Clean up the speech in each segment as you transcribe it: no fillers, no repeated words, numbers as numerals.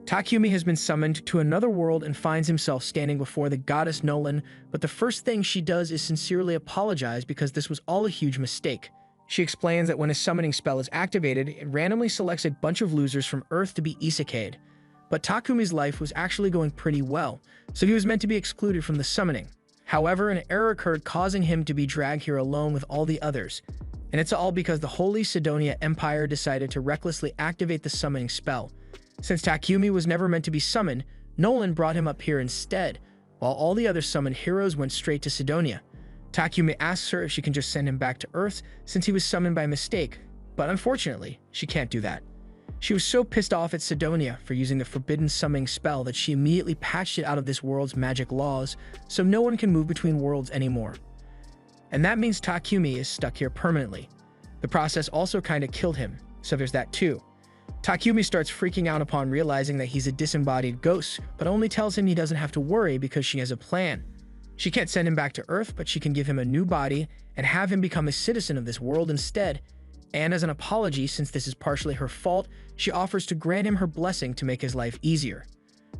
Takumi has been summoned to another world and finds himself standing before the goddess Nolan, but the first thing she does is sincerely apologize because this was all a huge mistake. She explains that when a summoning spell is activated, it randomly selects a bunch of losers from Earth to be isekai'd. But Takumi's life was actually going pretty well, so he was meant to be excluded from the summoning. However, an error occurred causing him to be dragged here alone with all the others. And it's all because the Holy Sidonia Empire decided to recklessly activate the summoning spell. Since Takumi was never meant to be summoned, Nolan brought him up here instead, while all the other summoned heroes went straight to Sidonia. Takumi asks her if she can just send him back to Earth since he was summoned by mistake, but unfortunately, she can't do that. She was so pissed off at Sidonia for using the forbidden summoning spell that she immediately patched it out of this world's magic laws, so no one can move between worlds anymore. And that means Takumi is stuck here permanently. The process also kinda killed him, so there's that too. Takumi starts freaking out upon realizing that he's a disembodied ghost, but only tells him he doesn't have to worry because she has a plan. She can't send him back to Earth, but she can give him a new body and have him become a citizen of this world instead. And as an apology, since this is partially her fault, she offers to grant him her blessing to make his life easier.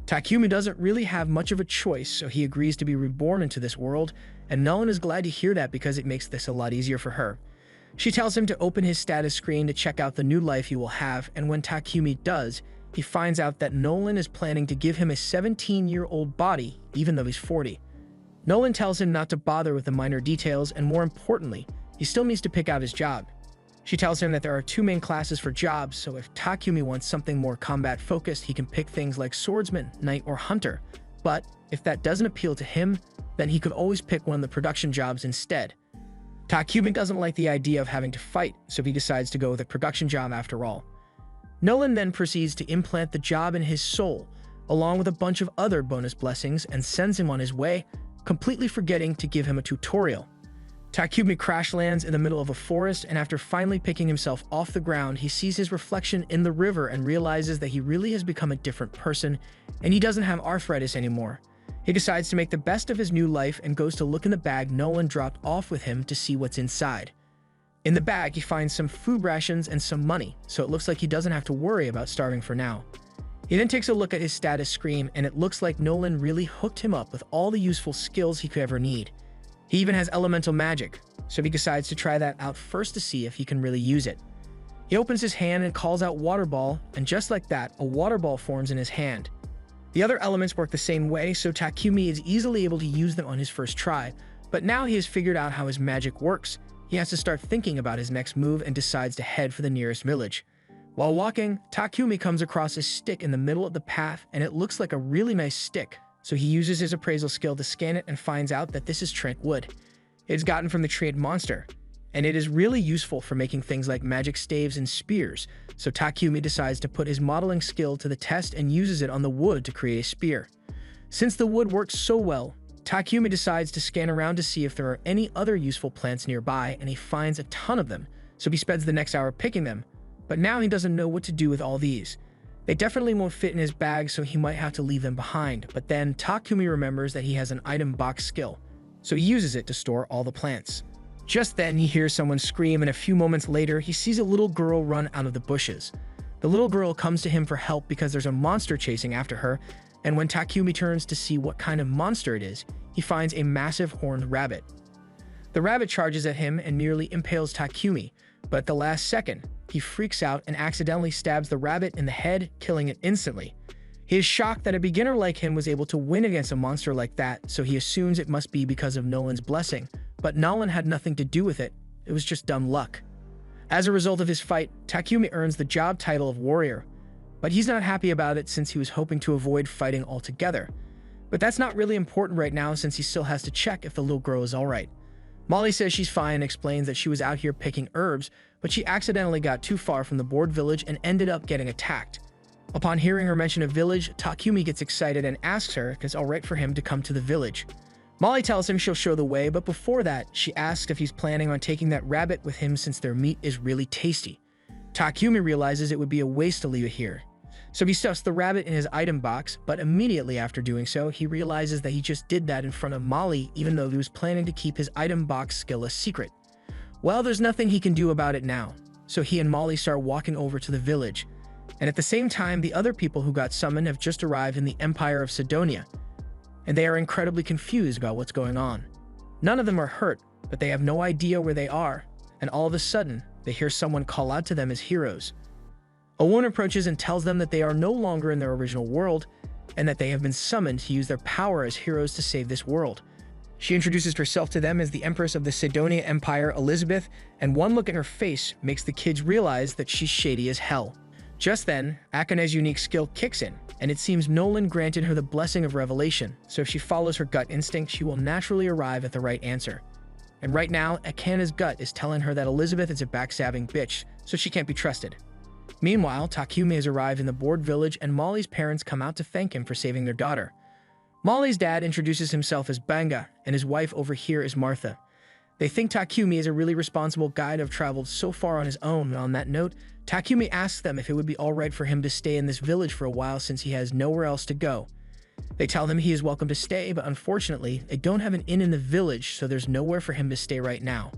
Takumi doesn't really have much of a choice, so he agrees to be reborn into this world, and Nolan is glad to hear that because it makes this a lot easier for her. She tells him to open his status screen to check out the new life he will have, and when Takumi does, he finds out that Nolan is planning to give him a 17-year-old body, even though he's 40. Nolan tells him not to bother with the minor details, and more importantly, he still needs to pick out his job. She tells him that there are two main classes for jobs, so if Takumi wants something more combat-focused, he can pick things like swordsman, knight, or hunter. But if that doesn't appeal to him, then he could always pick one of the production jobs instead. Takumi doesn't like the idea of having to fight, so he decides to go with a production job after all. Nolan then proceeds to implant the job in his soul, along with a bunch of other bonus blessings, and sends him on his way, completely forgetting to give him a tutorial. Takumi crash lands in the middle of a forest, and after finally picking himself off the ground, he sees his reflection in the river and realizes that he really has become a different person, and he doesn't have arthritis anymore. He decides to make the best of his new life and goes to look in the bag Nolan dropped off with him to see what's inside. In the bag, he finds some food rations and some money, so it looks like he doesn't have to worry about starving for now. He then takes a look at his status screen, and it looks like Nolan really hooked him up with all the useful skills he could ever need. He even has elemental magic, so he decides to try that out first to see if he can really use it. He opens his hand and calls out water ball, and just like that, a water ball forms in his hand. The other elements work the same way, so Takumi is easily able to use them on his first try, but now he has figured out how his magic works. He has to start thinking about his next move and decides to head for the nearest village. While walking, Takumi comes across a stick in the middle of the path, and it looks like a really nice stick. So he uses his appraisal skill to scan it and finds out that this is Trent wood. It's gotten from the trade monster, and it is really useful for making things like magic staves and spears, so Takumi decides to put his modeling skill to the test and uses it on the wood to create a spear. Since the wood works so well, Takumi decides to scan around to see if there are any other useful plants nearby, and he finds a ton of them, so he spends the next hour picking them, but now he doesn't know what to do with all these. They definitely won't fit in his bag, so he might have to leave them behind, but then Takumi remembers that he has an item box skill, so he uses it to store all the plants. Just then, he hears someone scream, and a few moments later, he sees a little girl run out of the bushes. The little girl comes to him for help because there's a monster chasing after her, and when Takumi turns to see what kind of monster it is, he finds a massive horned rabbit. The rabbit charges at him and nearly impales Takumi, but at the last second, he freaks out and accidentally stabs the rabbit in the head, killing it instantly. He is shocked that a beginner like him was able to win against a monster like that, so he assumes it must be because of Nolan's blessing, but Nolan had nothing to do with it. It was just dumb luck. As a result of his fight, Takumi earns the job title of warrior, but he's not happy about it since he was hoping to avoid fighting altogether. But that's not really important right now since he still has to check if the little girl is alright. Molly says she's fine and explains that she was out here picking herbs, but she accidentally got too far from the board village and ended up getting attacked. Upon hearing her mention a village, Takumi gets excited and asks her if it's alright for him to come to the village. Molly tells him she'll show the way, but before that, she asks if he's planning on taking that rabbit with him since their meat is really tasty. Takumi realizes it would be a waste to leave it here, so he stuffs the rabbit in his item box, but immediately after doing so, he realizes that he just did that in front of Molly even though he was planning to keep his item box skill a secret. Well, there's nothing he can do about it now, so he and Molly start walking over to the village. And at the same time, the other people who got summoned have just arrived in the Empire of Sidonia, and they are incredibly confused about what's going on. None of them are hurt, but they have no idea where they are, and all of a sudden, they hear someone call out to them as heroes. A woman approaches and tells them that they are no longer in their original world, and that they have been summoned to use their power as heroes to save this world. She introduces herself to them as the Empress of the Sidonia Empire, Elizabeth, and one look at her face makes the kids realize that she's shady as hell. Just then, Akane's unique skill kicks in, and it seems Nolan granted her the blessing of revelation, so if she follows her gut instinct, she will naturally arrive at the right answer. And right now, Akane's gut is telling her that Elizabeth is a backstabbing bitch, so she can't be trusted. Meanwhile, Takumi has arrived in the bored village, and Molly's parents come out to thank him for saving their daughter. Molly's dad introduces himself as Banga, and his wife over here is Martha. They think Takumi is a really responsible guy to have traveled so far on his own, and on that note, Takumi asks them if it would be alright for him to stay in this village for a while since he has nowhere else to go. They tell him he is welcome to stay, but unfortunately, they don't have an inn in the village, so there's nowhere for him to stay right now.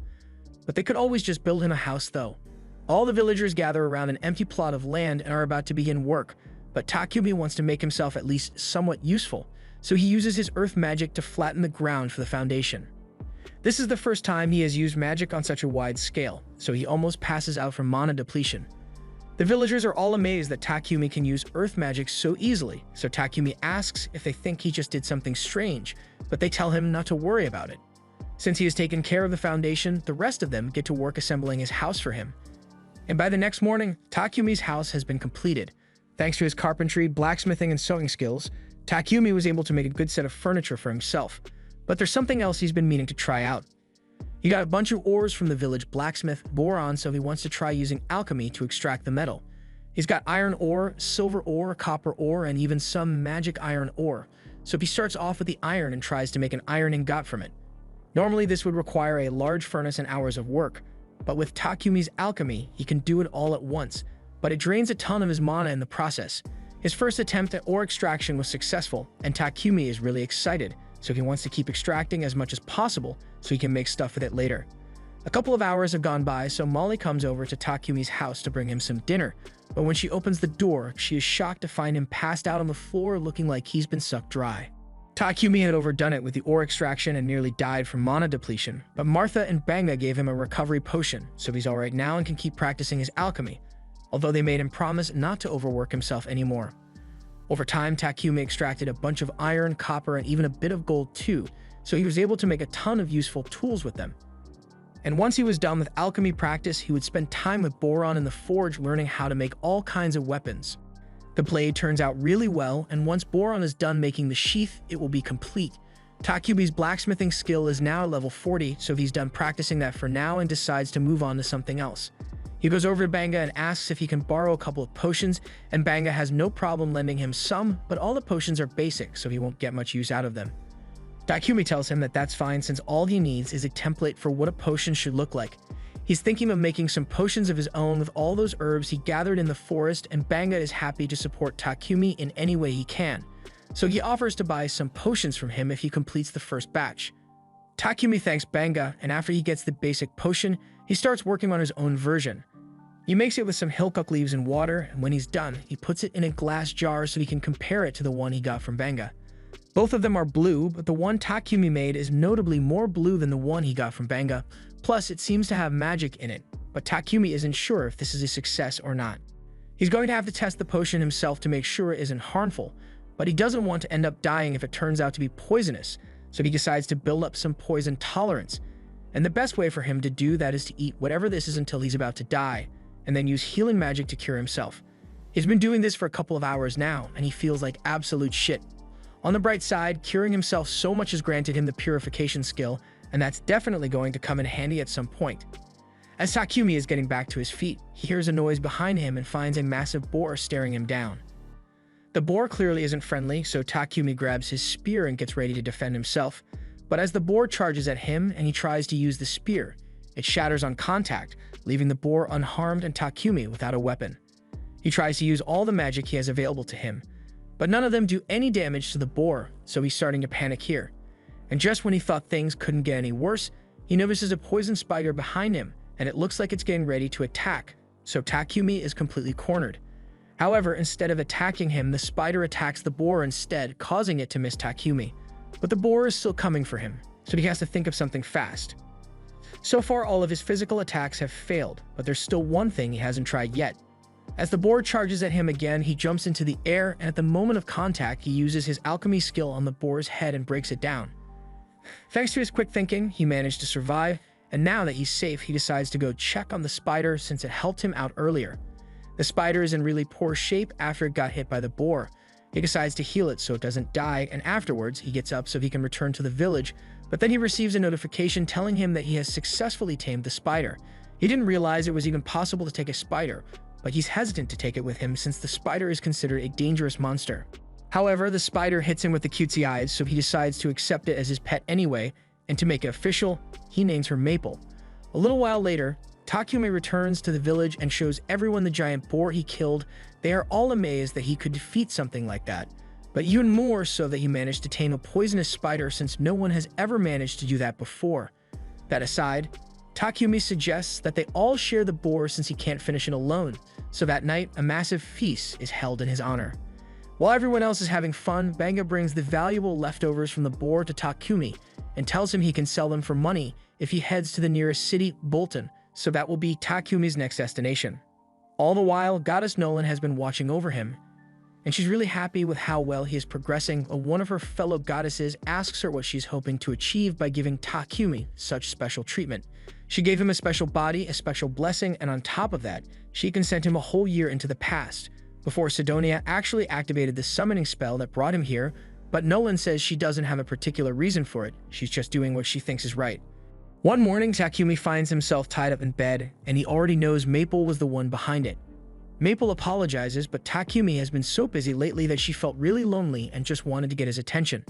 But they could always just build him a house though. All the villagers gather around an empty plot of land and are about to begin work, but Takumi wants to make himself at least somewhat useful, so he uses his earth magic to flatten the ground for the foundation. This is the first time he has used magic on such a wide scale, so he almost passes out from mana depletion. The villagers are all amazed that Takumi can use earth magic so easily, so Takumi asks if they think he just did something strange, but they tell him not to worry about it. Since he has taken care of the foundation, the rest of them get to work assembling his house for him. And by the next morning, Takumi's house has been completed. Thanks to his carpentry, blacksmithing, and sewing skills, Takumi was able to make a good set of furniture for himself. But there's something else he's been meaning to try out. He got a bunch of ores from the village blacksmith, boron, so he wants to try using alchemy to extract the metal. He's got iron ore, silver ore, copper ore, and even some magic iron ore. So he starts off with the iron and tries to make an iron ingot from it. Normally this would require a large furnace and hours of work, but with Takumi's alchemy, he can do it all at once, but it drains a ton of his mana in the process. His first attempt at ore extraction was successful, and Takumi is really excited, so he wants to keep extracting as much as possible so he can make stuff with it later. A couple of hours have gone by, so Molly comes over to Takumi's house to bring him some dinner, but when she opens the door, she is shocked to find him passed out on the floor looking like he's been sucked dry. Takumi had overdone it with the ore extraction and nearly died from mana depletion, but Martha and Banga gave him a recovery potion, so he's alright now and can keep practicing his alchemy, although they made him promise not to overwork himself anymore. Over time, Takumi extracted a bunch of iron, copper, and even a bit of gold too, so he was able to make a ton of useful tools with them. And once he was done with alchemy practice, he would spend time with Boron in the forge learning how to make all kinds of weapons. The blade turns out really well, and once Boron is done making the sheath, it will be complete. Takumi's blacksmithing skill is now level 40, so he's done practicing that for now and decides to move on to something else. He goes over to Banga and asks if he can borrow a couple of potions, and Banga has no problem lending him some, but all the potions are basic, so he won't get much use out of them. Takumi tells him that that's fine since all he needs is a template for what a potion should look like. He's thinking of making some potions of his own with all those herbs he gathered in the forest, and Banga is happy to support Takumi in any way he can, so he offers to buy some potions from him if he completes the first batch. Takumi thanks Banga, and after he gets the basic potion, he starts working on his own version. He makes it with some hilcock leaves and water, and when he's done, he puts it in a glass jar so he can compare it to the one he got from Banga. Both of them are blue, but the one Takumi made is notably more blue than the one he got from Banga, plus it seems to have magic in it, but Takumi isn't sure if this is a success or not. He's going to have to test the potion himself to make sure it isn't harmful, but he doesn't want to end up dying if it turns out to be poisonous, so he decides to build up some poison tolerance, and the best way for him to do that is to eat whatever this is until he's about to die, and then use healing magic to cure himself. He's been doing this for a couple of hours now, and he feels like absolute shit. On the bright side, curing himself so much has granted him the purification skill, and that's definitely going to come in handy at some point. As Takumi is getting back to his feet, he hears a noise behind him and finds a massive boar staring him down. The boar clearly isn't friendly, so Takumi grabs his spear and gets ready to defend himself, but as the boar charges at him and he tries to use the spear, it shatters on contact, leaving the boar unharmed and Takumi without a weapon. He tries to use all the magic he has available to him, but none of them do any damage to the boar, so he's starting to panic here. And just when he thought things couldn't get any worse, he notices a poison spider behind him, and it looks like it's getting ready to attack, so Takumi is completely cornered. However, instead of attacking him, the spider attacks the boar instead, causing it to miss Takumi. But the boar is still coming for him, so he has to think of something fast. So far, all of his physical attacks have failed, but there's still one thing he hasn't tried yet. As the boar charges at him again, he jumps into the air, and at the moment of contact, he uses his alchemy skill on the boar's head and breaks it down. Thanks to his quick thinking, he managed to survive, and now that he's safe, he decides to go check on the spider since it helped him out earlier. The spider is in really poor shape after it got hit by the boar. He decides to heal it so it doesn't die, and afterwards, he gets up so he can return to the village, but then he receives a notification telling him that he has successfully tamed the spider. He didn't realize it was even possible to take a spider, but he's hesitant to take it with him since the spider is considered a dangerous monster. However, the spider hits him with the cutesy eyes, so he decides to accept it as his pet anyway, and to make it official, he names her Maple. A little while later, Takumi returns to the village and shows everyone the giant boar he killed. They are all amazed that he could defeat something like that, but even more so that he managed to tame a poisonous spider since no one has ever managed to do that before. That aside, Takumi suggests that they all share the boar since he can't finish it alone, so that night a massive feast is held in his honor. While everyone else is having fun, Banga brings the valuable leftovers from the boar to Takumi and tells him he can sell them for money if he heads to the nearest city, Bolton, so that will be Takumi's next destination. All the while, Goddess Nolan has been watching over him, and she's really happy with how well he is progressing. One of her fellow goddesses asks her what she's hoping to achieve by giving Takumi such special treatment. She gave him a special body, a special blessing, and on top of that, she can send him a whole year into the past, before Sidonia actually activated the summoning spell that brought him here, but Nolan says she doesn't have a particular reason for it, she's just doing what she thinks is right. One morning, Takumi finds himself tied up in bed, and he already knows Maple was the one behind it. Maple apologizes, but Takumi has been so busy lately that she felt really lonely and just wanted to get his attention.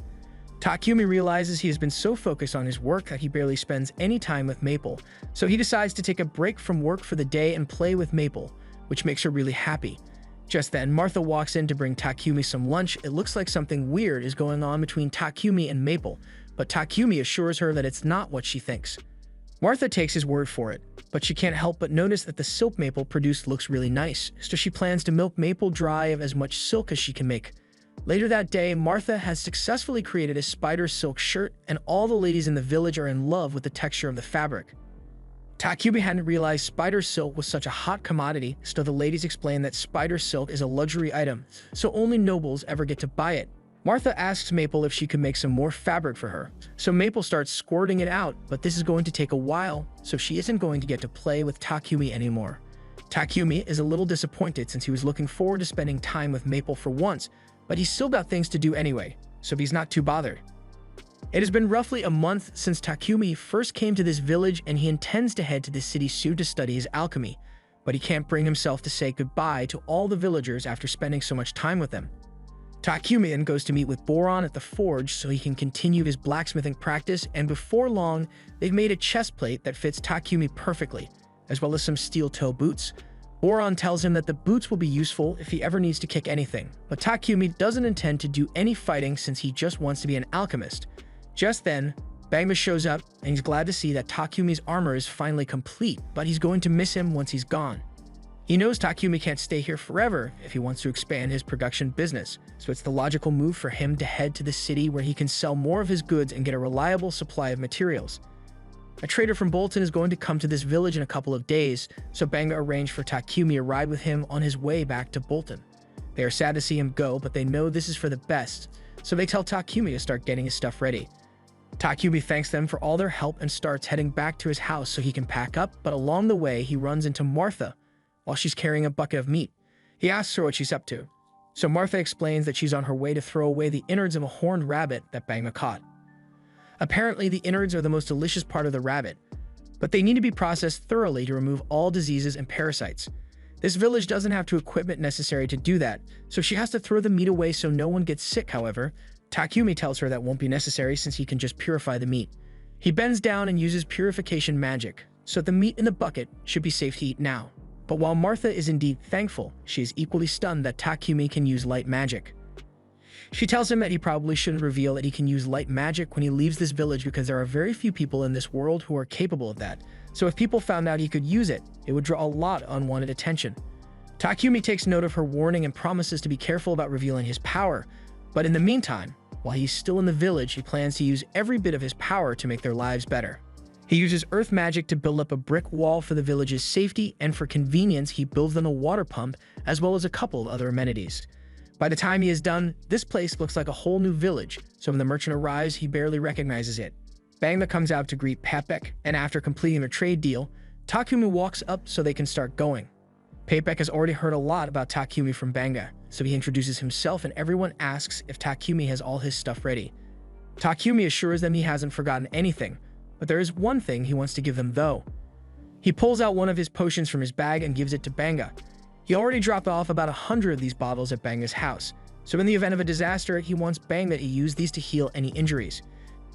Takumi realizes he has been so focused on his work that he barely spends any time with Maple, so he decides to take a break from work for the day and play with Maple, which makes her really happy. Just then, Martha walks in to bring Takumi some lunch. It looks like something weird is going on between Takumi and Maple, but Takumi assures her that it's not what she thinks. Martha takes his word for it, but she can't help but notice that the silk Maple produced looks really nice, so she plans to milk Maple dry of as much silk as she can make. Later that day, Martha has successfully created a spider silk shirt, and all the ladies in the village are in love with the texture of the fabric. Takumi hadn't realized spider silk was such a hot commodity, so the ladies explain that spider silk is a luxury item, so only nobles ever get to buy it. Martha asks Maple if she could make some more fabric for her, so Maple starts squirting it out, but this is going to take a while, so she isn't going to get to play with Takumi anymore. Takumi is a little disappointed since he was looking forward to spending time with Maple for once, but he's still got things to do anyway, so he's not too bothered. It has been roughly a month since Takumi first came to this village, and he intends to head to the city soon to study his alchemy, but he can't bring himself to say goodbye to all the villagers after spending so much time with them. Takumi then goes to meet with Boron at the forge so he can continue his blacksmithing practice, and before long, they've made a chest plate that fits Takumi perfectly, as well as some steel toe boots. Boron tells him that the boots will be useful if he ever needs to kick anything, but Takumi doesn't intend to do any fighting since he just wants to be an alchemist. Just then, Bangma shows up, and he's glad to see that Takumi's armor is finally complete, but he's going to miss him once he's gone. He knows Takumi can't stay here forever if he wants to expand his production business, so it's the logical move for him to head to the city where he can sell more of his goods and get a reliable supply of materials. A trader from Bolton is going to come to this village in a couple of days, so Banga arranged for Takumi to ride with him on his way back to Bolton. They are sad to see him go, but they know this is for the best, so they tell Takumi to start getting his stuff ready. Takumi thanks them for all their help and starts heading back to his house so he can pack up, but along the way he runs into Martha while she's carrying a bucket of meat. He asks her what she's up to, so Martha explains that she's on her way to throw away the innards of a horned rabbit that Bangma caught. Apparently, the innards are the most delicious part of the rabbit, but they need to be processed thoroughly to remove all diseases and parasites. This village doesn't have the equipment necessary to do that, so she has to throw the meat away so no one gets sick. However, Takumi tells her that won't be necessary since he can just purify the meat. He bends down and uses purification magic, so the meat in the bucket should be safe to eat now. But while Martha is indeed thankful, she is equally stunned that Takumi can use light magic. She tells him that he probably shouldn't reveal that he can use light magic when he leaves this village because there are very few people in this world who are capable of that, so if people found out he could use it, it would draw a lot of unwanted attention. Takumi takes note of her warning and promises to be careful about revealing his power, but in the meantime, while he's still in the village, he plans to use every bit of his power to make their lives better. He uses earth magic to build up a brick wall for the village's safety, and for convenience, he builds them a water pump as well as a couple of other amenities. By the time he is done, this place looks like a whole new village, so when the merchant arrives, he barely recognizes it. Banga comes out to greet Papek, and after completing their trade deal, Takumi walks up so they can start going. Papek has already heard a lot about Takumi from Banga, so he introduces himself and everyone asks if Takumi has all his stuff ready. Takumi assures them he hasn't forgotten anything, but there is one thing he wants to give them though. He pulls out one of his potions from his bag and gives it to Banga. He already dropped off about 100 of these bottles at Banga's house, so in the event of a disaster, he wants Banga to use these to heal any injuries.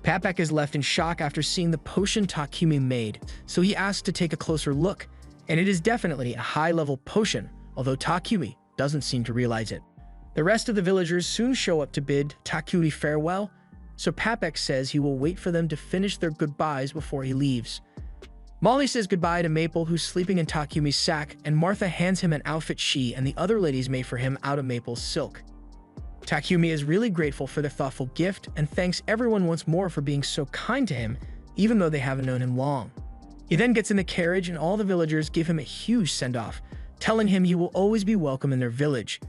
Papek is left in shock after seeing the potion Takumi made, so he asks to take a closer look, and it is definitely a high-level potion, although Takumi doesn't seem to realize it. The rest of the villagers soon show up to bid Takumi farewell, so Papek says he will wait for them to finish their goodbyes before he leaves. Molly says goodbye to Maple, who's sleeping in Takumi's sack, and Martha hands him an outfit she and the other ladies made for him out of Maple's silk. Takumi is really grateful for their thoughtful gift and thanks everyone once more for being so kind to him, even though they haven't known him long. He then gets in the carriage and all the villagers give him a huge send-off, telling him he will always be welcome in their village.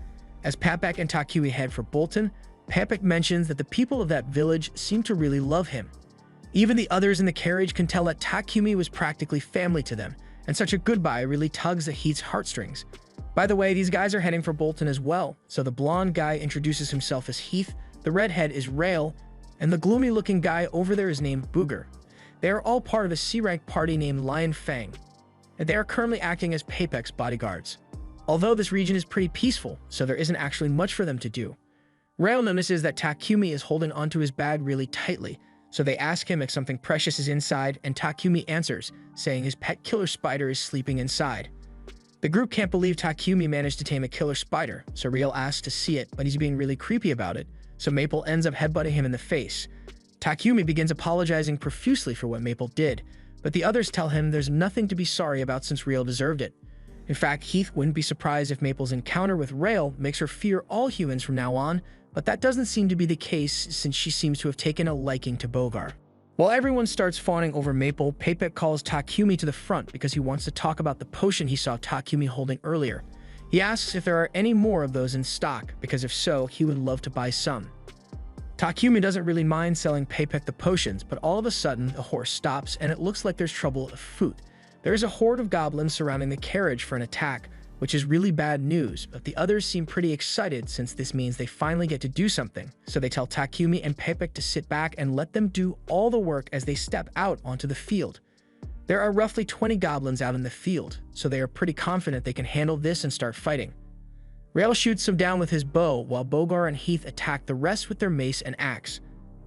As Papek and Takumi head for Bolton, Papek mentions that the people of that village seem to really love him. Even the others in the carriage can tell that Takumi was practically family to them, and such a goodbye really tugs at Heath's heartstrings. By the way, these guys are heading for Bolton as well, so the blonde guy introduces himself as Heath, the redhead is Rail, and the gloomy-looking guy over there is named Booger. They are all part of a C-rank party named Lion Fang, and they are currently acting as Papek's bodyguards. Although this region is pretty peaceful, so there isn't actually much for them to do. Rail notices that Takumi is holding onto his bag really tightly, so they ask him if something precious is inside, and Takumi answers, saying his pet killer spider is sleeping inside. The group can't believe Takumi managed to tame a killer spider, so Rail asks to see it, but he's being really creepy about it, so Maple ends up headbutting him in the face. Takumi begins apologizing profusely for what Maple did, but the others tell him there's nothing to be sorry about since Rail deserved it. In fact, Heath wouldn't be surprised if Maple's encounter with Rail makes her fear all humans from now on, but that doesn't seem to be the case since she seems to have taken a liking to Bogar. While everyone starts fawning over Maple, Papek calls Takumi to the front because he wants to talk about the potion he saw Takumi holding earlier. He asks if there are any more of those in stock, because if so, he would love to buy some. Takumi doesn't really mind selling Papek the potions, but all of a sudden, the horse stops and it looks like there's trouble afoot. There is a horde of goblins surrounding the carriage for an attack, which is really bad news, but the others seem pretty excited since this means they finally get to do something, so they tell Takumi and Papek to sit back and let them do all the work as they step out onto the field. There are roughly 20 goblins out in the field, so they are pretty confident they can handle this and start fighting. Rail shoots them down with his bow, while Bogar and Heath attack the rest with their mace and axe.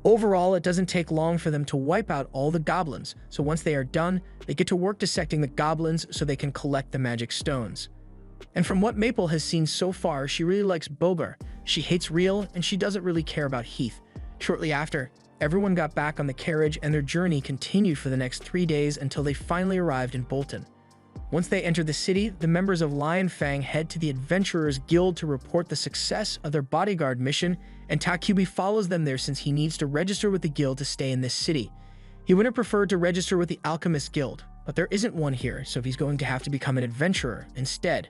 Overall, it doesn't take long for them to wipe out all the goblins, so once they are done, they get to work dissecting the goblins so they can collect the magic stones. And from what Maple has seen so far, she really likes Bogar. She hates Rail, and she doesn't really care about Heath. Shortly after, everyone got back on the carriage and their journey continued for the next 3 days until they finally arrived in Bolton. Once they enter the city, the members of Lion Fang head to the Adventurers Guild to report the success of their bodyguard mission, and Takumi follows them there since he needs to register with the guild to stay in this city. He would have preferred to register with the Alchemist Guild, but there isn't one here, so he's going to have to become an adventurer instead.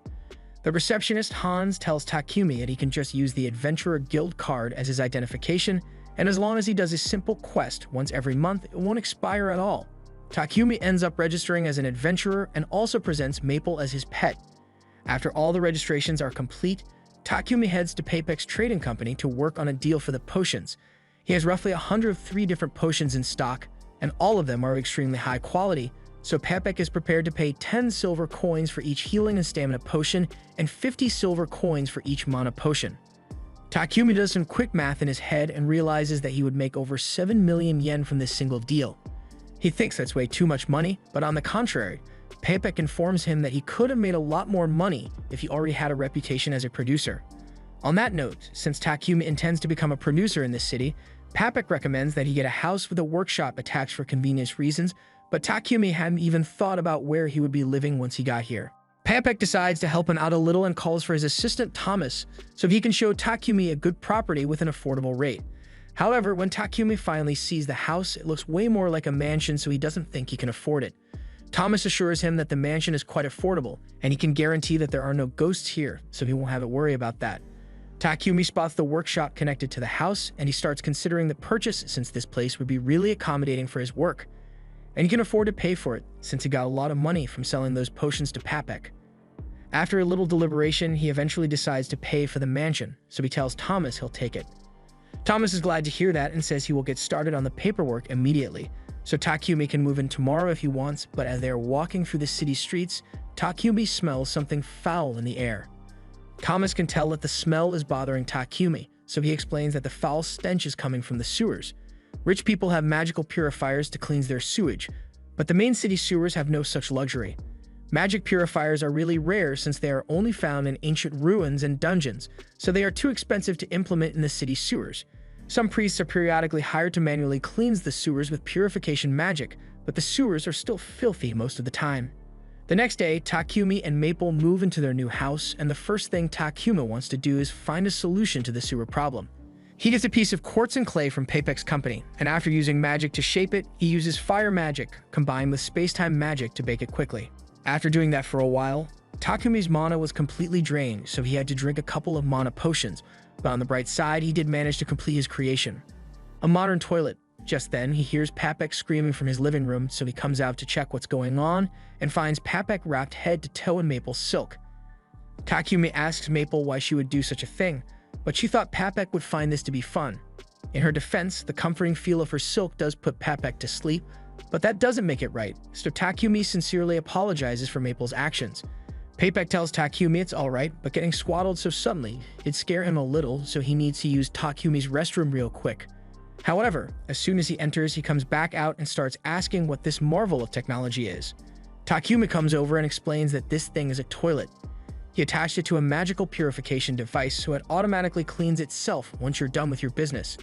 The receptionist Hans tells Takumi that he can just use the Adventurer Guild card as his identification, and as long as he does his simple quest once every month, it won't expire at all. Takumi ends up registering as an adventurer and also presents Maple as his pet. After all the registrations are complete, Takumi heads to Papek's trading company to work on a deal for the potions. He has roughly 103 different potions in stock, and all of them are extremely high quality, so Papek is prepared to pay 10 silver coins for each healing and stamina potion and 50 silver coins for each mana potion. Takumi does some quick math in his head and realizes that he would make over 7 million yen from this single deal. He thinks that's way too much money, but on the contrary, Papek informs him that he could have made a lot more money if he already had a reputation as a producer. On that note, since Takumi intends to become a producer in this city, Papek recommends that he get a house with a workshop attached for convenience reasons, but Takumi hadn't even thought about where he would be living once he got here. Paypek decides to help him out a little and calls for his assistant Thomas so he can show Takumi a good property with an affordable rate. However, when Takumi finally sees the house, it looks way more like a mansion, so he doesn't think he can afford it. Thomas assures him that the mansion is quite affordable, and he can guarantee that there are no ghosts here, so he won't have to worry about that. Takumi spots the workshop connected to the house, and he starts considering the purchase since this place would be really accommodating for his work. And he can afford to pay for it, since he got a lot of money from selling those potions to Paypek. After a little deliberation, he eventually decides to pay for the mansion, so he tells Thomas he'll take it. Thomas is glad to hear that and says he will get started on the paperwork immediately, so Takumi can move in tomorrow if he wants, but as they are walking through the city streets, Takumi smells something foul in the air. Thomas can tell that the smell is bothering Takumi, so he explains that the foul stench is coming from the sewers. Rich people have magical purifiers to cleanse their sewage, but the main city sewers have no such luxury. Magic purifiers are really rare since they are only found in ancient ruins and dungeons, so they are too expensive to implement in the city sewers. Some priests are periodically hired to manually cleanse the sewers with purification magic, but the sewers are still filthy most of the time. The next day, Takumi and Maple move into their new house, and the first thing Takuma wants to do is find a solution to the sewer problem. He gets a piece of quartz and clay from Paypek's company, and after using magic to shape it, he uses fire magic combined with space-time magic to bake it quickly. After doing that for a while, Takumi's mana was completely drained, so he had to drink a couple of mana potions, but on the bright side, he did manage to complete his creation. A modern toilet. Just then, he hears Paypek screaming from his living room, so he comes out to check what's going on and finds Paypek wrapped head to toe in Maple's silk. Takumi asks Maple why she would do such a thing, but she thought Paypek would find this to be fun. In her defense, the comforting feel of her silk does put Paypek to sleep, but that doesn't make it right, so Takumi sincerely apologizes for Maple's actions. Paypek tells Takumi it's alright, but getting swaddled so suddenly, it'd scare him a little, so he needs to use Takumi's restroom real quick. However, as soon as he enters, he comes back out and starts asking what this marvel of technology is. Takumi comes over and explains that this thing is a toilet. He attached it to a magical purification device so it automatically cleans itself once you're done with your business.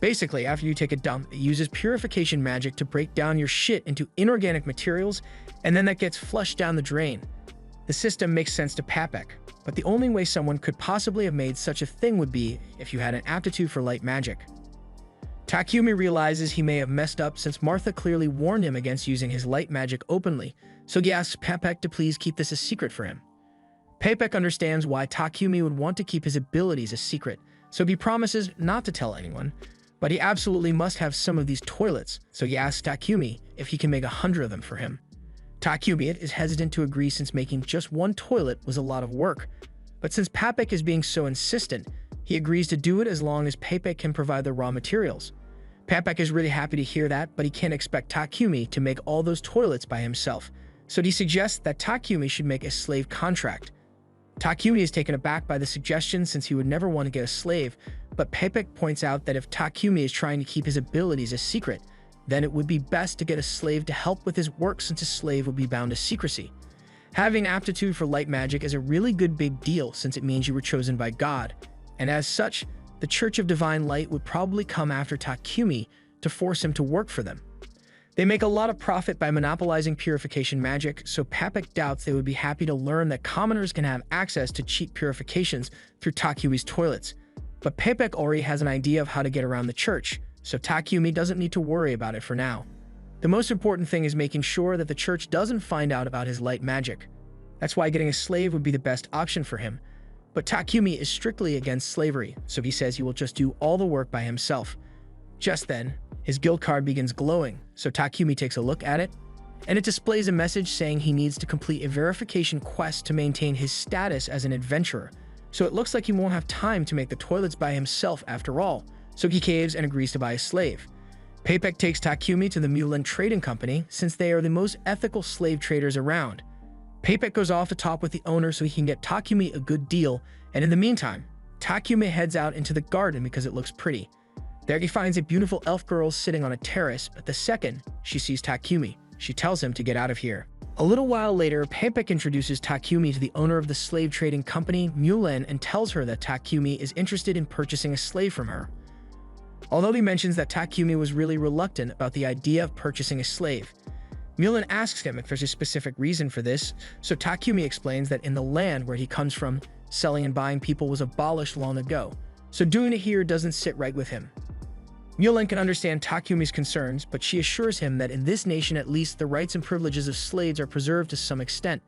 Basically, after you take a dump, it uses purification magic to break down your shit into inorganic materials, and then that gets flushed down the drain. The system makes sense to Paypek, but the only way someone could possibly have made such a thing would be if you had an aptitude for light magic. Takumi realizes he may have messed up since Martha clearly warned him against using his light magic openly, so he asks Paypek to please keep this a secret for him. Paypek understands why Takumi would want to keep his abilities a secret, so he promises not to tell anyone, but he absolutely must have some of these toilets, so he asks Takumi if he can make 100 of them for him. Takumi is hesitant to agree since making just one toilet was a lot of work, but since Paypek is being so insistent, he agrees to do it as long as Paypek can provide the raw materials. Paypek is really happy to hear that, but he can't expect Takumi to make all those toilets by himself, so he suggests that Takumi should make a slave contract. Takumi is taken aback by the suggestion since he would never want to get a slave, but Paypek points out that if Takumi is trying to keep his abilities a secret, then it would be best to get a slave to help with his work since a slave would be bound to secrecy. Having aptitude for light magic is a really good big deal since it means you were chosen by God, and as such, the Church of Divine Light would probably come after Takumi to force him to work for them. They make a lot of profit by monopolizing purification magic, so Paypek doubts they would be happy to learn that commoners can have access to cheap purifications through Takumi's toilets. But Paypek already has an idea of how to get around the church, so Takumi doesn't need to worry about it for now. The most important thing is making sure that the church doesn't find out about his light magic. That's why getting a slave would be the best option for him. But Takumi is strictly against slavery, so he says he will just do all the work by himself. Just then, his guild card begins glowing, so Takumi takes a look at it, and it displays a message saying he needs to complete a verification quest to maintain his status as an adventurer, so it looks like he won't have time to make the toilets by himself after all, so he caves and agrees to buy a slave. Paypek takes Takumi to the Mulan Trading Company since they are the most ethical slave traders around. Paypek goes off the top with the owner so he can get Takumi a good deal, and in the meantime, Takumi heads out into the garden because it looks pretty. There he finds a beautiful elf girl sitting on a terrace, but the second she sees Takumi, she tells him to get out of here. A little while later, Paypek introduces Takumi to the owner of the slave trading company, Mulan, and tells her that Takumi is interested in purchasing a slave from her. Although he mentions that Takumi was really reluctant about the idea of purchasing a slave, Mulan asks him if there's a specific reason for this, so Takumi explains that in the land where he comes from, selling and buying people was abolished long ago, so doing it here doesn't sit right with him. Mulan can understand Takumi's concerns, but she assures him that in this nation at least the rights and privileges of slaves are preserved to some extent.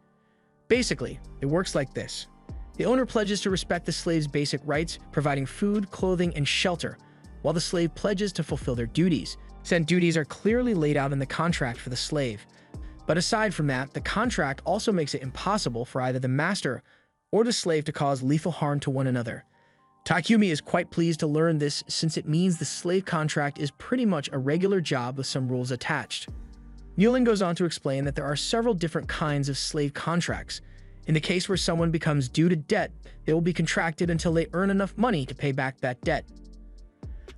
Basically, it works like this. The owner pledges to respect the slave's basic rights, providing food, clothing, and shelter, while the slave pledges to fulfill their duties. Said duties are clearly laid out in the contract for the slave. But aside from that, the contract also makes it impossible for either the master or the slave to cause lethal harm to one another. Takumi is quite pleased to learn this since it means the slave contract is pretty much a regular job with some rules attached. Mulan goes on to explain that there are several different kinds of slave contracts. In the case where someone becomes due to debt, they will be contracted until they earn enough money to pay back that debt.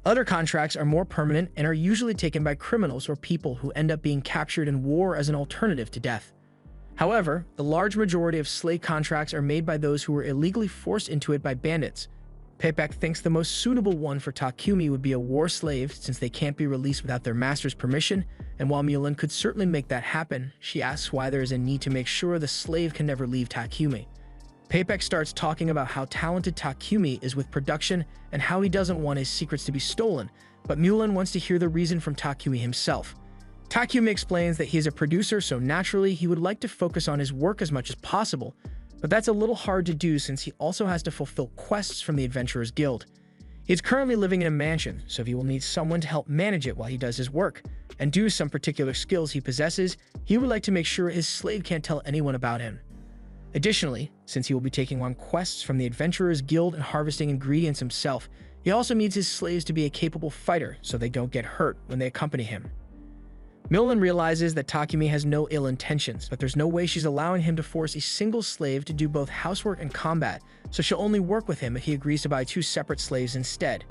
Other contracts are more permanent and are usually taken by criminals or people who end up being captured in war as an alternative to death. However, the large majority of slave contracts are made by those who were illegally forced into it by bandits. Payback thinks the most suitable one for Takumi would be a war slave since they can't be released without their master's permission, and while Mulan could certainly make that happen, she asks why there is a need to make sure the slave can never leave Takumi. Payback starts talking about how talented Takumi is with production and how he doesn't want his secrets to be stolen, but Mulan wants to hear the reason from Takumi himself. Takumi explains that he is a producer, so naturally he would like to focus on his work as much as possible, but that's a little hard to do since he also has to fulfill quests from the Adventurers Guild. He is currently living in a mansion, so he will need someone to help manage it while he does his work, and due to some particular skills he possesses, he would like to make sure his slave can't tell anyone about him. Additionally, since he will be taking on quests from the Adventurers Guild and harvesting ingredients himself, he also needs his slaves to be a capable fighter so they don't get hurt when they accompany him. Mulan realizes that Takumi has no ill intentions, but there's no way she's allowing him to force a single slave to do both housework and combat, so she'll only work with him if he agrees to buy 2 separate slaves instead.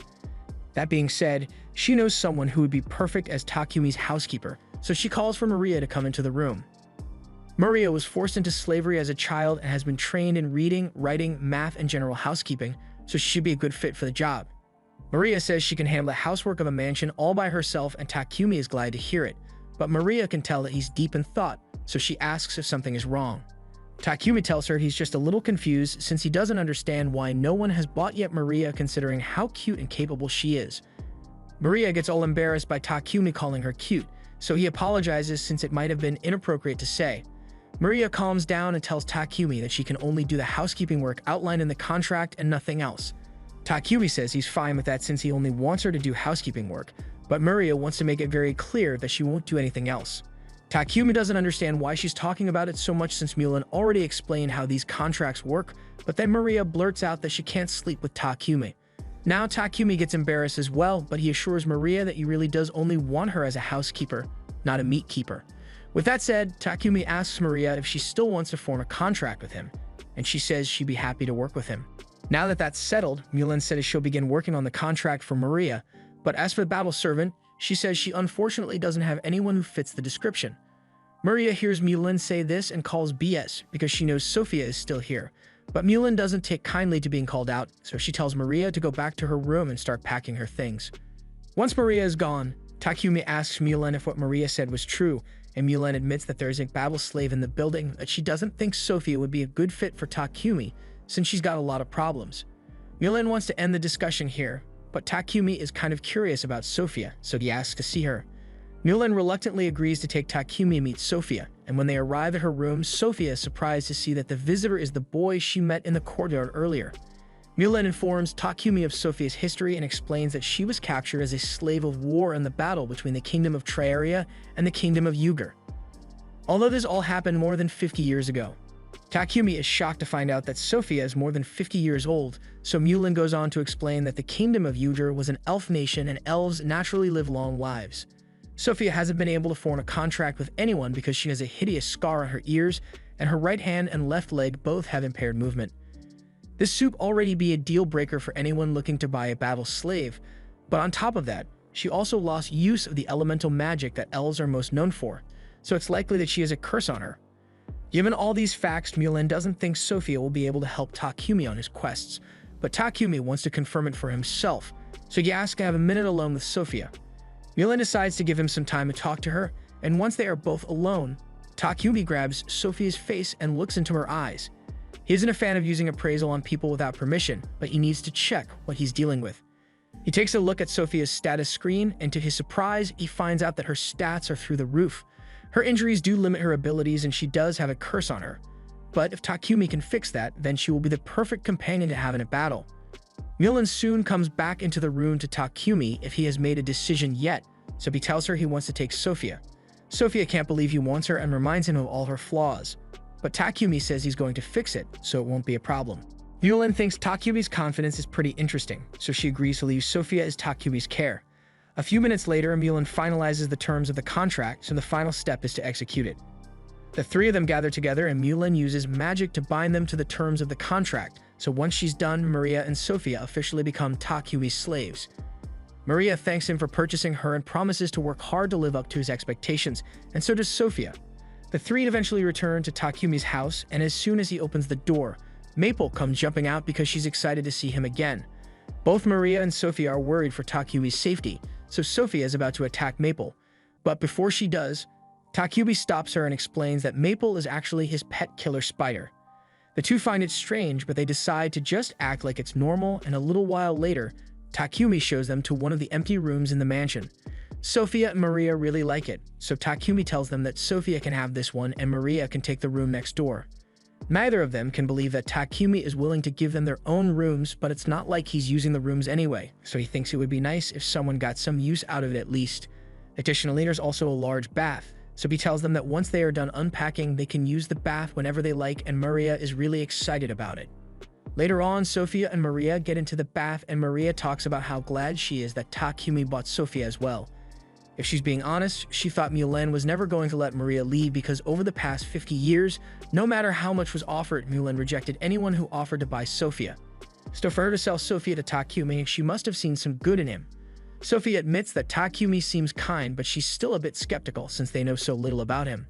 That being said, she knows someone who would be perfect as Takumi's housekeeper, so she calls for Maria to come into the room. Maria was forced into slavery as a child and has been trained in reading, writing, math, and general housekeeping, so she should be a good fit for the job. Maria says she can handle the housework of a mansion all by herself, and Takumi is glad to hear it, but Maria can tell that he's deep in thought, so she asks if something is wrong. Takumi tells her he's just a little confused since he doesn't understand why no one has bought yet Maria considering how cute and capable she is. Maria gets all embarrassed by Takumi calling her cute, so he apologizes since it might have been inappropriate to say. Maria calms down and tells Takumi that she can only do the housekeeping work outlined in the contract and nothing else. Takumi says he's fine with that since he only wants her to do housekeeping work, but Maria wants to make it very clear that she won't do anything else. Takumi doesn't understand why she's talking about it so much since Mulan already explained how these contracts work, but then Maria blurts out that she can't sleep with Takumi. Now Takumi gets embarrassed as well, but he assures Maria that he really does only want her as a housekeeper, not a meat keeper. With that said, Takumi asks Maria if she still wants to form a contract with him, and she says she'd be happy to work with him. Now that that's settled, Mulan says she'll begin working on the contract for Maria, but as for the battle servant, she says she unfortunately doesn't have anyone who fits the description. Maria hears Mulan say this and calls BS because she knows Sophia is still here, but Mulan doesn't take kindly to being called out, so she tells Maria to go back to her room and start packing her things. Once Maria is gone, Takumi asks Mulan if what Maria said was true, and Mulan admits that there is a battle slave in the building, that she doesn't think Sophia would be a good fit for Takumi since she's got a lot of problems. Mulan wants to end the discussion here, but Takumi is kind of curious about Sophia, so he asks to see her. Mulan reluctantly agrees to take Takumi to meet Sophia, and when they arrive at her room, Sophia is surprised to see that the visitor is the boy she met in the courtyard earlier. Mulan informs Takumi of Sophia's history and explains that she was captured as a slave of war in the battle between the Kingdom of Triaria and the Kingdom of Ugar. Although this all happened more than 50 years ago, Takumi is shocked to find out that Sophia is more than 50 years old, so Mulan goes on to explain that the Kingdom of Ugar was an elf nation and elves naturally live long lives. Sophia hasn't been able to form a contract with anyone because she has a hideous scar on her ears, and her right hand and left leg both have impaired movement. This would already be a deal breaker for anyone looking to buy a battle slave, but on top of that, she also lost use of the elemental magic that elves are most known for, so it's likely that she has a curse on her. Given all these facts, Mulan doesn't think Sophia will be able to help Takumi on his quests, but Takumi wants to confirm it for himself, so he asks to have a minute alone with Sophia. Mulan decides to give him some time to talk to her, and once they are both alone, Takumi grabs Sophia's face and looks into her eyes. He isn't a fan of using appraisal on people without permission, but he needs to check what he's dealing with. He takes a look at Sophia's status screen, and to his surprise, he finds out that her stats are through the roof. Her injuries do limit her abilities, and she does have a curse on her. But if Takumi can fix that, then she will be the perfect companion to have in a battle. Mulan soon comes back into the room to Takumi if he has made a decision yet, so he tells her he wants to take Sophia. Sophia can't believe he wants her and reminds him of all her flaws. But Takumi says he's going to fix it, so it won't be a problem. Mulan thinks Takumi's confidence is pretty interesting, so she agrees to leave Sophia as Takumi's care. A few minutes later, Mulan finalizes the terms of the contract, so the final step is to execute it. The three of them gather together, and Mulan uses magic to bind them to the terms of the contract, so once she's done, Maria and Sophia officially become Takumi's slaves. Maria thanks him for purchasing her and promises to work hard to live up to his expectations, and so does Sophia. The three eventually return to Takumi's house, and as soon as he opens the door, Maple comes jumping out because she's excited to see him again. Both Maria and Sophia are worried for Takumi's safety, so Sophia is about to attack Maple. But before she does, Takumi stops her and explains that Maple is actually his pet killer spider. The two find it strange, but they decide to just act like it's normal, and a little while later, Takumi shows them to one of the empty rooms in the mansion. Sophia and Maria really like it, so Takumi tells them that Sophia can have this one and Maria can take the room next door. Neither of them can believe that Takumi is willing to give them their own rooms, but it's not like he's using the rooms anyway, so he thinks it would be nice if someone got some use out of it at least. Additionally, there's also a large bath, so he tells them that once they are done unpacking, they can use the bath whenever they like, and Maria is really excited about it. Later on, Sophia and Maria get into the bath, and Maria talks about how glad she is that Takumi bought Sophia as well. If she's being honest, she thought Mulan was never going to let Maria leave because over the past 50 years, no matter how much was offered, Mulan rejected anyone who offered to buy Sophia. So for her to sell Sophia to Takumi, she must have seen some good in him. Sophia admits that Takumi seems kind, but she's still a bit skeptical since they know so little about him.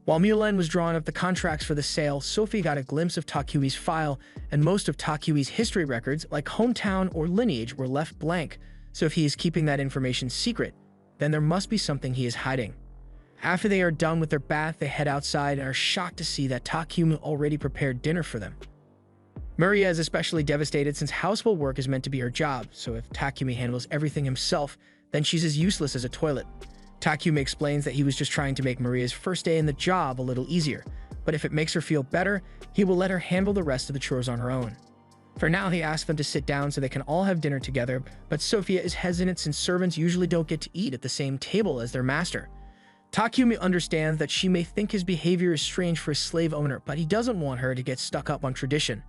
While Mulan was drawing up the contracts for the sale, Sophie got a glimpse of Takumi's file, and most of Takumi's history records, like hometown or lineage, were left blank, so if he is keeping that information secret, then there must be something he is hiding. After they are done with their bath, they head outside and are shocked to see that Takumi already prepared dinner for them. Maria is especially devastated since household work is meant to be her job, so if Takumi handles everything himself, then she's as useless as a toilet. Takumi explains that he was just trying to make Maria's first day in the job a little easier, but if it makes her feel better, he will let her handle the rest of the chores on her own. For now, he asks them to sit down so they can all have dinner together, but Sophia is hesitant since servants usually don't get to eat at the same table as their master. Takumi understands that she may think his behavior is strange for a slave owner, but he doesn't want her to get stuck up on tradition.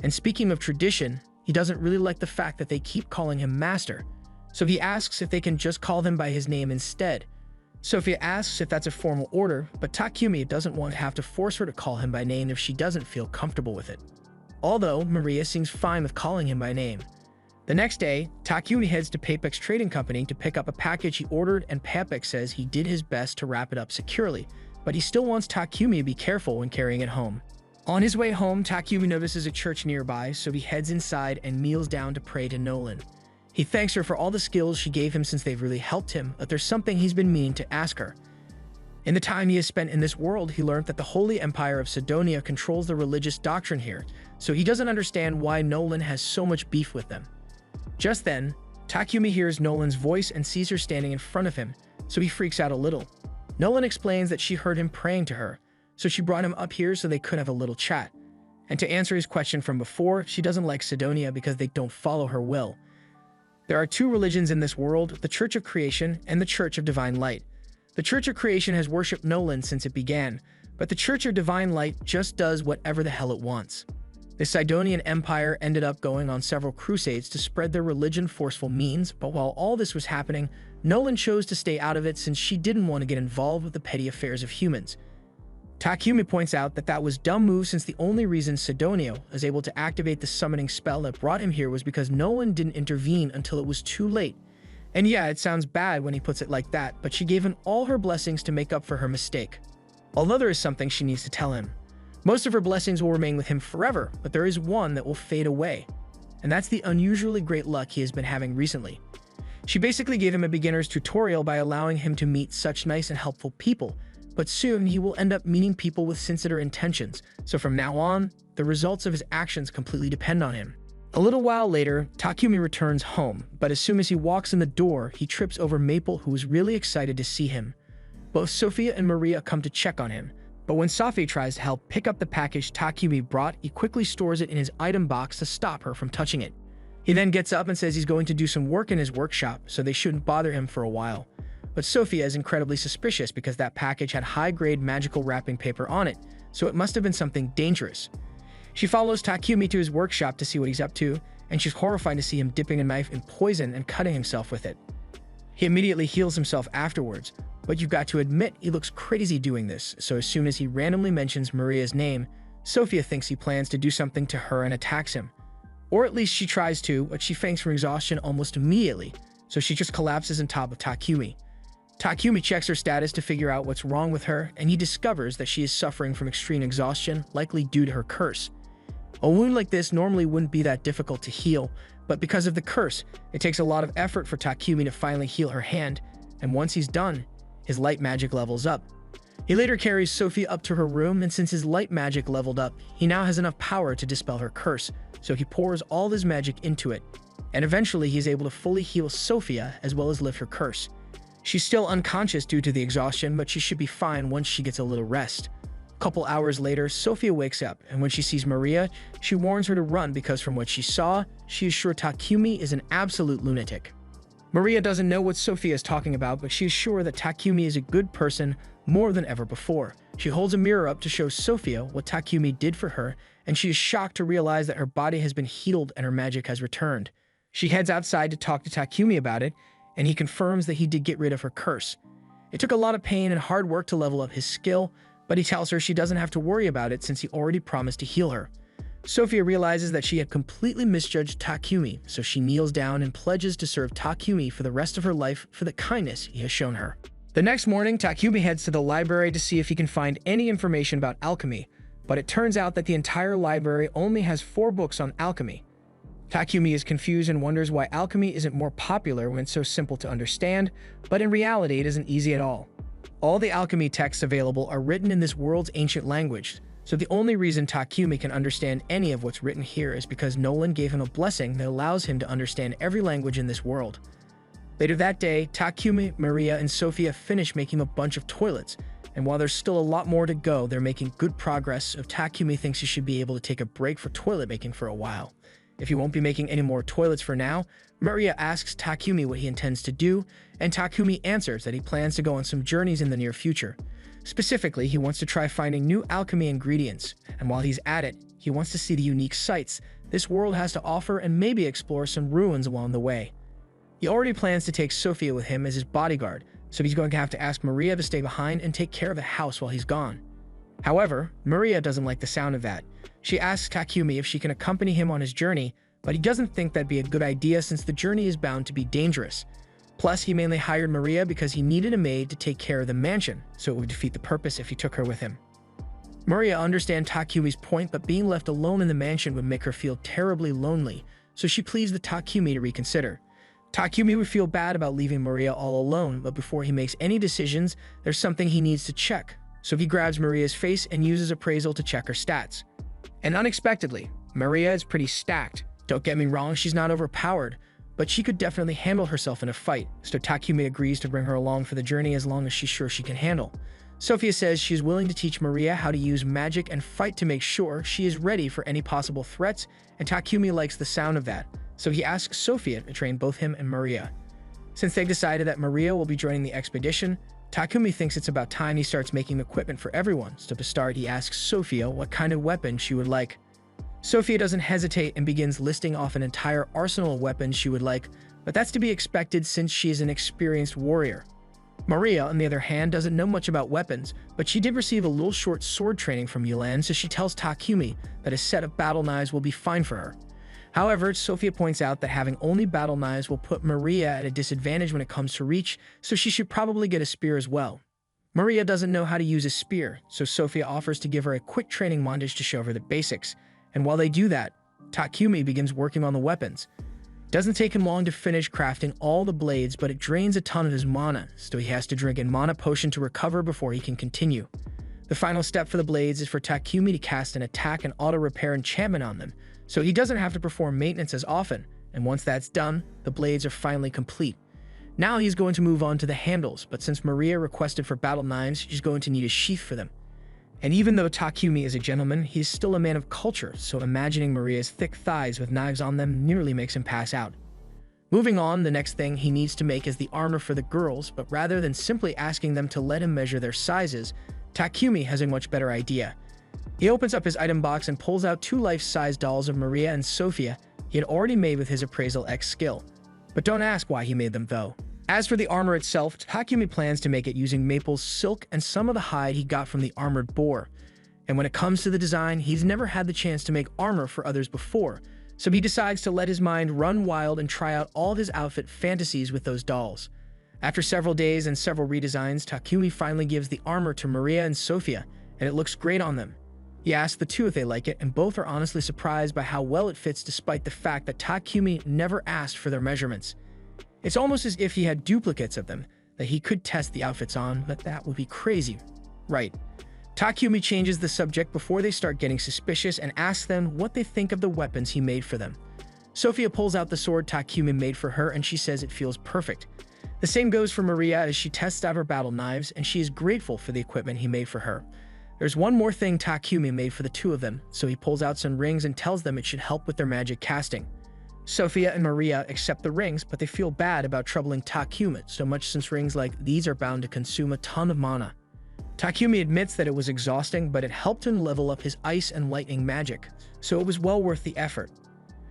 And speaking of tradition, he doesn't really like the fact that they keep calling him master, so he asks if they can just call him by his name instead. Sophia asks if that's a formal order, but Takumi doesn't want to have to force her to call him by name if she doesn't feel comfortable with it. Although Maria seems fine with calling him by name. The next day, Takumi heads to Papek's trading company to pick up a package he ordered, and Papek says he did his best to wrap it up securely, but he still wants Takumi to be careful when carrying it home. On his way home, Takumi notices a church nearby, so he heads inside and kneels down to pray to Nolan. He thanks her for all the skills she gave him since they've really helped him, but there's something he's been meaning to ask her. In the time he has spent in this world, he learned that the Holy Empire of Sidonia controls the religious doctrine here, so he doesn't understand why Nolan has so much beef with them. Just then, Takumi hears Nolan's voice and sees her standing in front of him, so he freaks out a little. Nolan explains that she heard him praying to her, so she brought him up here so they could have a little chat. And to answer his question from before, she doesn't like Sidonia because they don't follow her will. There are two religions in this world, the Church of Creation and the Church of Divine Light. The Church of Creation has worshipped Nolan since it began, but the Church of Divine Light just does whatever the hell it wants. The Sidonian Empire ended up going on several crusades to spread their religion forceful means, but while all this was happening, Nolan chose to stay out of it since she didn't want to get involved with the petty affairs of humans. Takumi points out that that was dumb move since the only reason Sidonia was able to activate the summoning spell that brought him here was because Nolan didn't intervene until it was too late. And yeah, it sounds bad when he puts it like that, but she gave him all her blessings to make up for her mistake. Although there is something she needs to tell him. Most of her blessings will remain with him forever, but there is one that will fade away. And that's the unusually great luck he has been having recently. She basically gave him a beginner's tutorial by allowing him to meet such nice and helpful people, but soon he will end up meeting people with sinister intentions, so from now on, the results of his actions completely depend on him. A little while later, Takumi returns home, but as soon as he walks in the door, he trips over Maple, who is really excited to see him. Both Sophia and Maria come to check on him, but when Sophia tries to help pick up the package Takumi brought, he quickly stores it in his item box to stop her from touching it. He then gets up and says he's going to do some work in his workshop, so they shouldn't bother him for a while. But Sophia is incredibly suspicious because that package had high-grade magical wrapping paper on it, so it must have been something dangerous. She follows Takumi to his workshop to see what he's up to, and she's horrified to see him dipping a knife in poison and cutting himself with it. He immediately heals himself afterwards, but you've got to admit he looks crazy doing this, so as soon as he randomly mentions Maria's name, Sophia thinks he plans to do something to her and attacks him. Or at least she tries to, but she faints from exhaustion almost immediately, so she just collapses on top of Takumi. Takumi checks her status to figure out what's wrong with her, and he discovers that she is suffering from extreme exhaustion, likely due to her curse. A wound like this normally wouldn't be that difficult to heal, but because of the curse, it takes a lot of effort for Takumi to finally heal her hand, and once he's done, his light magic levels up. He later carries Sophia up to her room, and since his light magic leveled up, he now has enough power to dispel her curse, so he pours all his magic into it, and eventually he's able to fully heal Sophia as well as lift her curse. She's still unconscious due to the exhaustion, but she should be fine once she gets a little rest. A couple hours later, Sophia wakes up, and when she sees Maria, she warns her to run because from what she saw, she is sure Takumi is an absolute lunatic. Maria doesn't know what Sophia is talking about, but she is sure that Takumi is a good person more than ever before. She holds a mirror up to show Sophia what Takumi did for her, and she is shocked to realize that her body has been healed and her magic has returned. She heads outside to talk to Takumi about it, and he confirms that he did get rid of her curse. It took a lot of pain and hard work to level up his skill, but he tells her she doesn't have to worry about it since he already promised to heal her. Sophia realizes that she had completely misjudged Takumi, so she kneels down and pledges to serve Takumi for the rest of her life for the kindness he has shown her. The next morning, Takumi heads to the library to see if he can find any information about alchemy, but it turns out that the entire library only has 4 books on alchemy. Takumi is confused and wonders why alchemy isn't more popular when it's so simple to understand, but in reality it isn't easy at all. All the alchemy texts available are written in this world's ancient language, so the only reason Takumi can understand any of what's written here is because Nolan gave him a blessing that allows him to understand every language in this world. Later that day, Takumi, Maria, and Sophia finish making a bunch of toilets, and while there's still a lot more to go, they're making good progress, so Takumi thinks he should be able to take a break for toilet making for a while. If he won't be making any more toilets for now, Maria asks Takumi what he intends to do, and Takumi answers that he plans to go on some journeys in the near future. Specifically, he wants to try finding new alchemy ingredients, and while he's at it, he wants to see the unique sights this world has to offer and maybe explore some ruins along the way. He already plans to take Sophia with him as his bodyguard, so he's going to have to ask Maria to stay behind and take care of the house while he's gone. However, Maria doesn't like the sound of that. She asks Takumi if she can accompany him on his journey, but he doesn't think that'd be a good idea since the journey is bound to be dangerous. Plus, he mainly hired Maria because he needed a maid to take care of the mansion, so it would defeat the purpose if he took her with him. Maria understands Takumi's point, but being left alone in the mansion would make her feel terribly lonely, so she pleads with Takumi to reconsider. Takumi would feel bad about leaving Maria all alone, but before he makes any decisions, there's something he needs to check, so he grabs Maria's face and uses appraisal to check her stats. And unexpectedly, Maria is pretty stacked. Don't get me wrong, she's not overpowered, but she could definitely handle herself in a fight, so Takumi agrees to bring her along for the journey as long as she's sure she can handle. Sophia says she's willing to teach Maria how to use magic and fight to make sure she is ready for any possible threats, and Takumi likes the sound of that, so he asks Sophia to train both him and Maria. Since they've decided that Maria will be joining the expedition, Takumi thinks it's about time he starts making equipment for everyone, so to start he asks Sophia what kind of weapon she would like. Sophia doesn't hesitate and begins listing off an entire arsenal of weapons she would like, but that's to be expected since she is an experienced warrior. Maria, on the other hand, doesn't know much about weapons, but she did receive a little short sword training from Yulan, so she tells Takumi that a set of battle knives will be fine for her. However, Sophia points out that having only battle knives will put Maria at a disadvantage when it comes to reach, so she should probably get a spear as well. Maria doesn't know how to use a spear, so Sophia offers to give her a quick training montage to show her the basics, and while they do that, Takumi begins working on the weapons. Doesn't take him long to finish crafting all the blades, but it drains a ton of his mana, so he has to drink a mana potion to recover before he can continue. The final step for the blades is for Takumi to cast an attack and auto-repair enchantment on them, so he doesn't have to perform maintenance as often, and once that's done, the blades are finally complete. Now he's going to move on to the handles, but since Maria requested for battle knives, she's going to need a sheath for them. And even though Takumi is a gentleman, he's still a man of culture, so imagining Maria's thick thighs with knives on them nearly makes him pass out. Moving on, the next thing he needs to make is the armor for the girls, but rather than simply asking them to let him measure their sizes, Takumi has a much better idea. He opens up his item box and pulls out 2 life-size dolls of Maria and Sophia he had already made with his Appraisal X skill. But don't ask why he made them though. As for the armor itself, Takumi plans to make it using Maple's silk and some of the hide he got from the armored boar. And when it comes to the design, he's never had the chance to make armor for others before, so he decides to let his mind run wild and try out all of his outfit fantasies with those dolls. After several days and several redesigns, Takumi finally gives the armor to Maria and Sophia, and it looks great on them. He asks the two if they like it, and both are honestly surprised by how well it fits despite the fact that Takumi never asked for their measurements. It's almost as if he had duplicates of them that he could test the outfits on, but that would be crazy, right? Takumi changes the subject before they start getting suspicious and asks them what they think of the weapons he made for them. Sophia pulls out the sword Takumi made for her and she says it feels perfect. The same goes for Maria as she tests out her battle knives and she is grateful for the equipment he made for her. There's one more thing Takumi made for the two of them, so he pulls out some rings and tells them it should help with their magic casting. Sophia and Maria accept the rings, but they feel bad about troubling Takumi so much since rings like these are bound to consume a ton of mana. Takumi admits that it was exhausting, but it helped him level up his ice and lightning magic, so it was well worth the effort.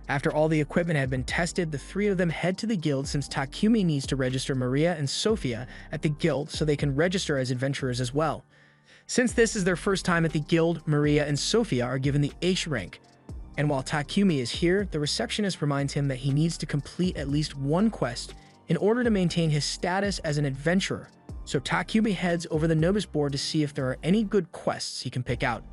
After all the equipment had been tested, the three of them head to the guild since Takumi needs to register Maria and Sophia at the guild so they can register as adventurers as well. Since this is their first time at the guild, Maria and Sophia are given the H rank. And while Takumi is here, the receptionist reminds him that he needs to complete at least one quest in order to maintain his status as an adventurer. So Takumi heads over the notice board to see if there are any good quests he can pick out.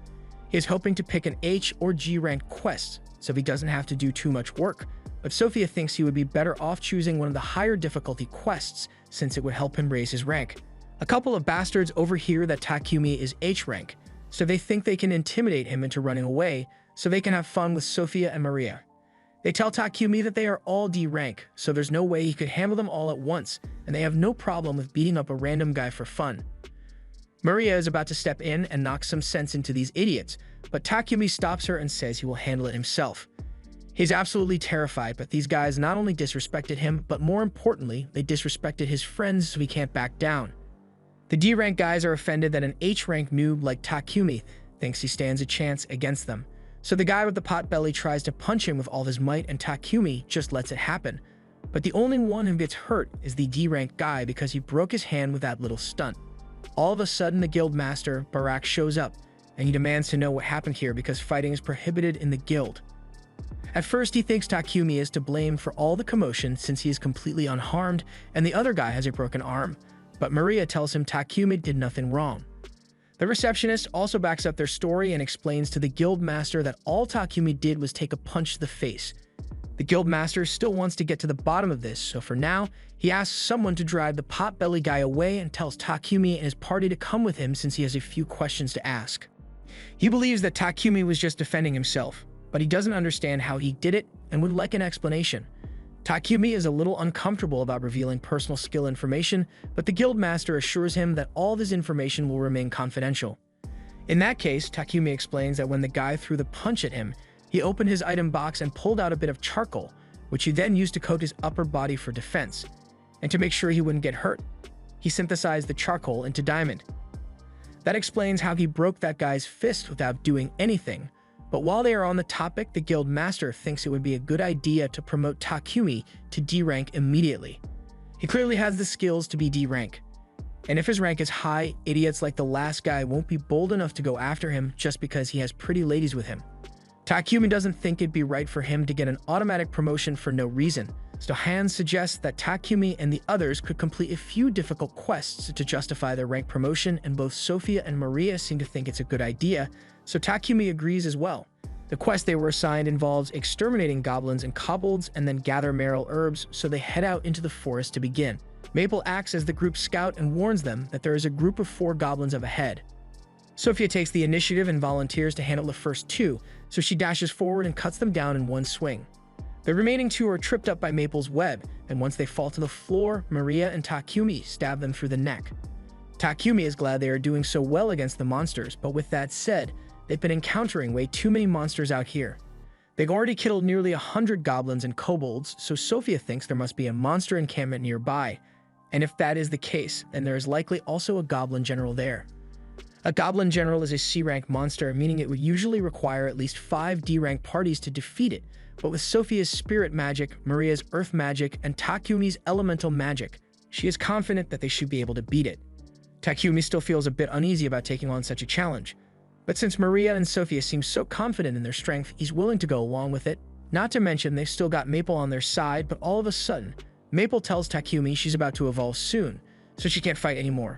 He is hoping to pick an H or G ranked quest, so he doesn't have to do too much work, but Sophia thinks he would be better off choosing one of the higher difficulty quests since it would help him raise his rank. A couple of bastards overhear that Takumi is H rank, so they think they can intimidate him into running away so they can have fun with Sophia and Maria. They tell Takumi that they are all D rank, so there's no way he could handle them all at once, and they have no problem with beating up a random guy for fun. Maria is about to step in and knock some sense into these idiots, but Takumi stops her and says he will handle it himself. He's absolutely terrified, but these guys not only disrespected him, but more importantly, they disrespected his friends so he can't back down. The D rank guys are offended that an H rank noob like Takumi thinks he stands a chance against them. So the guy with the pot belly tries to punch him with all his might and Takumi just lets it happen. But the only one who gets hurt is the D-rank guy because he broke his hand with that little stunt. All of a sudden the guild master, Barak, shows up and he demands to know what happened here because fighting is prohibited in the guild. At first he thinks Takumi is to blame for all the commotion since he is completely unharmed and the other guy has a broken arm, but Maria tells him Takumi did nothing wrong. The receptionist also backs up their story and explains to the guild master that all Takumi did was take a punch to the face. The guild master still wants to get to the bottom of this, so for now, he asks someone to drive the pot-belly guy away and tells Takumi and his party to come with him since he has a few questions to ask. He believes that Takumi was just defending himself, but he doesn't understand how he did it and would like an explanation. Takumi is a little uncomfortable about revealing personal skill information, but the guild master assures him that all of his information will remain confidential. In that case, Takumi explains that when the guy threw the punch at him, he opened his item box and pulled out a bit of charcoal, which he then used to coat his upper body for defense. And to make sure he wouldn't get hurt, he synthesized the charcoal into diamond. That explains how he broke that guy's fist without doing anything. But while they are on the topic, the guild master thinks it would be a good idea to promote Takumi to D rank immediately. He clearly has the skills to be D rank. And if his rank is high, idiots like the last guy won't be bold enough to go after him just because he has pretty ladies with him. Takumi doesn't think it'd be right for him to get an automatic promotion for no reason, so Hans suggests that Takumi and the others could complete a few difficult quests to justify their rank promotion, and both Sophia and Maria seem to think it's a good idea, so Takumi agrees as well. The quest they were assigned involves exterminating goblins and kobolds and then gather merrill herbs, so they head out into the forest to begin. Maple acts as the group's scout and warns them that there is a group of 4 goblins up ahead. Sophia takes the initiative and volunteers to handle the first 2, so she dashes forward and cuts them down in one swing. The remaining 2 are tripped up by Maple's web, and once they fall to the floor, Maria and Takumi stab them through the neck. Takumi is glad they are doing so well against the monsters, but with that said, they've been encountering way too many monsters out here. They've already killed nearly 100 goblins and kobolds, so Sophia thinks there must be a monster encampment nearby. And if that is the case, then there is likely also a goblin general there. A goblin general is a C-rank monster, meaning it would usually require at least 5 D-rank parties to defeat it, but with Sophia's spirit magic, Maria's earth magic, and Takumi's elemental magic, she is confident that they should be able to beat it. Takumi still feels a bit uneasy about taking on such a challenge, but since Maria and Sophia seem so confident in their strength, he's willing to go along with it. Not to mention they've still got Maple on their side, but all of a sudden, Maple tells Takumi she's about to evolve soon, so she can't fight anymore.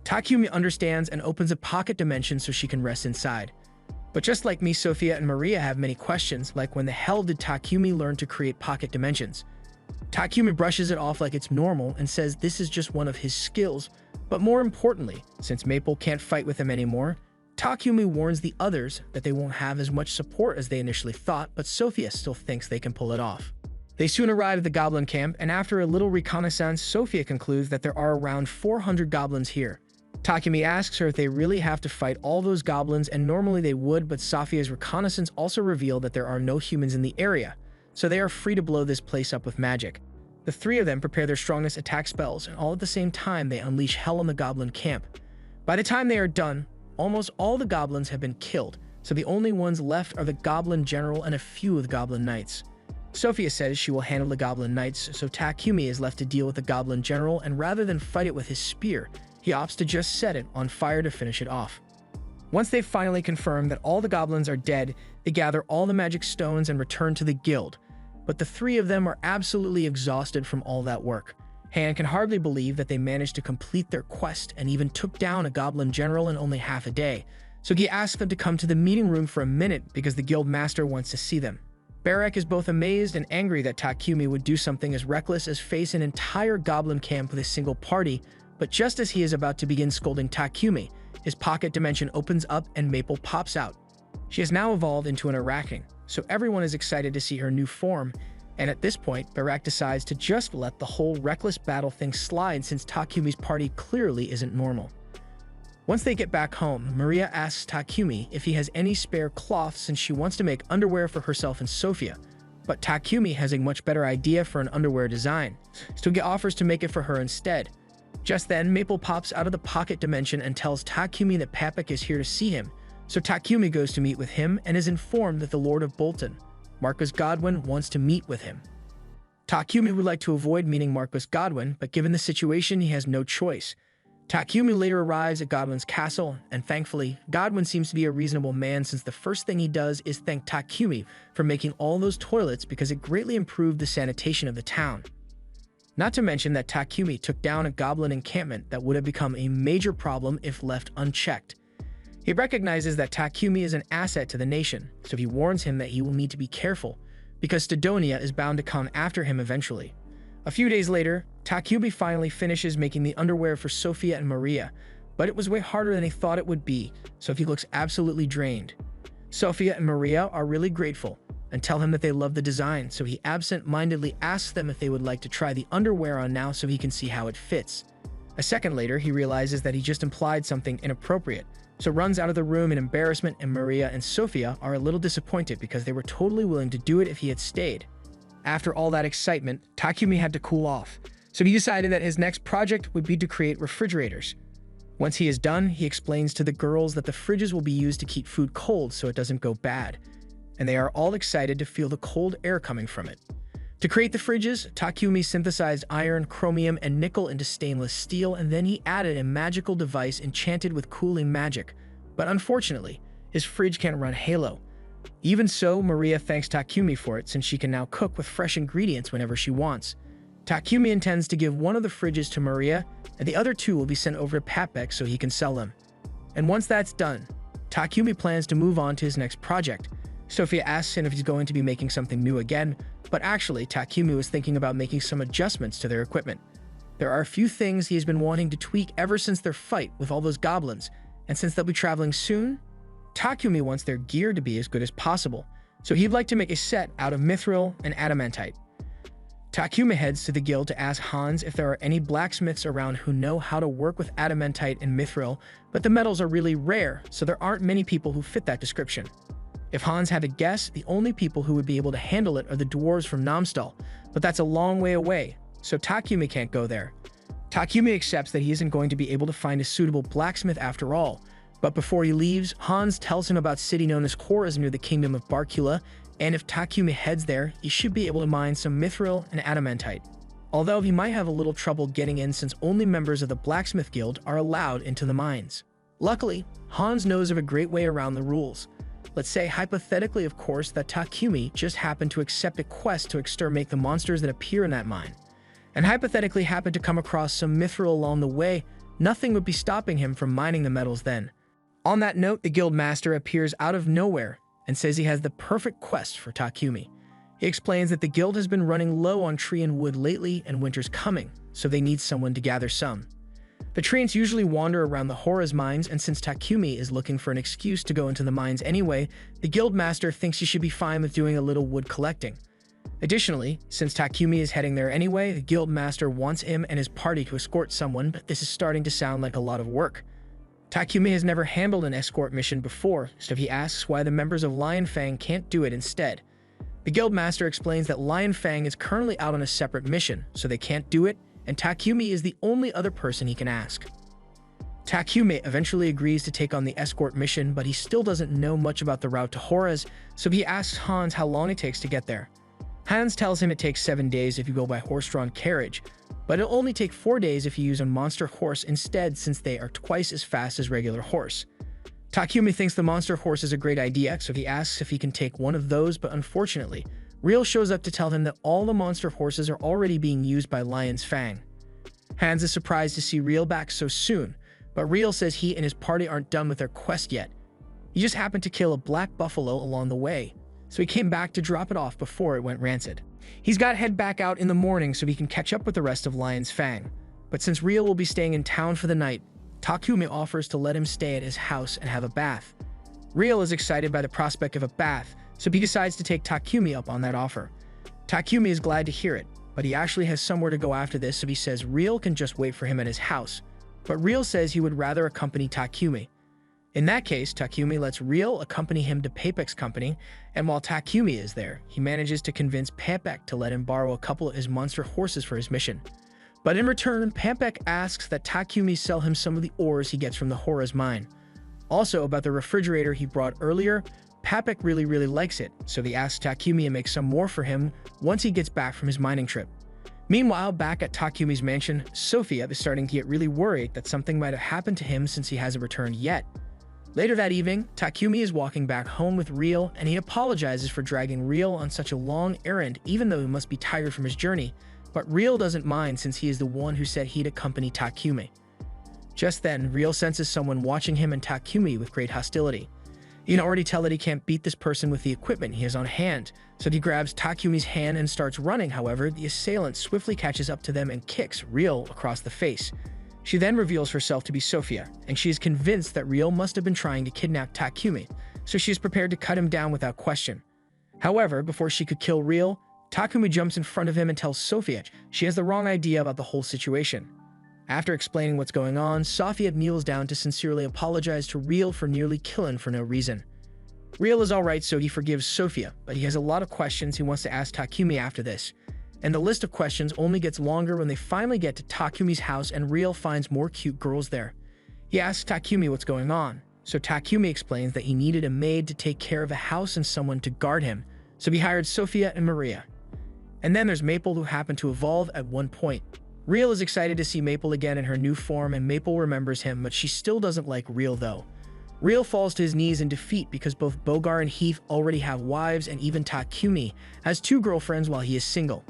Takumi understands and opens a pocket dimension so she can rest inside. But just like me, Sophia and Maria have many questions, like when the hell did Takumi learn to create pocket dimensions? Takumi brushes it off like it's normal and says this is just one of his skills, but more importantly, since Maple can't fight with him anymore, Takumi warns the others that they won't have as much support as they initially thought, but Sophia still thinks they can pull it off. They soon arrive at the goblin camp, and after a little reconnaissance, Sophia concludes that there are around 400 goblins here. Takumi asks her if they really have to fight all those goblins, and normally they would, but Sophia's reconnaissance also revealed that there are no humans in the area, so they are free to blow this place up with magic. The 3 of them prepare their strongest attack spells, and all at the same time they unleash hell on the goblin camp. By the time they are done, almost all the goblins have been killed, so the only ones left are the goblin general and a few of the goblin knights. Sophia says she will handle the goblin knights, so Takumi is left to deal with the goblin general, and rather than fight it with his spear, he opts to just set it on fire to finish it off. Once they've finally confirmed that all the goblins are dead, they gather all the magic stones and return to the guild. But the 3 of them are absolutely exhausted from all that work. Han can hardly believe that they managed to complete their quest and even took down a goblin general in only half a day, so he asks them to come to the meeting room for a minute because the guild master wants to see them. Barak is both amazed and angry that Takumi would do something as reckless as face an entire goblin camp with a single party, but just as he is about to begin scolding Takumi, his pocket dimension opens up and Maple pops out. She has now evolved into an Araking, so everyone is excited to see her new form, and at this point, Barak decides to just let the whole reckless battle thing slide since Takumi's party clearly isn't normal. Once they get back home, Maria asks Takumi if he has any spare cloth since she wants to make underwear for herself and Sophia, but Takumi has a much better idea for an underwear design, so he offers to make it for her instead. Just then, Maple pops out of the pocket dimension and tells Takumi that Papik is here to see him, so Takumi goes to meet with him and is informed that the Lord of Bolton, Marcus Godwin, wants to meet with him. Takumi would like to avoid meeting Marcus Godwin, but given the situation, he has no choice. Takumi later arrives at Godwin's castle, and thankfully, Godwin seems to be a reasonable man since the first thing he does is thank Takumi for making all those toilets because it greatly improved the sanitation of the town. Not to mention that Takumi took down a goblin encampment that would have become a major problem if left unchecked. He recognizes that Takumi is an asset to the nation, so he warns him that he will need to be careful, because Stedonia is bound to come after him eventually. A few days later, Takumi finally finishes making the underwear for Sophia and Maria, but it was way harder than he thought it would be, so he looks absolutely drained. Sophia and Maria are really grateful and tell him that they love the design, so he absent-mindedly asks them if they would like to try the underwear on now so he can see how it fits. A second later, he realizes that he just implied something inappropriate, so runs out of the room in embarrassment, and Maria and Sophia are a little disappointed because they were totally willing to do it if he had stayed. After all that excitement, Takumi had to cool off, so he decided that his next project would be to create refrigerators. Once he is done, he explains to the girls that the fridges will be used to keep food cold so it doesn't go bad, and they are all excited to feel the cold air coming from it. To create the fridges, Takumi synthesized iron, chromium, and nickel into stainless steel, and then he added a magical device enchanted with cooling magic. But unfortunately, his fridge can't run Halo. Even so, Maria thanks Takumi for it since she can now cook with fresh ingredients whenever she wants. Takumi intends to give one of the fridges to Maria, and the other 2 will be sent over to Papik so he can sell them. And once that's done, Takumi plans to move on to his next project, Sophia asks him if he's going to be making something new again, but actually, Takumi was thinking about making some adjustments to their equipment. There are a few things he has been wanting to tweak ever since their fight with all those goblins, and since they'll be traveling soon, Takumi wants their gear to be as good as possible, so he'd like to make a set out of mithril and adamantite. Takumi heads to the guild to ask Hans if there are any blacksmiths around who know how to work with adamantite and mithril, but the metals are really rare, so there aren't many people who fit that description. If Hans had to guess, the only people who would be able to handle it are the dwarves from Namstal, but that's a long way away, so Takumi can't go there. Takumi accepts that he isn't going to be able to find a suitable blacksmith after all, but before he leaves, Hans tells him about a city known as Horas near the kingdom of Barkula, and if Takumi heads there, he should be able to mine some mithril and adamantite. Although he might have a little trouble getting in since only members of the blacksmith guild are allowed into the mines. Luckily, Hans knows of a great way around the rules. Let's say hypothetically, of course, that Takumi just happened to accept a quest to exterminate the monsters that appear in that mine, and hypothetically happened to come across some mithril along the way, nothing would be stopping him from mining the metals then. On that note, the guild master appears out of nowhere and says he has the perfect quest for Takumi. He explains that the guild has been running low on tree and wood lately and winter's coming, so they need someone to gather some. The treants usually wander around the Horas mines, and since Takumi is looking for an excuse to go into the mines anyway, the guild master thinks he should be fine with doing a little wood collecting. Additionally, since Takumi is heading there anyway, the guild master wants him and his party to escort someone, but this is starting to sound like a lot of work. Takumi has never handled an escort mission before, so he asks why the members of Lion Fang can't do it instead. The guild master explains that Lion Fang is currently out on a separate mission, so they can't do it, and Takumi is the only other person he can ask. Takumi eventually agrees to take on the escort mission, but he still doesn't know much about the route to Horas, so he asks Hans how long it takes to get there. Hans tells him it takes 7 days if you go by horse-drawn carriage, but it'll only take 4 days if you use a monster horse instead, since they are twice as fast as regular horse. Takumi thinks the monster horse is a great idea, so he asks if he can take one of those, but unfortunately, Real shows up to tell him that all the monster horses are already being used by Lion's Fang. Hans is surprised to see Real back so soon, but Real says he and his party aren't done with their quest yet. He just happened to kill a black buffalo along the way, so he came back to drop it off before it went rancid. He's got to head back out in the morning so he can catch up with the rest of Lion's Fang, but since Real will be staying in town for the night, Takumi offers to let him stay at his house and have a bath. Real is excited by the prospect of a bath, so he decides to take Takumi up on that offer. Takumi is glad to hear it, but he actually has somewhere to go after this, so he says Real can just wait for him at his house, but Real says he would rather accompany Takumi. In that case, Takumi lets Real accompany him to Papek's company, and while Takumi is there, he manages to convince Papek to let him borrow a couple of his monster horses for his mission. But in return, Papek asks that Takumi sell him some of the ores he gets from the Horas mine. Also, about the refrigerator he brought earlier, Papek really likes it, so he asks Takumi to make some more for him once he gets back from his mining trip. Meanwhile, back at Takumi's mansion, Sophia is starting to get really worried that something might have happened to him since he hasn't returned yet. Later that evening, Takumi is walking back home with Real, and he apologizes for dragging Real on such a long errand even though he must be tired from his journey, but Real doesn't mind since he is the one who said he'd accompany Takumi. Just then, Real senses someone watching him and Takumi with great hostility. You can already tell that he can't beat this person with the equipment he has on hand, so he grabs Takumi's hand and starts running. However, the assailant swiftly catches up to them and kicks Real across the face. She then reveals herself to be Sophia, and she is convinced that Real must have been trying to kidnap Takumi, so she is prepared to cut him down without question. However, before she could kill Real, Takumi jumps in front of him and tells Sophia she has the wrong idea about the whole situation. After explaining what's going on, Sophia kneels down to sincerely apologize to Real for nearly killing for no reason. Real is alright, so he forgives Sophia, but he has a lot of questions he wants to ask Takumi after this. And the list of questions only gets longer when they finally get to Takumi's house and Real finds more cute girls there. He asks Takumi what's going on, so Takumi explains that he needed a maid to take care of the house and someone to guard him, so he hired Sophia and Maria. And then there's Maple, who happened to evolve at one point. Real is excited to see Maple again in her new form, and Maple remembers him, but she still doesn't like Real though. Real falls to his knees in defeat because both Bogar and Heath already have wives, and even Takumi has 2 girlfriends while he is single.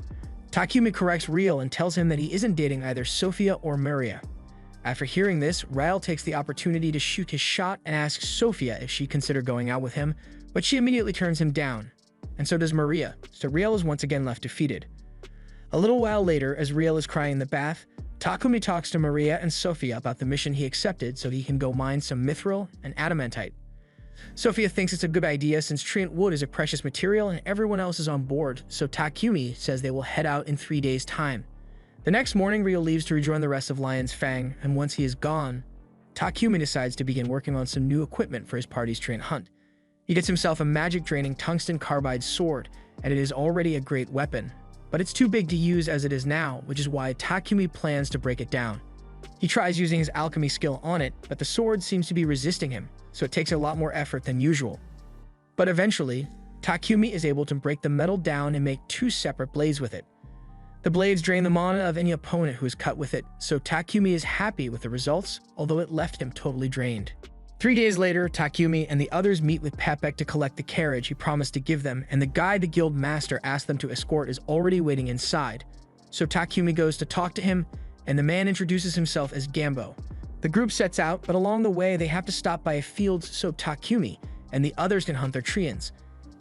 Takumi corrects Real and tells him that he isn't dating either Sophia or Maria. After hearing this, Real takes the opportunity to shoot his shot and asks Sophia if she'd consider going out with him, But she immediately turns him down, and so does Maria, so Riel is once again left defeated. A little while later, as Riel is crying in the bath, Takumi talks to Maria and Sophia about the mission he accepted so he can go mine some mithril and adamantite. Sophia thinks it's a good idea since treant wood is a precious material and everyone else is on board, so Takumi says they will head out in 3 days' time. The next morning, Riel leaves to rejoin the rest of Lion's Fang, and once he is gone, Takumi decides to begin working on some new equipment for his party's treant hunt. He gets himself a magic-draining tungsten carbide sword, and it is already a great weapon. But it's too big to use as it is now, which is why Takumi plans to break it down. He tries using his alchemy skill on it, but the sword seems to be resisting him, so it takes a lot more effort than usual. But eventually, Takumi is able to break the metal down and make 2 separate blades with it. The blades drain the mana of any opponent who is cut with it, so Takumi is happy with the results, although it left him totally drained. 3 days later, Takumi and the others meet with Pepek to collect the carriage he promised to give them, and the guy the guild master asked them to escort is already waiting inside. So Takumi goes to talk to him, and the man introduces himself as Gambo. The group sets out, but along the way they have to stop by a field so Takumi and the others can hunt their treants.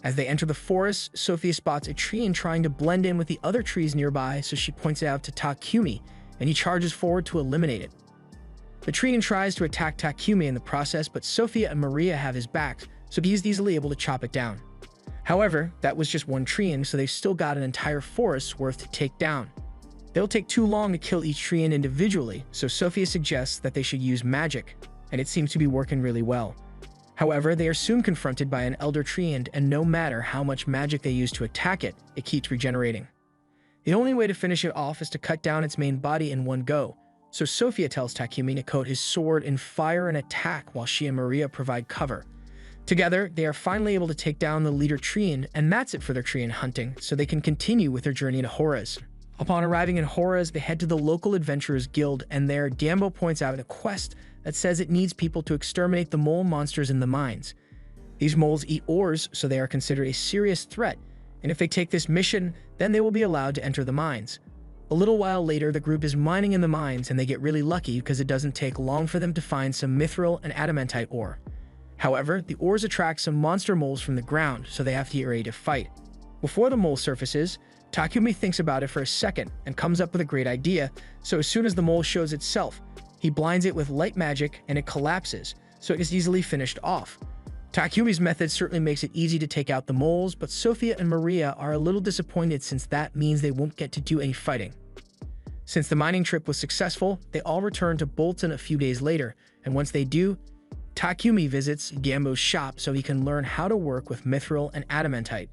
As they enter the forest, Sophia spots a treant trying to blend in with the other trees nearby, so she points it out to Takumi, and he charges forward to eliminate it. The treant tries to attack Takumi in the process, but Sophia and Maria have his back, so he is easily able to chop it down. However, that was just one treant, so they've still got an entire forest's worth to take down. They'll take too long to kill each treant individually, so Sophia suggests that they should use magic, and it seems to be working really well. However, they are soon confronted by an elder treant, and no matter how much magic they use to attack it, it keeps regenerating. The only way to finish it off is to cut down its main body in one go, so Sophia tells Takumi to coat his sword in fire and attack while she and Maria provide cover. Together, they are finally able to take down the leader treant, and that's it for their treant hunting, so they can continue with their journey to Horaz. Upon arriving in Horaz, they head to the local adventurers guild, and there, Dambo points out a quest that says it needs people to exterminate the mole monsters in the mines. These moles eat ores, so they are considered a serious threat, and if they take this mission, then they will be allowed to enter the mines. A little while later, the group is mining in the mines, and they get really lucky because it doesn't take long for them to find some mithril and adamantite ore. However, the ores attract some monster moles from the ground, so they have to get ready to fight. Before the mole surfaces, Takumi thinks about it for a second and comes up with a great idea, so as soon as the mole shows itself, he blinds it with light magic and it collapses, so it is easily finished off. Takumi's method certainly makes it easy to take out the moles, but Sophia and Maria are a little disappointed since that means they won't get to do any fighting. Since the mining trip was successful, they all return to Bolton a few days later, and once they do, Takumi visits Gambo's shop so he can learn how to work with mithril and adamantite.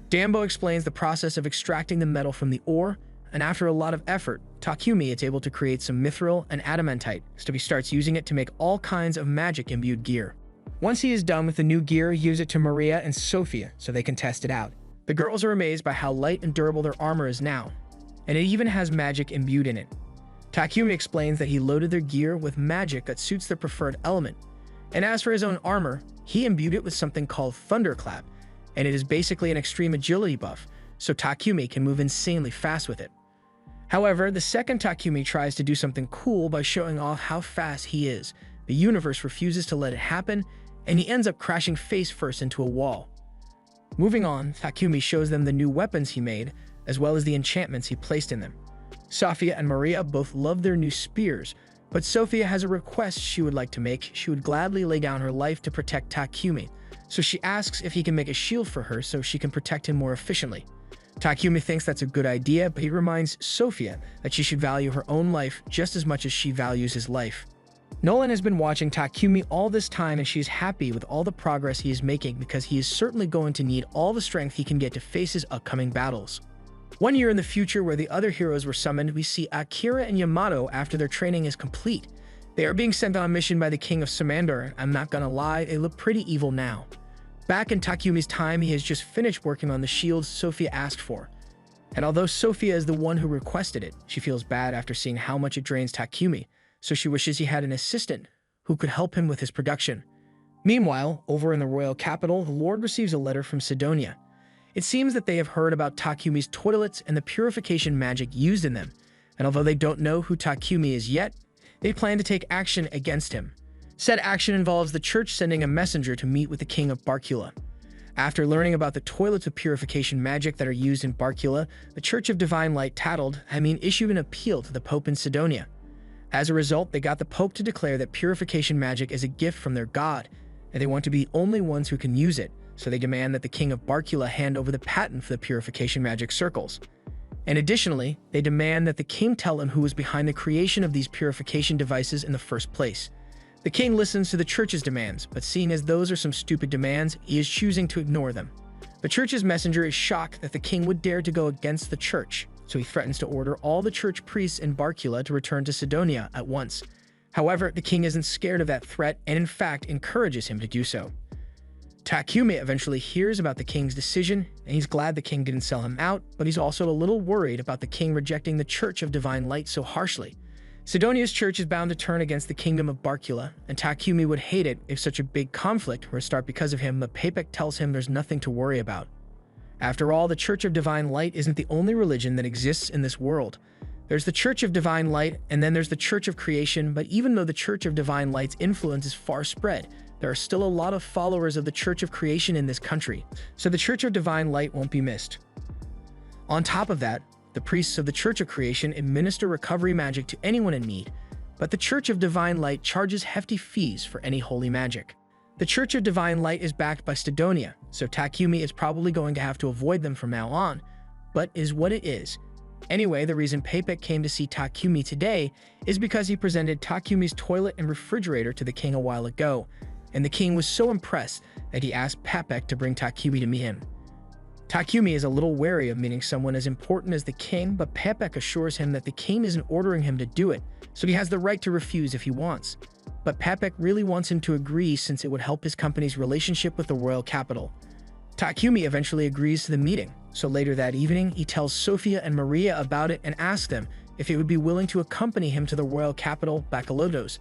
Dambo explains the process of extracting the metal from the ore, and after a lot of effort, Takumi is able to create some mithril and adamantite, so he starts using it to make all kinds of magic-imbued gear. Once he is done with the new gear, he gives it to Maria and Sophia so they can test it out. The girls are amazed by how light and durable their armor is now, and it even has magic imbued in it. Takumi explains that he loaded their gear with magic that suits their preferred element, and as for his own armor, he imbued it with something called Thunderclap, and it is basically an extreme agility buff, so Takumi can move insanely fast with it. However, the second Takumi tries to do something cool by showing off how fast he is, the universe refuses to let it happen, and he ends up crashing face first into a wall. Moving on, Takumi shows them the new weapons he made, as well as the enchantments he placed in them. Sophia and Maria both love their new spears, but Sophia has a request she would like to make. She would gladly lay down her life to protect Takumi, so she asks if he can make a shield for her so she can protect him more efficiently. Takumi thinks that's a good idea, but he reminds Sophia that she should value her own life just as much as she values his life. Nolan has been watching Takumi all this time, and she's happy with all the progress he is making because he is certainly going to need all the strength he can get to face his upcoming battles. 1 year in the future, where the other heroes were summoned, we see Akira and Yamato after their training is complete. They are being sent on a mission by the king of Samandar, and I'm not gonna lie, they look pretty evil now. Back in Takumi's time, he has just finished working on the shields Sophia asked for. And although Sophia is the one who requested it, she feels bad after seeing how much it drains Takumi, so she wishes he had an assistant who could help him with his production. Meanwhile, over in the royal capital, the Lord receives a letter from Sidonia. It seems that they have heard about Takumi's toilets and the purification magic used in them, and although they don't know who Takumi is yet, they plan to take action against him. Said action involves the church sending a messenger to meet with the king of Barkula. After learning about the toilets of purification magic that are used in Barcula, the Church of Divine Light issued an appeal to the Pope in Sidonia. As a result, they got the Pope to declare that purification magic is a gift from their god, and they want to be the only ones who can use it, so they demand that the King of Barcula hand over the patent for the purification magic circles. And additionally, they demand that the king tell him who was behind the creation of these purification devices in the first place. The king listens to the church's demands, but seeing as those are some stupid demands, he is choosing to ignore them. The church's messenger is shocked that the king would dare to go against the church, so he threatens to order all the church priests in Barcula to return to Sidonia at once. However, the king isn't scared of that threat and in fact encourages him to do so. Takumi eventually hears about the king's decision, and he's glad the king didn't sell him out, but he's also a little worried about the king rejecting the Church of Divine Light so harshly. Sidonia's church is bound to turn against the kingdom of Barcula, and Takumi would hate it if such a big conflict were to start because of him, but Papek tells him there's nothing to worry about. After all, the Church of Divine Light isn't the only religion that exists in this world. There's the Church of Divine Light, and then there's the Church of Creation, but even though the Church of Divine Light's influence is far spread, there are still a lot of followers of the Church of Creation in this country, so the Church of Divine Light won't be missed. On top of that, the priests of the Church of Creation administer recovery magic to anyone in need, but the Church of Divine Light charges hefty fees for any holy magic. The Church of Divine Light is backed by Sidonia, so Takumi is probably going to have to avoid them from now on, but is what it is. Anyway, the reason Papek came to see Takumi today is because he presented Takumi's toilet and refrigerator to the king a while ago, and the king was so impressed that he asked Papek to bring Takumi to meet him. Takumi is a little wary of meeting someone as important as the king, but Papek assures him that the king isn't ordering him to do it, so he has the right to refuse if he wants. But Papek really wants him to agree since it would help his company's relationship with the royal capital. Takumi eventually agrees to the meeting, so later that evening he tells Sofia and Maria about it and asks them if they would be willing to accompany him to the royal capital, Bacalotos.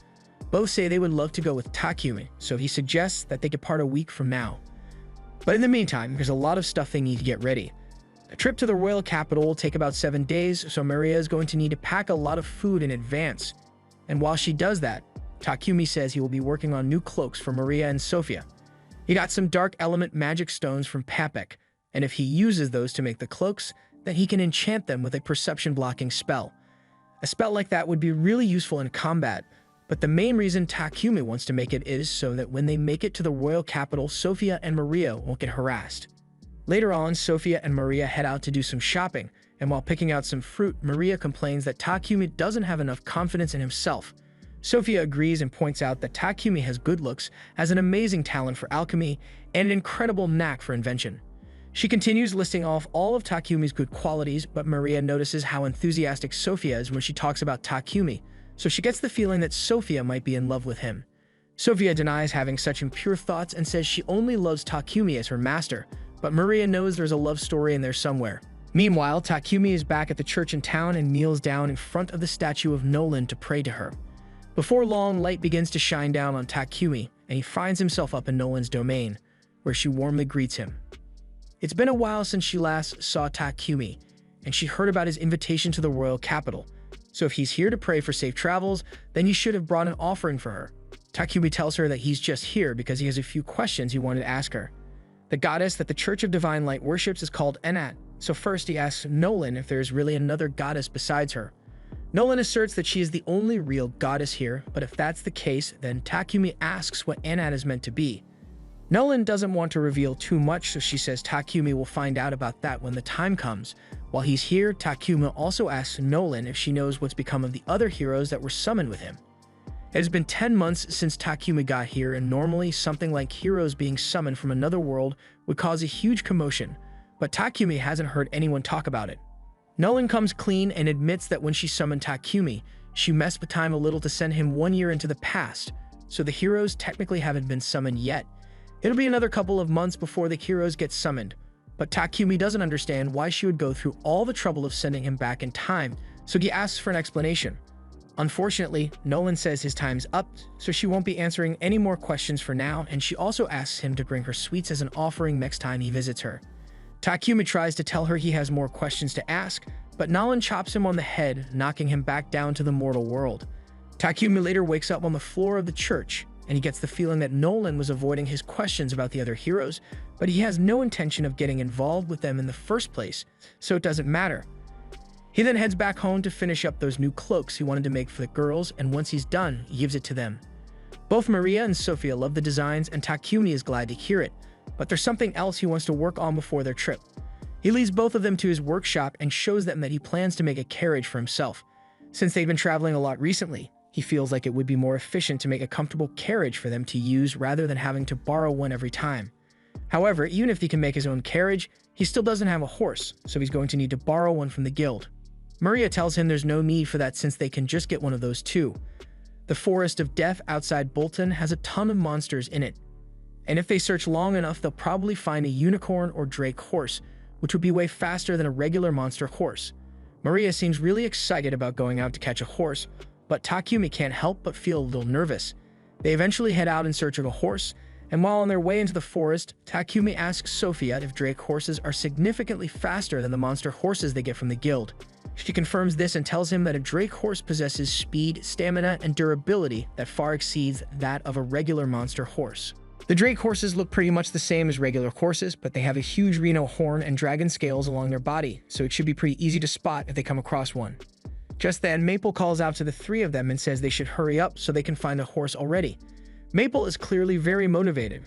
Both say they would love to go with Takumi, so he suggests that they depart a week from now. But in the meantime, there's a lot of stuff they need to get ready. The trip to the royal capital will take about 7 days, so Maria is going to need to pack a lot of food in advance. And while she does that, Takumi says he will be working on new cloaks for Maria and Sofia. He got some dark element magic stones from Papek, and if he uses those to make the cloaks, then he can enchant them with a perception blocking spell. A spell like that would be really useful in combat, but the main reason Takumi wants to make it is so that when they make it to the royal capital, Sofia and Maria won't get harassed. Later on, Sofia and Maria head out to do some shopping, and while picking out some fruit, Maria complains that Takumi doesn't have enough confidence in himself. Sofia agrees and points out that Takumi has good looks, has an amazing talent for alchemy, and an incredible knack for invention. She continues listing off all of Takumi's good qualities, but Maria notices how enthusiastic Sofia is when she talks about Takumi, so she gets the feeling that Sofia might be in love with him. Sofia denies having such impure thoughts and says she only loves Takumi as her master, but Maria knows there's a love story in there somewhere. Meanwhile, Takumi is back at the church in town and kneels down in front of the statue of Nolan to pray to her. Before long, light begins to shine down on Takumi, and he finds himself up in Nolan's domain, where she warmly greets him. It's been a while since she last saw Takumi, and she heard about his invitation to the royal capital. So if he's here to pray for safe travels, then you should have brought an offering for her. Takumi tells her that he's just here because he has a few questions he wanted to ask her. The goddess that the Church of Divine Light worships is called Enat, so first he asks Nolan if there's really another goddess besides her. Nolan asserts that she is the only real goddess here, but if that's the case, then Takumi asks what Enat is meant to be. Nolan doesn't want to reveal too much, so she says Takumi will find out about that when the time comes. While he's here, Takumi also asks Nolan if she knows what's become of the other heroes that were summoned with him. It has been 10 months since Takumi got here, and normally something like heroes being summoned from another world would cause a huge commotion, but Takumi hasn't heard anyone talk about it. Nolan comes clean and admits that when she summoned Takumi, she messed with time a little to send him 1 year into the past, so the heroes technically haven't been summoned yet. It'll be another couple of months before the heroes get summoned, but Takumi doesn't understand why she would go through all the trouble of sending him back in time, so he asks for an explanation. Unfortunately, Nolan says his time's up, so she won't be answering any more questions for now, and she also asks him to bring her sweets as an offering next time he visits her. Takumi tries to tell her he has more questions to ask, but Nolan chops him on the head, knocking him back down to the mortal world. Takumi later wakes up on the floor of the church, and he gets the feeling that Nolan was avoiding his questions about the other heroes, but he has no intention of getting involved with them in the first place, so it doesn't matter. He then heads back home to finish up those new cloaks he wanted to make for the girls, and once he's done, he gives it to them. Both Maria and Sophia love the designs, and Takumi is glad to hear it, but there's something else he wants to work on before their trip. He leads both of them to his workshop and shows them that he plans to make a carriage for himself. Since they've been traveling a lot recently, he feels like it would be more efficient to make a comfortable carriage for them to use rather than having to borrow one every time. However, even if he can make his own carriage, he still doesn't have a horse, so he's going to need to borrow one from the guild. Maria tells him there's no need for that since they can just get one of those too. The Forest of Death outside Bolton has a ton of monsters in it, and if they search long enough, they'll probably find a unicorn or drake horse, which would be way faster than a regular monster horse. Maria seems really excited about going out to catch a horse, but Takumi can't help but feel a little nervous. They eventually head out in search of a horse, and while on their way into the forest, Takumi asks Sophia if drake horses are significantly faster than the monster horses they get from the guild. She confirms this and tells him that a drake horse possesses speed, stamina, and durability that far exceeds that of a regular monster horse. The drake horses look pretty much the same as regular horses, but they have a huge rhino horn and dragon scales along their body, so it should be pretty easy to spot if they come across one. Just then, Maple calls out to the three of them and says they should hurry up so they can find a horse already. Maple is clearly very motivated,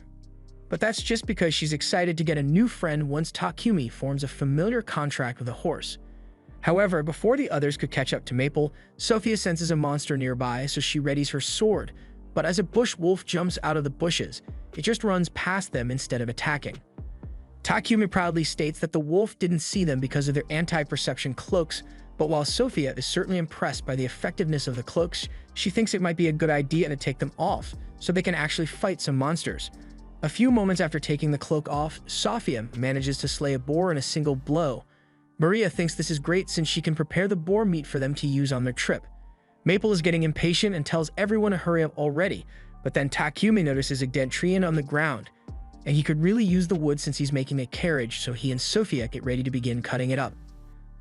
but that's just because she's excited to get a new friend once Takumi forms a familiar contract with a horse. However, before the others could catch up to Maple, Sophia senses a monster nearby, so she readies her sword, but as a bush wolf jumps out of the bushes, it just runs past them instead of attacking. Takumi proudly states that the wolf didn't see them because of their anti-perception cloaks, but while Sophia is certainly impressed by the effectiveness of the cloaks, she thinks it might be a good idea to take them off so they can actually fight some monsters. A few moments after taking the cloak off, Sophia manages to slay a boar in a single blow. Maria thinks this is great since she can prepare the boar meat for them to use on their trip. Maple is getting impatient and tells everyone to hurry up already, but then Takumi notices a dead tree on the ground, and he could really use the wood since he's making a carriage, so he and Sophia get ready to begin cutting it up.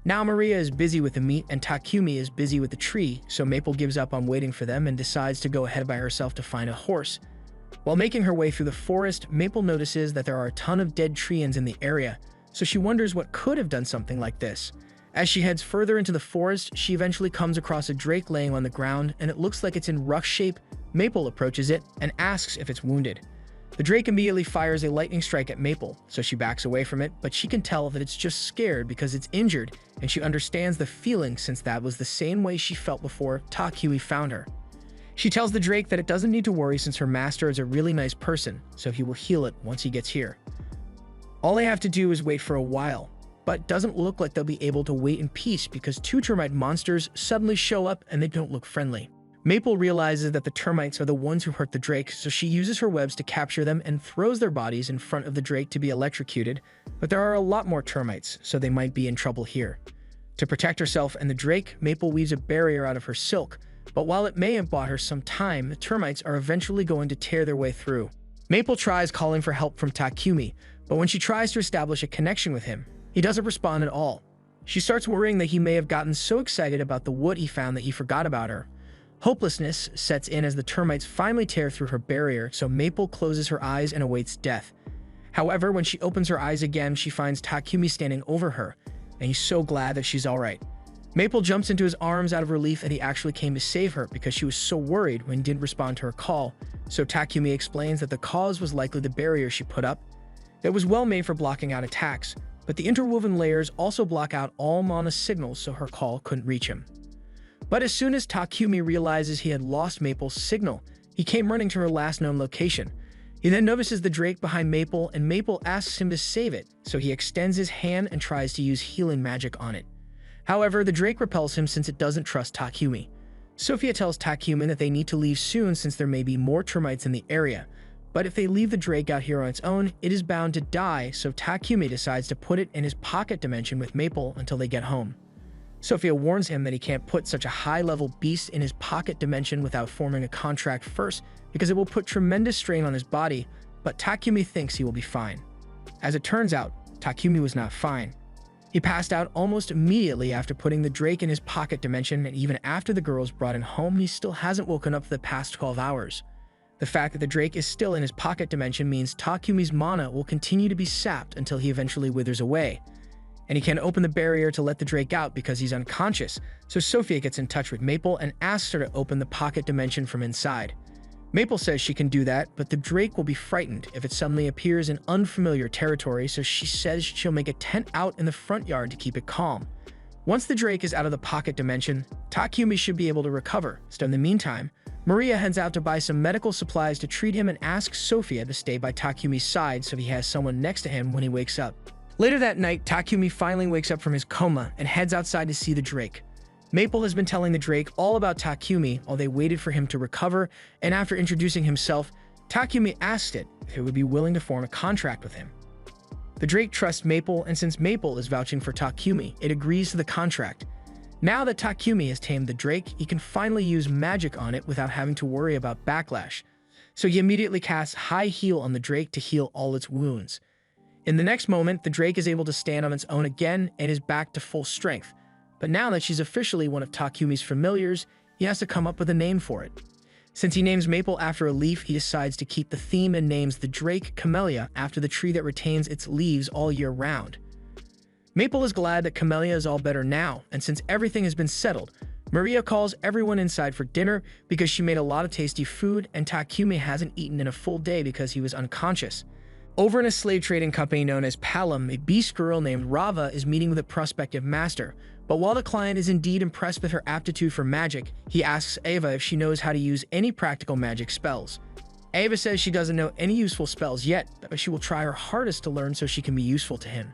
Now Maria is busy with the meat and Takumi is busy with the tree, so Maple gives up on waiting for them and decides to go ahead by herself to find a horse. While making her way through the forest, Maple notices that there are a ton of dead treants in the area, so she wonders what could have done something like this. As she heads further into the forest, she eventually comes across a drake laying on the ground, and it looks like it's in rough shape. Maple approaches it and asks if it's wounded. The drake immediately fires a lightning strike at Maple, so she backs away from it, but she can tell that it's just scared because it's injured, and she understands the feeling since that was the same way she felt before Takumi found her. She tells the drake that it doesn't need to worry since her master is a really nice person, so he will heal it once he gets here. All they have to do is wait for a while, but it doesn't look like they'll be able to wait in peace because two termite monsters suddenly show up and they don't look friendly. Maple realizes that the termites are the ones who hurt the drake, so she uses her webs to capture them and throws their bodies in front of the drake to be electrocuted, but there are a lot more termites, so they might be in trouble here. To protect herself and the drake, Maple weaves a barrier out of her silk, but while it may have bought her some time, the termites are eventually going to tear their way through. Maple tries calling for help from Takumi, but when she tries to establish a connection with him, he doesn't respond at all. She starts worrying that he may have gotten so excited about the wood he found that he forgot about her. Hopelessness sets in as the termites finally tear through her barrier, so Maple closes her eyes and awaits death. However, when she opens her eyes again, she finds Takumi standing over her, and he's so glad that she's alright. Maple jumps into his arms out of relief that he actually came to save her because she was so worried when he didn't respond to her call, so Takumi explains that the cause was likely the barrier she put up. It was well made for blocking out attacks, but the interwoven layers also block out all mana signals so her call couldn't reach him. But as soon as Takumi realizes he had lost Maple's signal, he came running to her last known location. He then notices the drake behind Maple, and Maple asks him to save it, so he extends his hand and tries to use healing magic on it. However, the drake repels him since it doesn't trust Takumi. Sophia tells Takumi that they need to leave soon since there may be more termites in the area, but if they leave the drake out here on its own, it is bound to die, so Takumi decides to put it in his pocket dimension with Maple until they get home. Sophia warns him that he can't put such a high-level beast in his pocket dimension without forming a contract first because it will put tremendous strain on his body, but Takumi thinks he will be fine. As it turns out, Takumi was not fine. He passed out almost immediately after putting the drake in his pocket dimension, and even after the girls brought him home, he still hasn't woken up for the past 12 hours. The fact that the Drake is still in his pocket dimension means Takumi's mana will continue to be sapped until he eventually withers away. And he can't open the barrier to let the Drake out because he's unconscious, so Sophia gets in touch with Maple and asks her to open the pocket dimension from inside. Maple says she can do that, but the Drake will be frightened if it suddenly appears in unfamiliar territory, so she says she'll make a tent out in the front yard to keep it calm. Once the Drake is out of the pocket dimension, Takumi should be able to recover, so in the meantime, Maria heads out to buy some medical supplies to treat him and asks Sophia to stay by Takumi's side so he has someone next to him when he wakes up. Later that night, Takumi finally wakes up from his coma and heads outside to see the Drake. Maple has been telling the Drake all about Takumi while they waited for him to recover, and after introducing himself, Takumi asked it if it would be willing to form a contract with him. The Drake trusts Maple, and since Maple is vouching for Takumi, it agrees to the contract. Now that Takumi has tamed the Drake, he can finally use magic on it without having to worry about backlash. So he immediately casts High Heal on the Drake to heal all its wounds. In the next moment, the Drake is able to stand on its own again and is back to full strength. But now that she's officially one of Takumi's familiars, he has to come up with a name for it. Since he names Maple after a leaf, he decides to keep the theme and names the Drake Camellia after the tree that retains its leaves all year round. Maple is glad that Camellia is all better now, and since everything has been settled, Maria calls everyone inside for dinner because she made a lot of tasty food and Takumi hasn't eaten in a full day because he was unconscious. Over in a slave trading company known as Palom, a beast girl named Rava is meeting with a prospective master. But while the client is indeed impressed with her aptitude for magic, he asks Ava if she knows how to use any practical magic spells. Ava says she doesn't know any useful spells yet, but she will try her hardest to learn so she can be useful to him.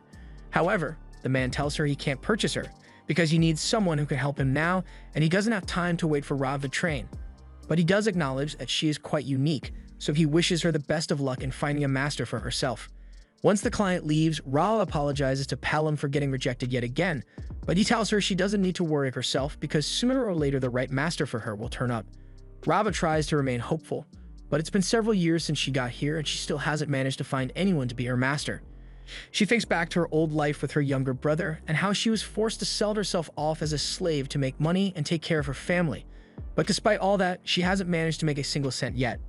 However, the man tells her he can't purchase her because he needs someone who can help him now, and he doesn't have time to wait for Rava to train. But he does acknowledge that she is quite unique, so he wishes her the best of luck in finding a master for herself. Once the client leaves, Ra apologizes to Palom for getting rejected yet again, but he tells her she doesn't need to worry herself because sooner or later the right master for her will turn up. Rava tries to remain hopeful, but it's been several years since she got here and she still hasn't managed to find anyone to be her master. She thinks back to her old life with her younger brother and how she was forced to sell herself off as a slave to make money and take care of her family. But despite all that, she hasn't managed to make a single cent yet.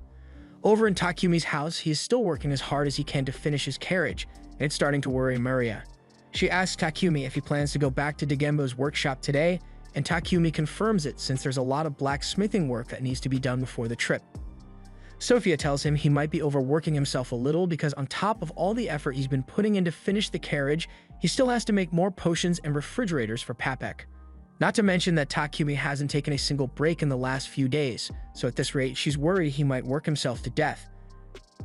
Over in Takumi's house, he is still working as hard as he can to finish his carriage, and it's starting to worry Maria. She asks Takumi if he plans to go back to Digembo's workshop today, and Takumi confirms it since there's a lot of blacksmithing work that needs to be done before the trip. Sophia tells him he might be overworking himself a little because on top of all the effort he's been putting in to finish the carriage, he still has to make more potions and refrigerators for Papek. Not to mention that Takumi hasn't taken a single break in the last few days, so at this rate, she's worried he might work himself to death.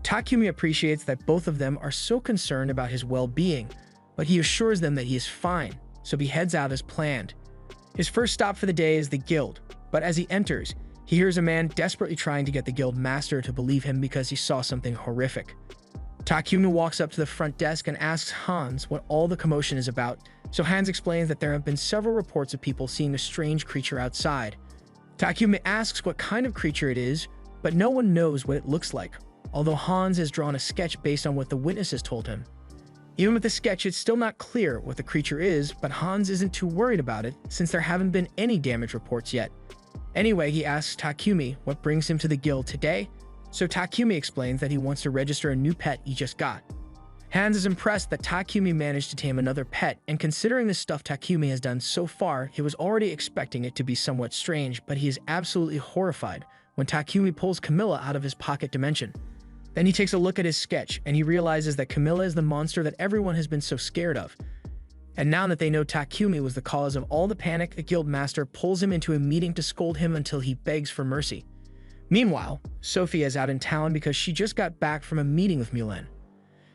Takumi appreciates that both of them are so concerned about his well-being, but he assures them that he is fine, so he heads out as planned. His first stop for the day is the guild, but as he enters, he hears a man desperately trying to get the guild master to believe him because he saw something horrific. Takumi walks up to the front desk and asks Hans what all the commotion is about, so Hans explains that there have been several reports of people seeing a strange creature outside. Takumi asks what kind of creature it is, but no one knows what it looks like, although Hans has drawn a sketch based on what the witnesses told him. Even with the sketch, it's still not clear what the creature is, but Hans isn't too worried about it since there haven't been any damage reports yet. Anyway, he asks Takumi what brings him to the guild today, so Takumi explains that he wants to register a new pet he just got. Hans is impressed that Takumi managed to tame another pet, and considering the stuff Takumi has done so far, he was already expecting it to be somewhat strange, but he is absolutely horrified when Takumi pulls Camilla out of his pocket dimension. Then he takes a look at his sketch, and he realizes that Camilla is the monster that everyone has been so scared of. And now that they know Takumi was the cause of all the panic, the guild master pulls him into a meeting to scold him until he begs for mercy. Meanwhile, Sophia is out in town because she just got back from a meeting with Mulan.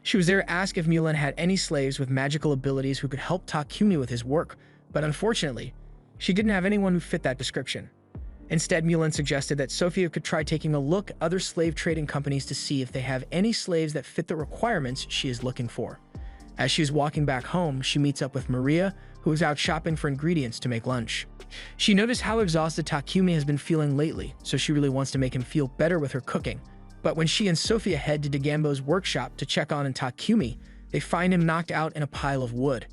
She was there to ask if Mulan had any slaves with magical abilities who could help Takumi with his work, but unfortunately, she didn't have anyone who fit that description. Instead, Mulan suggested that Sophia could try taking a look at other slave trading companies to see if they have any slaves that fit the requirements she is looking for. As she is walking back home, she meets up with Maria, who is out shopping for ingredients to make lunch. She noticed how exhausted Takumi has been feeling lately, so she really wants to make him feel better with her cooking. But when she and Sophia head to Digembo's workshop to check on Takumi, they find him knocked out in a pile of wood.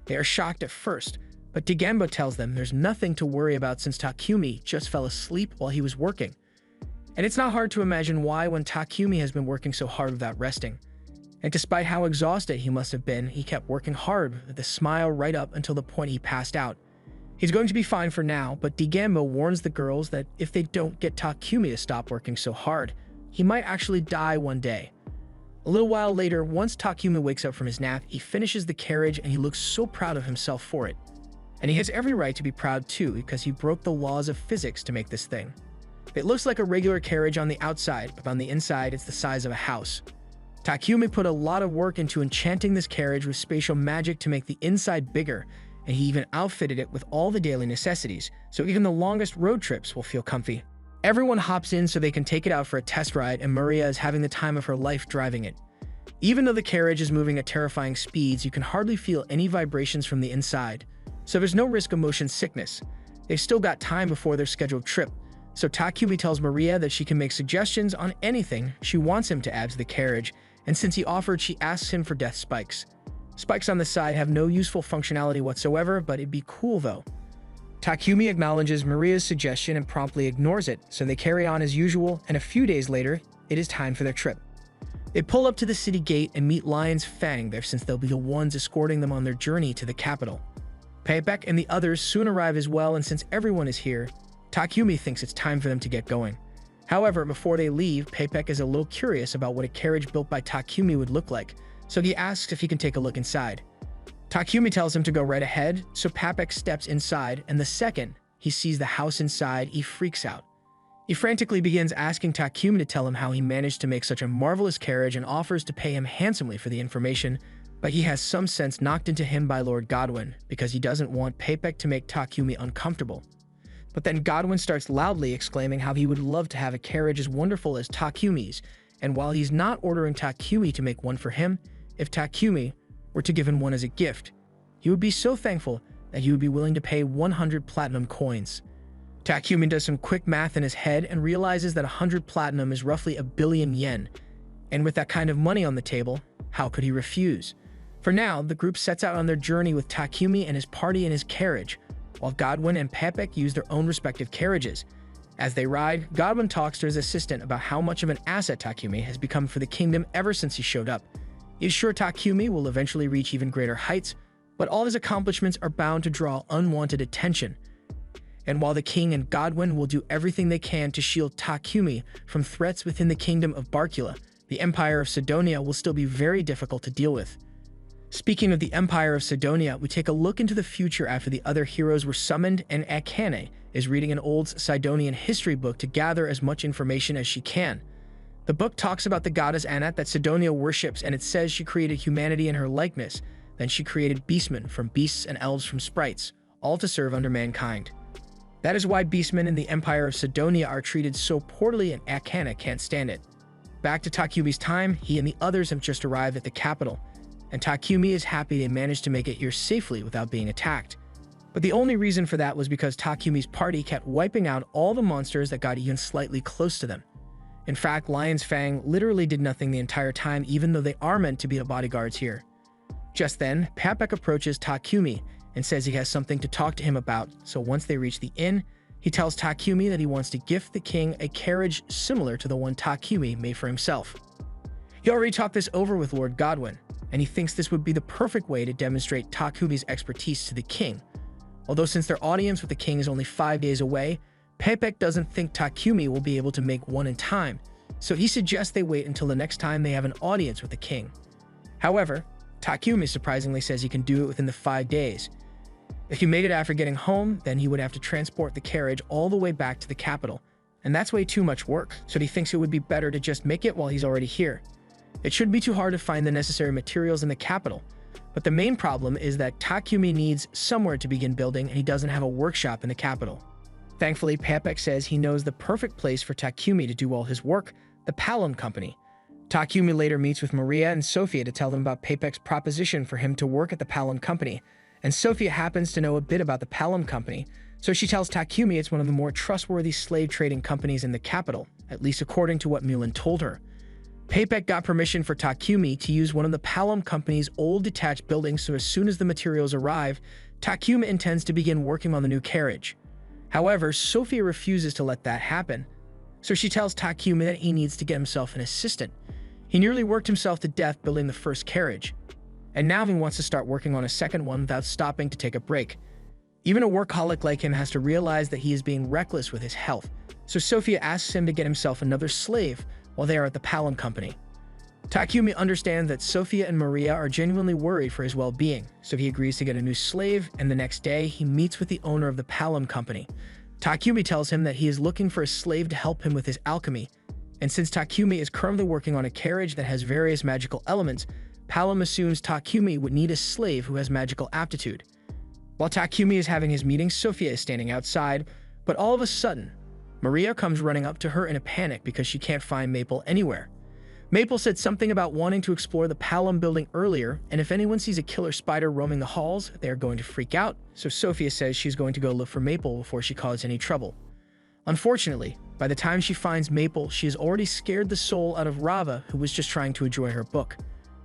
They are shocked at first, but Digembo tells them there's nothing to worry about since Takumi just fell asleep while he was working. And it's not hard to imagine why when Takumi has been working so hard without resting. And despite how exhausted he must have been, he kept working hard with a smile right up until the point he passed out. He's going to be fine for now, but Digambo warns the girls that if they don't get Takumi to stop working so hard, he might actually die one day. A little while later, once Takumi wakes up from his nap, he finishes the carriage and he looks so proud of himself for it. And he has every right to be proud too, because he broke the laws of physics to make this thing. It looks like a regular carriage on the outside, but on the inside it's the size of a house. Takumi put a lot of work into enchanting this carriage with spatial magic to make the inside bigger, and he even outfitted it with all the daily necessities, so even the longest road trips will feel comfy. Everyone hops in so they can take it out for a test ride, and Maria is having the time of her life driving it. Even though the carriage is moving at terrifying speeds, you can hardly feel any vibrations from the inside, so there's no risk of motion sickness. They've still got time before their scheduled trip, so Takumi tells Maria that she can make suggestions on anything she wants him to add to the carriage, and since he offered, she asks him for death spikes. Spikes on the side have no useful functionality whatsoever, but it'd be cool though. Takumi acknowledges Maria's suggestion and promptly ignores it, so they carry on as usual, and a few days later, it is time for their trip. They pull up to the city gate and meet Lion's Fang there, since they'll be the ones escorting them on their journey to the capital. Payback and the others soon arrive as well, and since everyone is here, Takumi thinks it's time for them to get going. However, before they leave, Payback is a little curious about what a carriage built by Takumi would look like, so he asks if he can take a look inside. Takumi tells him to go right ahead, so Payback steps inside, and the second he sees the house inside, he freaks out. He frantically begins asking Takumi to tell him how he managed to make such a marvelous carriage and offers to pay him handsomely for the information, but he has some sense knocked into him by Lord Godwin because he doesn't want Payback to make Takumi uncomfortable. But then Godwin starts loudly exclaiming how he would love to have a carriage as wonderful as Takumi's, and while he's not ordering Takumi to make one for him, if Takumi were to give him one as a gift, he would be so thankful that he would be willing to pay 100 platinum coins. Takumi does some quick math in his head and realizes that 100 platinum is roughly 1 billion yen, and with that kind of money on the table, how could he refuse? For now, the group sets out on their journey with Takumi and his party in his carriage, while Godwin and Payback use their own respective carriages. As they ride, Godwin talks to his assistant about how much of an asset Takumi has become for the kingdom ever since he showed up. He's sure Takumi will eventually reach even greater heights, but all his accomplishments are bound to draw unwanted attention. And while the king and Godwin will do everything they can to shield Takumi from threats within the kingdom of Barcula, the Empire of Sidonia will still be very difficult to deal with. Speaking of the Empire of Sidonia, we take a look into the future after the other heroes were summoned, and Akane is reading an old Sidonian history book to gather as much information as she can. The book talks about the goddess Anat that Sidonia worships, and it says she created humanity in her likeness. Then she created beastmen from beasts and elves from sprites, all to serve under mankind. That is why beastmen in the Empire of Sidonia are treated so poorly, and Akane can't stand it. Back to Takumi's time, he and the others have just arrived at the capital, and Takumi is happy they managed to make it here safely without being attacked. But the only reason for that was because Takumi's party kept wiping out all the monsters that got even slightly close to them. In fact, Lion's Fang literally did nothing the entire time, even though they are meant to be the bodyguards here. Just then, Payback approaches Takumi and says he has something to talk to him about, so once they reach the inn, he tells Takumi that he wants to gift the king a carriage similar to the one Takumi made for himself. He already talked this over with Lord Godwin, and he thinks this would be the perfect way to demonstrate Takumi's expertise to the king. Although since their audience with the king is only 5 days away, Payback doesn't think Takumi will be able to make one in time, so he suggests they wait until the next time they have an audience with the king. However, Takumi surprisingly says he can do it within the 5 days. If he made it after getting home, then he would have to transport the carriage all the way back to the capital, and that's way too much work, so he thinks it would be better to just make it while he's already here. It shouldn't be too hard to find the necessary materials in the capital, but the main problem is that Takumi needs somewhere to begin building, and he doesn't have a workshop in the capital. Thankfully, Payback says he knows the perfect place for Takumi to do all his work, the Palom Company. Takumi later meets with Maria and Sophia to tell them about Payback's proposition for him to work at the Palom Company, and Sophia happens to know a bit about the Palom Company, so she tells Takumi it's one of the more trustworthy slave trading companies in the capital, at least according to what Mulan told her. Payback got permission for Takumi to use one of the Palom Company's old detached buildings, so as soon as the materials arrive, Takumi intends to begin working on the new carriage. However, Sophia refuses to let that happen. So she tells Takumi that he needs to get himself an assistant. He nearly worked himself to death building the first carriage, and now he wants to start working on a second one without stopping to take a break. Even a workaholic like him has to realize that he is being reckless with his health, so Sophia asks him to get himself another slave while they are at the Palom Company. Takumi understands that Sophia and Maria are genuinely worried for his well-being, so he agrees to get a new slave, and the next day he meets with the owner of the Palom Company. Takumi tells him that he is looking for a slave to help him with his alchemy, and since Takumi is currently working on a carriage that has various magical elements, Palom assumes Takumi would need a slave who has magical aptitude. While Takumi is having his meeting, Sophia is standing outside, but all of a sudden, Maria comes running up to her in a panic because she can't find Maple anywhere. Maple said something about wanting to explore the Palom building earlier, and if anyone sees a killer spider roaming the halls, they are going to freak out, so Sophia says she's going to go look for Maple before she causes any trouble. Unfortunately, by the time she finds Maple, she has already scared the soul out of Rava, who was just trying to enjoy her book.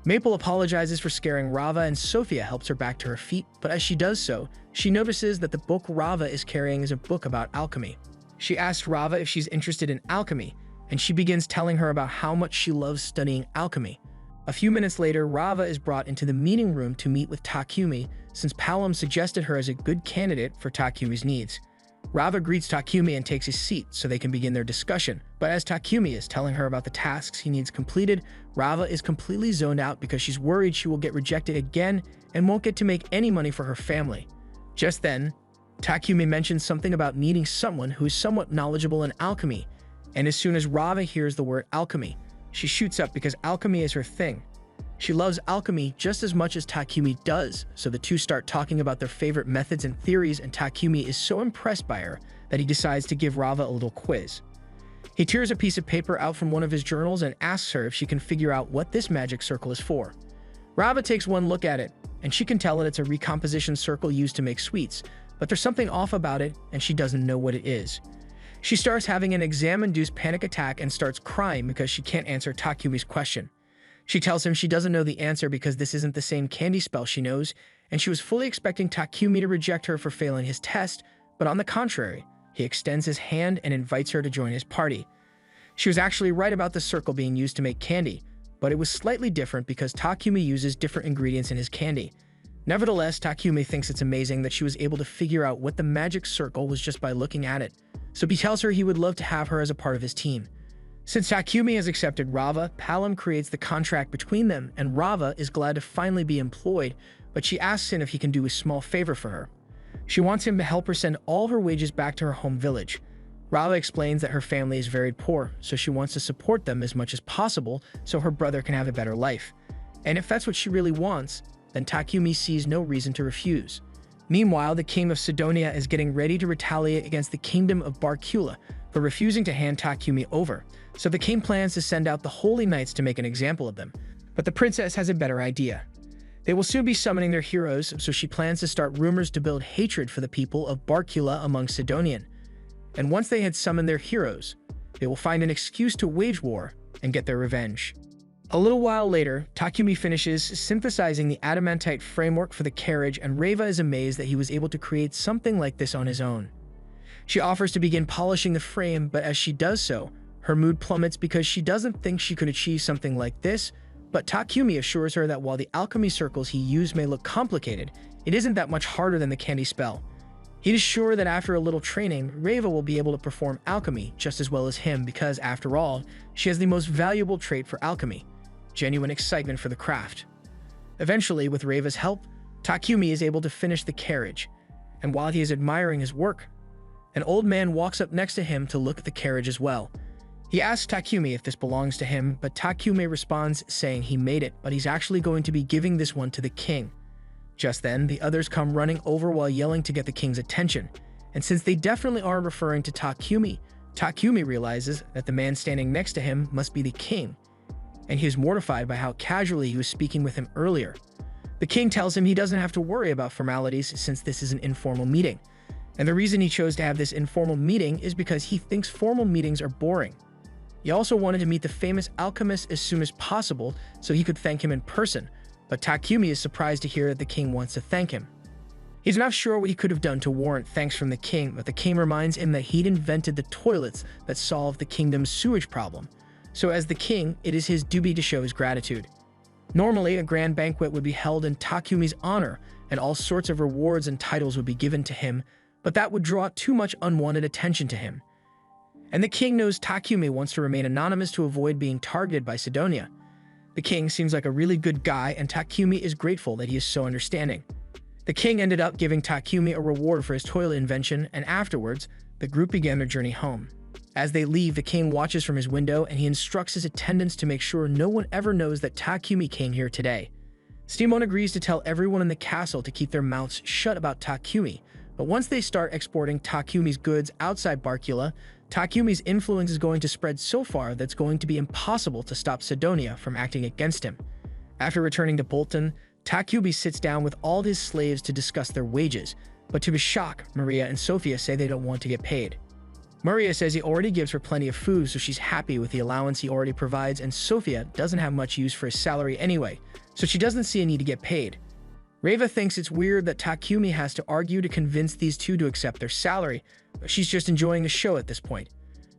Maple apologizes for scaring Rava, and Sophia helps her back to her feet, but as she does so, she notices that the book Rava is carrying is a book about alchemy. She asks Rava if she's interested in alchemy, and she begins telling her about how much she loves studying alchemy. A few minutes later, Rava is brought into the meeting room to meet with Takumi, since Palom suggested her as a good candidate for Takumi's needs. Rava greets Takumi and takes his seat so they can begin their discussion, but as Takumi is telling her about the tasks he needs completed, Rava is completely zoned out because she's worried she will get rejected again and won't get to make any money for her family. Just then, Takumi mentions something about needing someone who is somewhat knowledgeable in alchemy, and as soon as Rava hears the word alchemy, she shoots up because alchemy is her thing. She loves alchemy just as much as Takumi does, so the two start talking about their favorite methods and theories, and Takumi is so impressed by her that he decides to give Rava a little quiz. He tears a piece of paper out from one of his journals and asks her if she can figure out what this magic circle is for. Rava takes one look at it, and she can tell that it's a recomposition circle used to make sweets, but there's something off about it, and she doesn't know what it is. She starts having an exam-induced panic attack and starts crying because she can't answer Takumi's question. She tells him she doesn't know the answer because this isn't the same candy spell she knows, and she was fully expecting Takumi to reject her for failing his test, but on the contrary, he extends his hand and invites her to join his party. She was actually right about the circle being used to make candy, but it was slightly different because Takumi uses different ingredients in his candy. Nevertheless, Takumi thinks it's amazing that she was able to figure out what the magic circle was just by looking at it, so he tells her he would love to have her as a part of his team. Since Takumi has accepted Rava, Palom creates the contract between them, and Rava is glad to finally be employed, but she asks him if he can do a small favor for her. She wants him to help her send all of her wages back to her home village. Rava explains that her family is very poor, so she wants to support them as much as possible so her brother can have a better life. And if that's what she really wants, then Takumi sees no reason to refuse. Meanwhile, the king of Sidonia is getting ready to retaliate against the kingdom of Barkula for refusing to hand Takumi over, so the king plans to send out the holy knights to make an example of them. But the princess has a better idea. They will soon be summoning their heroes, so she plans to start rumors to build hatred for the people of Barkula among Sidonian. And once they had summoned their heroes, they will find an excuse to wage war and get their revenge. A little while later, Takumi finishes synthesizing the adamantite framework for the carriage, and Rava is amazed that he was able to create something like this on his own. She offers to begin polishing the frame, but as she does so, her mood plummets because she doesn't think she could achieve something like this, but Takumi assures her that while the alchemy circles he used may look complicated, it isn't that much harder than the candy spell. He is sure that after a little training, Rava will be able to perform alchemy just as well as him because, after all, she has the most valuable trait for alchemy: genuine excitement for the craft. Eventually, with Rava's help, Takumi is able to finish the carriage, and while he is admiring his work, an old man walks up next to him to look at the carriage as well. He asks Takumi if this belongs to him, but Takumi responds saying he made it, but he's actually going to be giving this one to the king. Just then, the others come running over while yelling to get the king's attention, and since they definitely are referring to Takumi, Takumi realizes that the man standing next to him must be the king, and he is mortified by how casually he was speaking with him earlier. The king tells him he doesn't have to worry about formalities since this is an informal meeting, and the reason he chose to have this informal meeting is because he thinks formal meetings are boring. He also wanted to meet the famous alchemist as soon as possible so he could thank him in person, but Takumi is surprised to hear that the king wants to thank him. He's not sure what he could have done to warrant thanks from the king, but the king reminds him that he'd invented the toilets that solved the kingdom's sewage problem. So as the king, it is his duty to show his gratitude. Normally, a grand banquet would be held in Takumi's honor, and all sorts of rewards and titles would be given to him, but that would draw too much unwanted attention to him. And the king knows Takumi wants to remain anonymous to avoid being targeted by Sidonia. The king seems like a really good guy, and Takumi is grateful that he is so understanding. The king ended up giving Takumi a reward for his toilet invention, and afterwards, the group began their journey home. As they leave, the king watches from his window and he instructs his attendants to make sure no one ever knows that Takumi came here today. Steamon agrees to tell everyone in the castle to keep their mouths shut about Takumi, but once they start exporting Takumi's goods outside Barkula, Takumi's influence is going to spread so far that it's going to be impossible to stop Sidonia from acting against him. After returning to Bolton, Takumi sits down with all his slaves to discuss their wages, but to his shock, Maria and Sophia say they don't want to get paid. Maria says he already gives her plenty of food, so she's happy with the allowance he already provides, and Sophia doesn't have much use for his salary anyway, so she doesn't see a need to get paid. Reva thinks it's weird that Takumi has to argue to convince these two to accept their salary, but she's just enjoying the show at this point.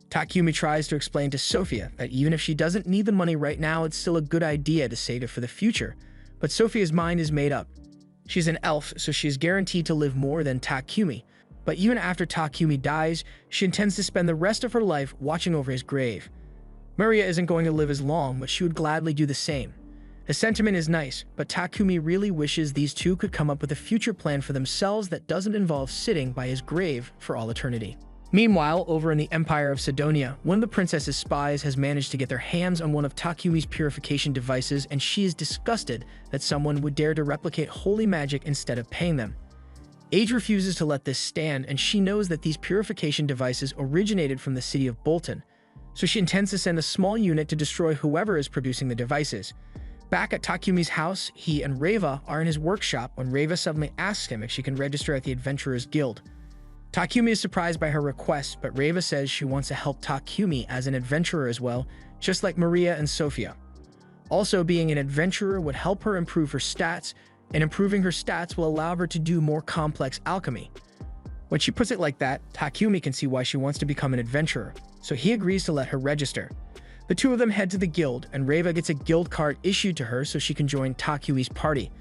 Takumi tries to explain to Sophia that even if she doesn't need the money right now, it's still a good idea to save it for the future, but Sophia's mind is made up. She's an elf, so she is guaranteed to live more than Takumi, but even after Takumi dies, she intends to spend the rest of her life watching over his grave. Maria isn't going to live as long, but she would gladly do the same. The sentiment is nice, but Takumi really wishes these two could come up with a future plan for themselves that doesn't involve sitting by his grave for all eternity. Meanwhile, over in the Empire of Sidonia, one of the princess's spies has managed to get their hands on one of Takumi's purification devices, and she is disgusted that someone would dare to replicate holy magic instead of paying them. Age refuses to let this stand, and she knows that these purification devices originated from the city of Bolton, so she intends to send a small unit to destroy whoever is producing the devices. Back at Takumi's house, he and Reva are in his workshop when Reva suddenly asks him if she can register at the Adventurers Guild. Takumi is surprised by her request, but Reva says she wants to help Takumi as an adventurer as well, just like Maria and Sophia. Also, being an adventurer would help her improve her stats, and improving her stats will allow her to do more complex alchemy. When she puts it like that, Takumi can see why she wants to become an adventurer, so he agrees to let her register. The two of them head to the guild, and Reva gets a guild card issued to her so she can join Takumi's party.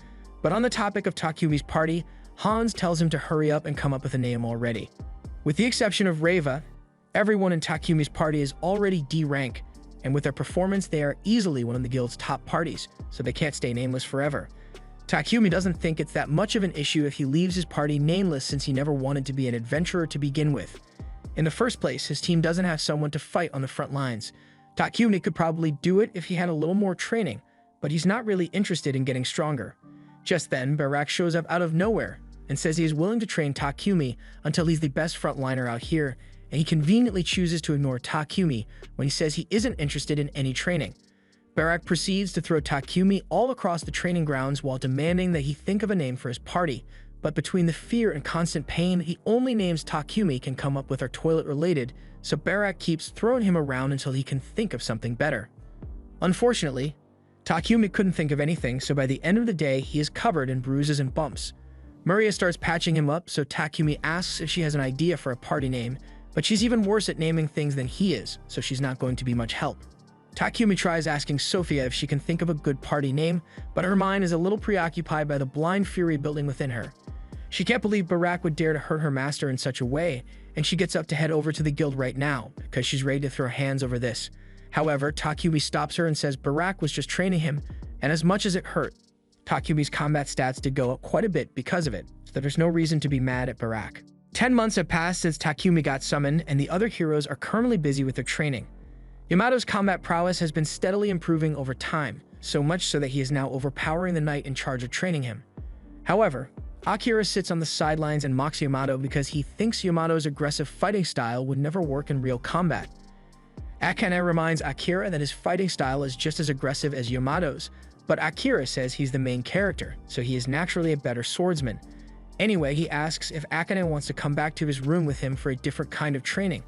But on the topic of Takumi's party, Hans tells him to hurry up and come up with a name already. With the exception of Reva, everyone in Takumi's party is already D rank, and with their performance they are easily one of the guild's top parties, so they can't stay nameless forever. Takumi doesn't think it's that much of an issue if he leaves his party nameless since he never wanted to be an adventurer to begin with. In the first place, his team doesn't have someone to fight on the front lines. Takumi could probably do it if he had a little more training, but he's not really interested in getting stronger. Just then, Barak shows up out of nowhere and says he is willing to train Takumi until he's the best frontliner out here, and he conveniently chooses to ignore Takumi when he says he isn't interested in any training. Barak proceeds to throw Takumi all across the training grounds while demanding that he think of a name for his party, but between the fear and constant pain, the only names Takumi can come up with are toilet-related, so Barak keeps throwing him around until he can think of something better. Unfortunately, Takumi couldn't think of anything, so by the end of the day, he is covered in bruises and bumps. Maria starts patching him up, so Takumi asks if she has an idea for a party name, but she's even worse at naming things than he is, so she's not going to be much help. Takumi tries asking Sophia if she can think of a good party name, but her mind is a little preoccupied by the blind fury building within her. She can't believe Barak would dare to hurt her master in such a way, and she gets up to head over to the guild right now, because she's ready to throw her hands over this. However, Takumi stops her and says Barak was just training him, and as much as it hurt, Takumi's combat stats did go up quite a bit because of it, so there's no reason to be mad at Barak. 10 months have passed since Takumi got summoned, and the other heroes are currently busy with their training. Yamato's combat prowess has been steadily improving over time, so much so that he is now overpowering the knight in charge of training him. However, Akira sits on the sidelines and mocks Yamato because he thinks Yamato's aggressive fighting style would never work in real combat. Akane reminds Akira that his fighting style is just as aggressive as Yamato's, but Akira says he's the main character, so he is naturally a better swordsman. Anyway, he asks if Akane wants to come back to his room with him for a different kind of training,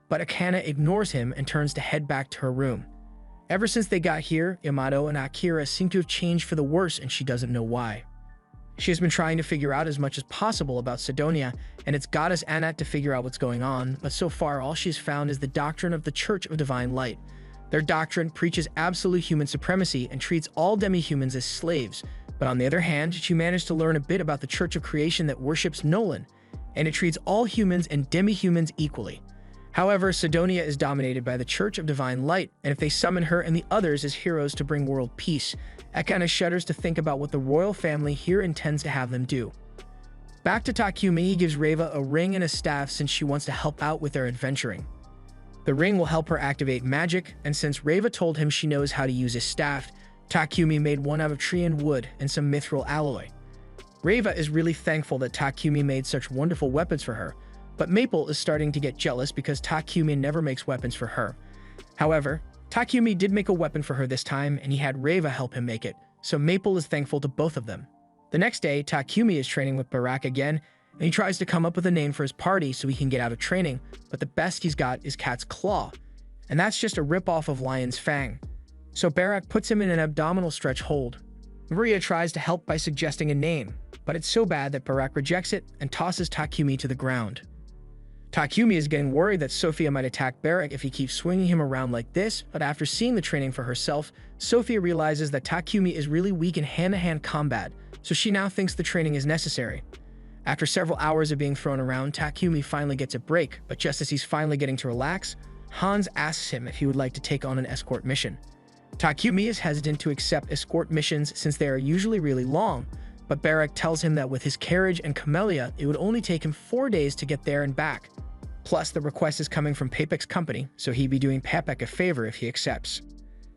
but Akane ignores him and turns to head back to her room. Ever since they got here, Yamato and Akira seem to have changed for the worse, and she doesn't know why. She has been trying to figure out as much as possible about Sidonia and its goddess Anat to figure out what's going on, but so far all she's found is the doctrine of the Church of Divine Light. Their doctrine preaches absolute human supremacy and treats all demi-humans as slaves, but on the other hand, she managed to learn a bit about the Church of Creation that worships Nolan, and it treats all humans and demi-humans equally. However, Sidonia is dominated by the Church of Divine Light, and if they summon her and the others as heroes to bring world peace, Akane shudders to think about what the royal family here intends to have them do. Back to Takumi, he gives Reva a ring and a staff since she wants to help out with their adventuring. The ring will help her activate magic, and since Reva told him she knows how to use his staff, Takumi made one out of tree and wood and some mithril alloy. Reva is really thankful that Takumi made such wonderful weapons for her, but Maple is starting to get jealous because Takumi never makes weapons for her. However, Takumi did make a weapon for her this time, and he had Reva help him make it, so Maple is thankful to both of them. The next day, Takumi is training with Barak again, and he tries to come up with a name for his party so he can get out of training, but the best he's got is Cat's Claw, and that's just a rip-off of Lion's Fang. So Barak puts him in an abdominal stretch hold. Maria tries to help by suggesting a name, but it's so bad that Barak rejects it and tosses Takumi to the ground. Takumi is getting worried that Sophia might attack Barak if he keeps swinging him around like this, but after seeing the training for herself, Sophia realizes that Takumi is really weak in hand-to-hand combat, so she now thinks the training is necessary. After several hours of being thrown around, Takumi finally gets a break, but just as he's finally getting to relax, Hans asks him if he would like to take on an escort mission. Takumi is hesitant to accept escort missions since they are usually really long, but Barak tells him that with his carriage and camellia, it would only take him 4 days to get there and back. Plus, the request is coming from Papek's company, so he'd be doing Papek a favor if he accepts.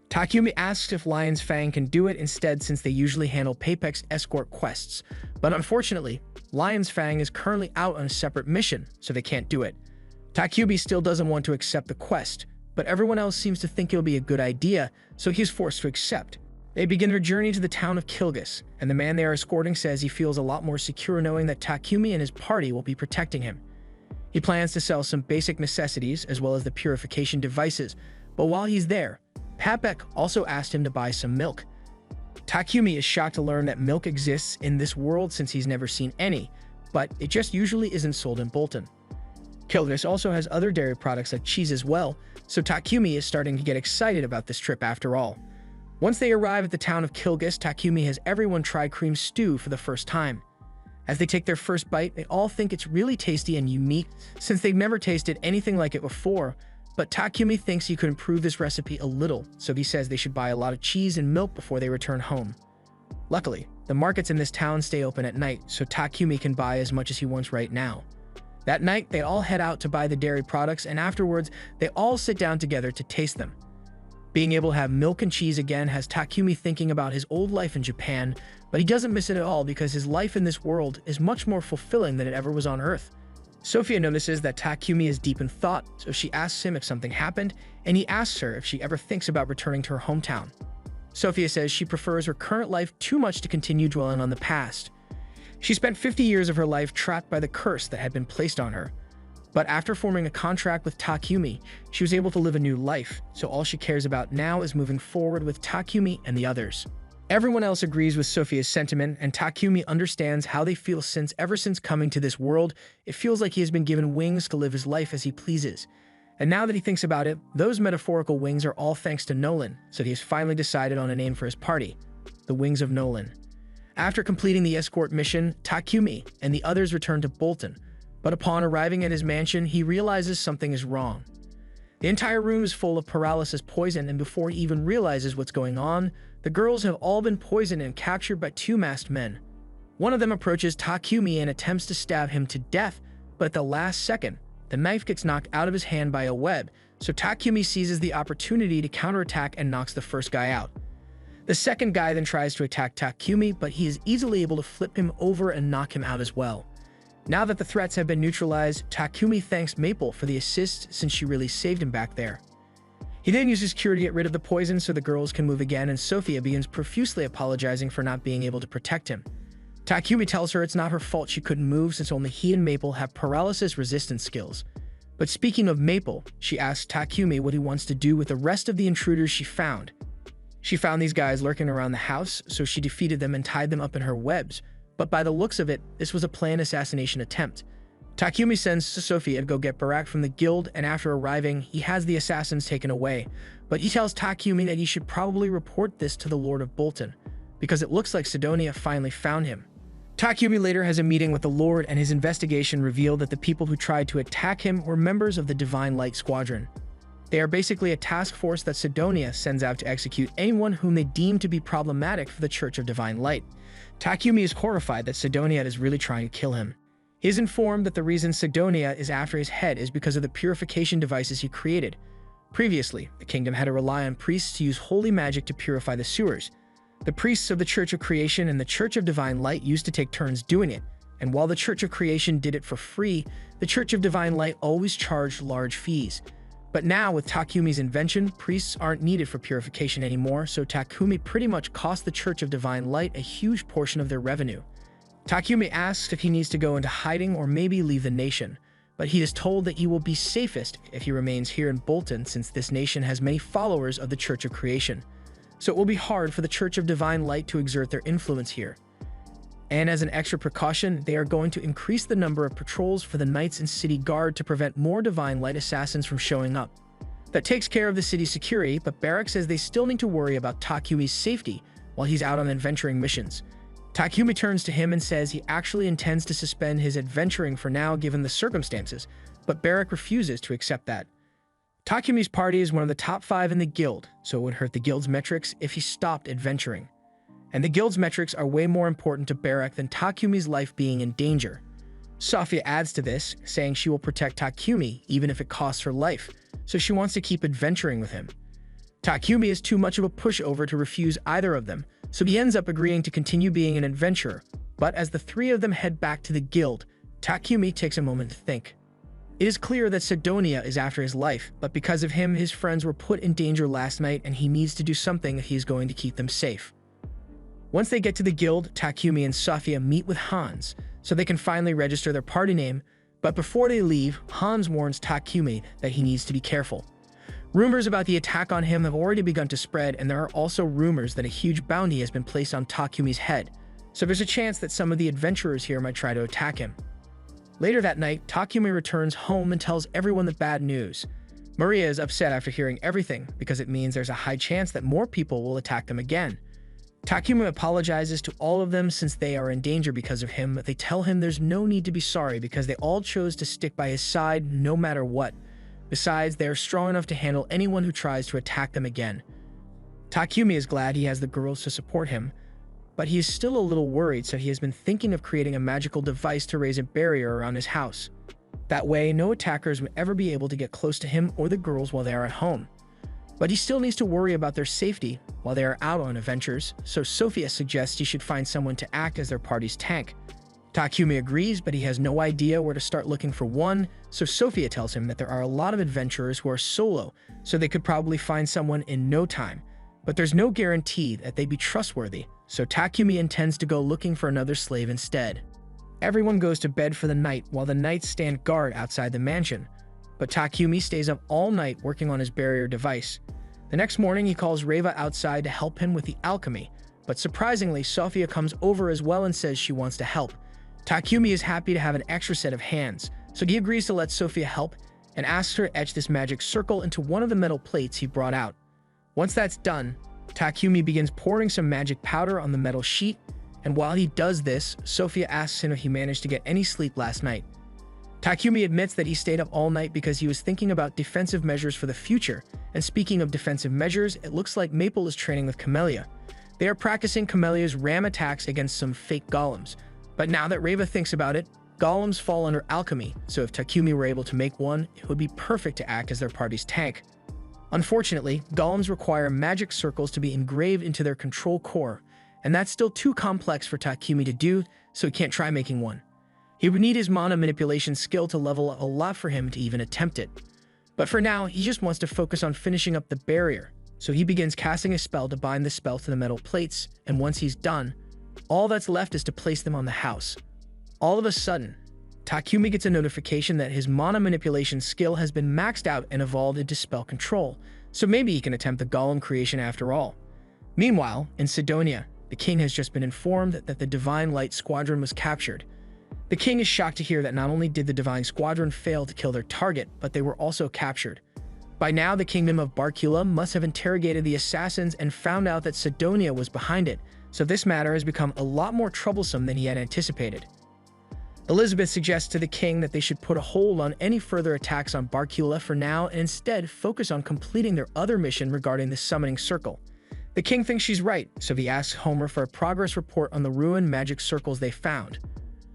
Takumi asks if Lion's Fang can do it instead since they usually handle Papek's escort quests, but unfortunately, Lion's Fang is currently out on a separate mission, so they can't do it. Takumi still doesn't want to accept the quest, but everyone else seems to think it'll be a good idea, so he's forced to accept. They begin their journey to the town of Kilgus, and the man they are escorting says he feels a lot more secure knowing that Takumi and his party will be protecting him. He plans to sell some basic necessities as well as the purification devices, but while he's there, Papek also asked him to buy some milk. Takumi is shocked to learn that milk exists in this world since he's never seen any, but it just usually isn't sold in Bolton. Kilgus also has other dairy products like cheese as well, so Takumi is starting to get excited about this trip after all. Once they arrive at the town of Kilgus, Takumi has everyone try cream stew for the first time. As they take their first bite, they all think it's really tasty and unique since they've never tasted anything like it before, but Takumi thinks he could improve this recipe a little, so he says they should buy a lot of cheese and milk before they return home. Luckily, the markets in this town stay open at night, so Takumi can buy as much as he wants right now. That night, they all head out to buy the dairy products, and afterwards, they all sit down together to taste them. Being able to have milk and cheese again has Takumi thinking about his old life in Japan, but he doesn't miss it at all because his life in this world is much more fulfilling than it ever was on Earth. Sophia notices that Takumi is deep in thought, so she asks him if something happened, and he asks her if she ever thinks about returning to her hometown. Sophia says she prefers her current life too much to continue dwelling on the past. She spent 50 years of her life trapped by the curse that had been placed on her. But after forming a contract with Takumi, she was able to live a new life, so all she cares about now is moving forward with Takumi and the others. Everyone else agrees with Sophia's sentiment, and Takumi understands how they feel since ever since coming to this world, it feels like he has been given wings to live his life as he pleases. And now that he thinks about it, those metaphorical wings are all thanks to Nolan, so he has finally decided on a name for his party, the Wings of Nolan. After completing the escort mission, Takumi and the others return to Bolton, but upon arriving at his mansion, he realizes something is wrong. The entire room is full of paralysis poison, and before he even realizes what's going on, the girls have all been poisoned and captured by two masked men. One of them approaches Takumi and attempts to stab him to death, but at the last second, the knife gets knocked out of his hand by a web, so Takumi seizes the opportunity to counterattack and knocks the first guy out. The second guy then tries to attack Takumi, but he is easily able to flip him over and knock him out as well. Now that the threats have been neutralized, Takumi thanks Maple for the assist since she really saved him back there. He then uses cure to get rid of the poison so the girls can move again, and Sophia begins profusely apologizing for not being able to protect him. Takumi tells her it's not her fault she couldn't move since only he and Maple have paralysis resistance skills. But speaking of Maple, she asks Takumi what he wants to do with the rest of the intruders she found. She found these guys lurking around the house, so she defeated them and tied them up in her webs, But by the looks of it, this was a planned assassination attempt. Takumi sends Sophia to go get Barak from the guild, and after arriving, he has the assassins taken away. But he tells Takumi that he should probably report this to the Lord of Bolton, because it looks like Sidonia finally found him. Takumi later has a meeting with the Lord, and his investigation revealed that the people who tried to attack him were members of the Divine Light Squadron. They are basically a task force that Sidonia sends out to execute anyone whom they deem to be problematic for the Church of Divine Light. Takumi is horrified that Sidonia is really trying to kill him. He is informed that the reason Sidonia is after his head is because of the purification devices he created. Previously, the kingdom had to rely on priests to use holy magic to purify the sewers. The priests of the Church of Creation and the Church of Divine Light used to take turns doing it, and while the Church of Creation did it for free, the Church of Divine Light always charged large fees. But now, with Takumi's invention, priests aren't needed for purification anymore, so Takumi pretty much cost the Church of Divine Light a huge portion of their revenue. Takumi asks if he needs to go into hiding or maybe leave the nation, but he is told that he will be safest if he remains here in Bolton, since this nation has many followers of the Church of Creation. So it will be hard for the Church of Divine Light to exert their influence here. And as an extra precaution, they are going to increase the number of patrols for the Knights and City Guard to prevent more Divine Light assassins from showing up. That takes care of the city's security, but Barak says they still need to worry about Takumi's safety while he's out on adventuring missions. Takumi turns to him and says he actually intends to suspend his adventuring for now given the circumstances, but Barak refuses to accept that. Takumi's party is one of the top 5 in the guild, so it would hurt the guild's metrics if he stopped adventuring. And the guild's metrics are way more important to Barak than Takumi's life being in danger. Sophia adds to this, saying she will protect Takumi even if it costs her life, so she wants to keep adventuring with him. Takumi is too much of a pushover to refuse either of them, so he ends up agreeing to continue being an adventurer. But as the 3 of them head back to the guild, Takumi takes a moment to think. It is clear that Sidonia is after his life, but because of him, his friends were put in danger last night and he needs to do something if he is going to keep them safe. Once they get to the guild, Takumi and Sophia meet with Hans, so they can finally register their party name, but before they leave, Hans warns Takumi that he needs to be careful. Rumors about the attack on him have already begun to spread, and there are also rumors that a huge bounty has been placed on Takumi's head, so there's a chance that some of the adventurers here might try to attack him. Later that night, Takumi returns home and tells everyone the bad news. Maria is upset after hearing everything, because it means there's a high chance that more people will attack them again. Takumi apologizes to all of them since they are in danger because of him, but they tell him there's no need to be sorry because they all chose to stick by his side no matter what. Besides, they are strong enough to handle anyone who tries to attack them again. Takumi is glad he has the girls to support him, but he is still a little worried, so he has been thinking of creating a magical device to raise a barrier around his house. That way, no attackers would ever be able to get close to him or the girls while they are at home. But he still needs to worry about their safety while they are out on adventures, so Sophia suggests he should find someone to act as their party's tank. Takumi agrees, but he has no idea where to start looking for one, so Sophia tells him that there are a lot of adventurers who are solo, so they could probably find someone in no time. But there's no guarantee that they'd be trustworthy, so Takumi intends to go looking for another slave instead. Everyone goes to bed for the night while the knights stand guard outside the mansion, but Takumi stays up all night working on his barrier device. The next morning, he calls Reva outside to help him with the alchemy, but surprisingly, Sophia comes over as well and says she wants to help. Takumi is happy to have an extra set of hands, so he agrees to let Sophia help and asks her to etch this magic circle into one of the metal plates he brought out. Once that's done, Takumi begins pouring some magic powder on the metal sheet, and while he does this, Sophia asks him if he managed to get any sleep last night. Takumi admits that he stayed up all night because he was thinking about defensive measures for the future, and speaking of defensive measures, it looks like Maple is training with Camellia. They are practicing Camellia's ram attacks against some fake golems, but now that Reva thinks about it, golems fall under alchemy, so if Takumi were able to make one, it would be perfect to act as their party's tank. Unfortunately, golems require magic circles to be engraved into their control core, and that's still too complex for Takumi to do, so he can't try making one. He would need his mana manipulation skill to level up a lot for him to even attempt it. But for now, he just wants to focus on finishing up the barrier, so he begins casting a spell to bind the spell to the metal plates, and once he's done, all that's left is to place them on the house. All of a sudden, Takumi gets a notification that his mana manipulation skill has been maxed out and evolved into spell control, so maybe he can attempt the golem creation after all. Meanwhile, in Sidonia, The king has just been informed that the Divine Light Squadron was captured. The king is shocked to hear that not only did the Divine Squadron fail to kill their target, but they were also captured. By now, the kingdom of Barcula must have interrogated the assassins and found out that Sidonia was behind it, so this matter has become a lot more troublesome than he had anticipated. Elizabeth suggests to the king that they should put a hold on any further attacks on Barcula for now and instead focus on completing their other mission regarding the summoning circle. The king thinks she's right, so he asks Homer for a progress report on the ruined magic circles they found.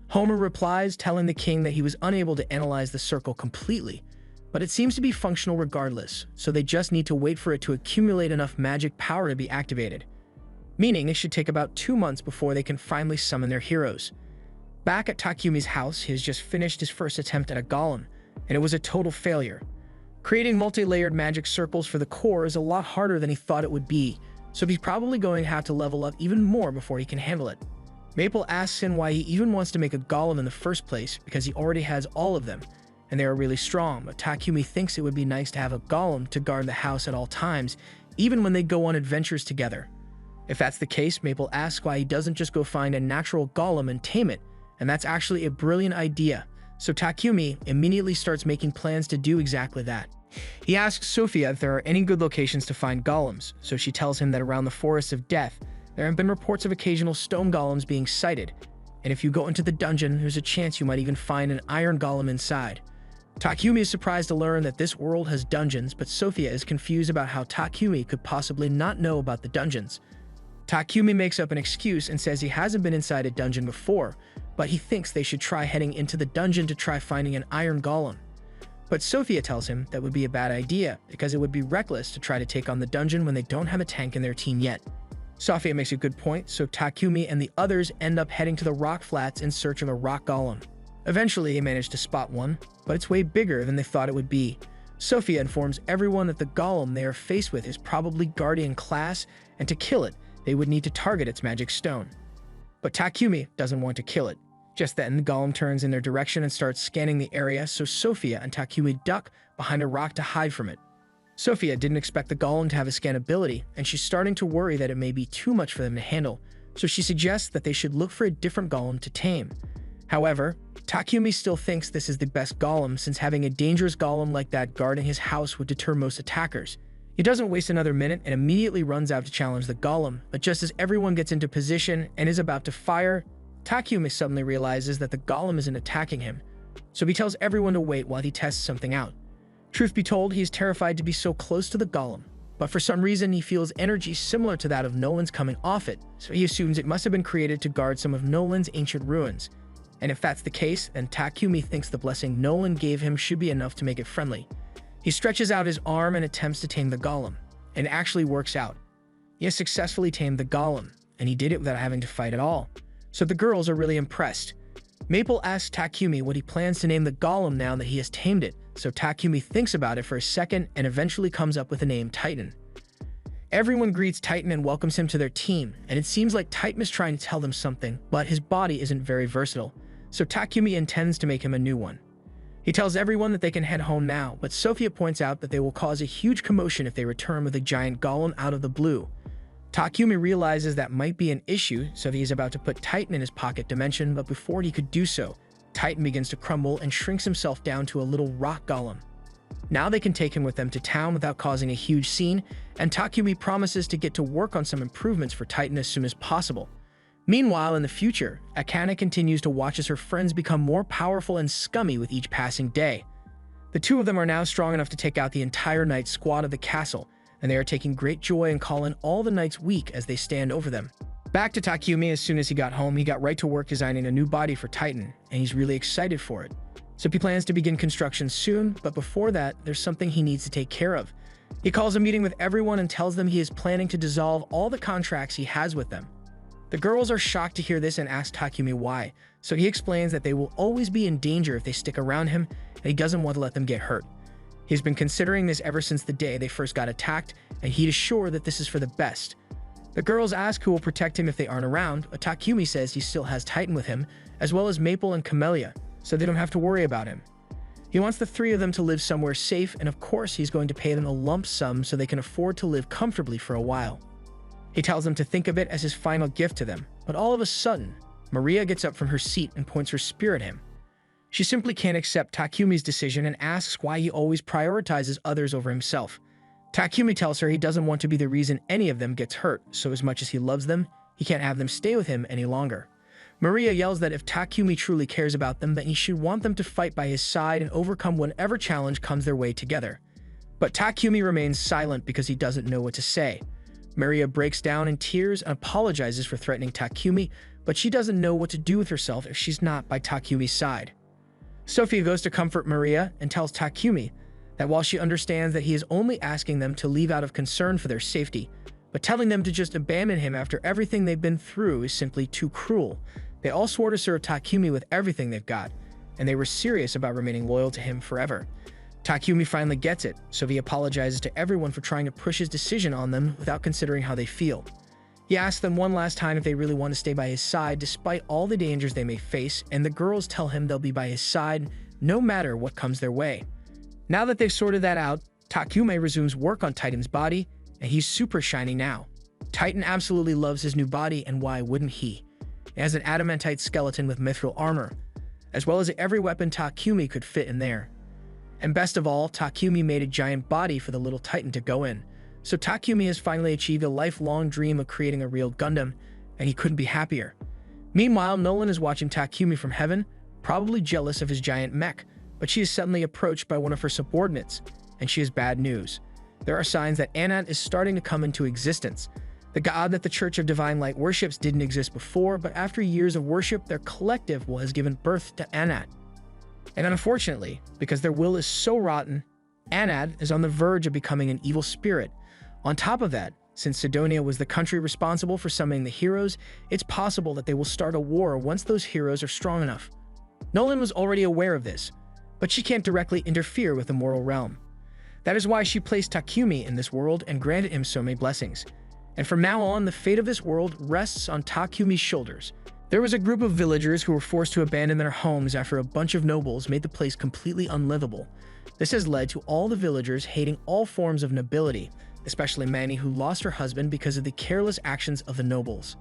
Homer replies, telling the king that he was unable to analyze the circle completely, but it seems to be functional regardless, so they just need to wait for it to accumulate enough magic power to be activated. Meaning it should take about 2 months before they can finally summon their heroes. Back at Takumi's house, he has just finished his first attempt at a golem, and it was a total failure. Creating multi-layered magic circles for the core is a lot harder than he thought it would be, so he's probably going to have to level up even more before he can handle it. Maple asks him why he even wants to make a golem in the first place, because he already has all of them, and they are really strong, but Takumi thinks it would be nice to have a golem to guard the house at all times, even when they go on adventures together. If that's the case, Maple asks why he doesn't just go find a natural golem and tame it, and that's actually a brilliant idea, so Takumi immediately starts making plans to do exactly that. He asks Sophia if there are any good locations to find golems, so she tells him that around the Forests of Death, there have been reports of occasional stone golems being sighted, and if you go into the dungeon, there's a chance you might even find an iron golem inside. Takumi is surprised to learn that this world has dungeons, but Sophia is confused about how Takumi could possibly not know about the dungeons. Takumi makes up an excuse and says he hasn't been inside a dungeon before, but he thinks they should try heading into the dungeon to try finding an iron golem. But Sophia tells him that would be a bad idea, because it would be reckless to try to take on the dungeon when they don't have a tank in their team yet. Sophia makes a good point, so Takumi and the others end up heading to the rock flats in search of a rock golem. Eventually, they manage to spot one, but it's way bigger than they thought it would be. Sophia informs everyone that the golem they are faced with is probably Guardian class, and to kill it, they would need to target its magic stone. But Takumi doesn't want to kill it. Just then, the golem turns in their direction and starts scanning the area, so Sophia and Takumi duck behind a rock to hide from it. Sophia didn't expect the golem to have a scan ability, and she's starting to worry that it may be too much for them to handle, so she suggests that they should look for a different golem to tame. However, Takumi still thinks this is the best golem, since having a dangerous golem like that guarding his house would deter most attackers. He doesn't waste another minute and immediately runs out to challenge the golem, but just as everyone gets into position and is about to fire, Takumi suddenly realizes that the golem isn't attacking him, so he tells everyone to wait while he tests something out. Truth be told, he is terrified to be so close to the golem, but for some reason he feels energy similar to that of Nolan's coming off it, so he assumes it must have been created to guard some of Nolan's ancient ruins. And if that's the case, then Takumi thinks the blessing Nolan gave him should be enough to make it friendly. He stretches out his arm and attempts to tame the golem, and it actually works out. He has successfully tamed the golem, and he did it without having to fight at all, so the girls are really impressed. Maple asks Takumi what he plans to name the golem now that he has tamed it, so Takumi thinks about it for a second and eventually comes up with the name Titan. Everyone greets Titan and welcomes him to their team, and it seems like Titan is trying to tell them something, but his body isn't very versatile, so Takumi intends to make him a new one. He tells everyone that they can head home now, but Sophia points out that they will cause a huge commotion if they return with a giant golem out of the blue. Takumi realizes that might be an issue, so he is about to put Titan in his pocket dimension, but before he could do so, Titan begins to crumble and shrinks himself down to a little rock golem. Now they can take him with them to town without causing a huge scene, and Takumi promises to get to work on some improvements for Titan as soon as possible. Meanwhile, in the future, Akane continues to watch as her friends become more powerful and scummy with each passing day. The two of them are now strong enough to take out the entire knight squad of the castle, and they are taking great joy in calling all the knights weak as they stand over them. Back to Takumi, as soon as he got home, he got right to work designing a new body for Titan, and he's really excited for it. So he plans to begin construction soon, but before that, there's something he needs to take care of. He calls a meeting with everyone and tells them he is planning to dissolve all the contracts he has with them. The girls are shocked to hear this and ask Takumi why, so he explains that they will always be in danger if they stick around him, and he doesn't want to let them get hurt. He's been considering this ever since the day they first got attacked, and he is sure that this is for the best. The girls ask who will protect him if they aren't around, but Takumi says he still has Titan with him, as well as Maple and Camellia, so they don't have to worry about him. He wants the three of them to live somewhere safe, and of course he's going to pay them a lump sum so they can afford to live comfortably for a while. He tells them to think of it as his final gift to them, but all of a sudden, Maria gets up from her seat and points her spear at him. She simply can't accept Takumi's decision and asks why he always prioritizes others over himself. Takumi tells her he doesn't want to be the reason any of them gets hurt, so as much as he loves them, he can't have them stay with him any longer. Maria yells that if Takumi truly cares about them, then he should want them to fight by his side and overcome whatever challenge comes their way together. But Takumi remains silent because he doesn't know what to say. Maria breaks down in tears and apologizes for threatening Takumi, but she doesn't know what to do with herself if she's not by Takumi's side. Sophia goes to comfort Maria and tells Takumi that while she understands that he is only asking them to leave out of concern for their safety, but telling them to just abandon him after everything they've been through is simply too cruel. They all swore to serve Takumi with everything they've got, and they were serious about remaining loyal to him forever. Takumi finally gets it, so he apologizes to everyone for trying to push his decision on them without considering how they feel. He asks them one last time if they really want to stay by his side despite all the dangers they may face, and the girls tell him they'll be by his side no matter what comes their way. Now that they've sorted that out, Takumi resumes work on Titan's body, and he's super shiny now. Titan absolutely loves his new body, and why wouldn't he? It has an adamantite skeleton with mithril armor, as well as every weapon Takumi could fit in there. And best of all, Takumi made a giant body for the little Titan to go in. So Takumi has finally achieved a lifelong dream of creating a real Gundam, and he couldn't be happier. Meanwhile, Nolan is watching Takumi from heaven, probably jealous of his giant mech, but she is suddenly approached by one of her subordinates, and she has bad news. There are signs that Anat is starting to come into existence. The god that the Church of Divine Light worships didn't exist before, but after years of worship, their collective will has given birth to Anat. And unfortunately, because their will is so rotten, Anat is on the verge of becoming an evil spirit. On top of that, since Sidonia was the country responsible for summoning the heroes, it's possible that they will start a war once those heroes are strong enough. Nolan was already aware of this, but she can't directly interfere with the mortal realm. That is why she placed Takumi in this world and granted him so many blessings. And from now on, the fate of this world rests on Takumi's shoulders. There was a group of villagers who were forced to abandon their homes after a bunch of nobles made the place completely unlivable. This has led to all the villagers hating all forms of nobility, especially Manny, who lost her husband because of the careless actions of the nobles.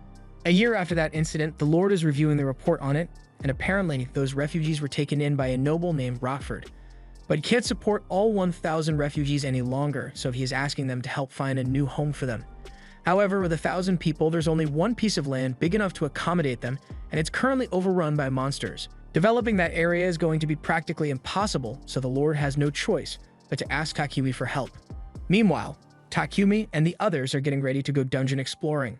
A year after that incident, the Lord is reviewing the report on it, and apparently those refugees were taken in by a noble named Rockford. But he can't support all 1,000 refugees any longer, so he is asking them to help find a new home for them. However, with 1,000 people, there's only one piece of land big enough to accommodate them, and it's currently overrun by monsters. Developing that area is going to be practically impossible, so the Lord has no choice but to ask Takumi for help. Meanwhile, Takumi and the others are getting ready to go dungeon exploring.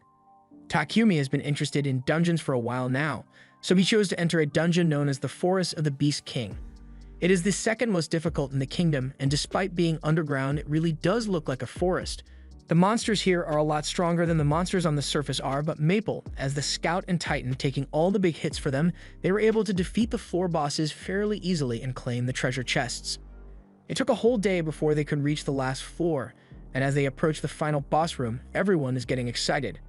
Takumi has been interested in dungeons for a while now, so he chose to enter a dungeon known as the Forest of the Beast King. It is the second most difficult in the kingdom, and despite being underground, it really does look like a forest. The monsters here are a lot stronger than the monsters on the surface are, but Maple, as the scout and Titan taking all the big hits for them, they were able to defeat the floor bosses fairly easily and claim the treasure chests. It took a whole day before they could reach the last floor, and as they approach the final boss room, everyone is getting excited.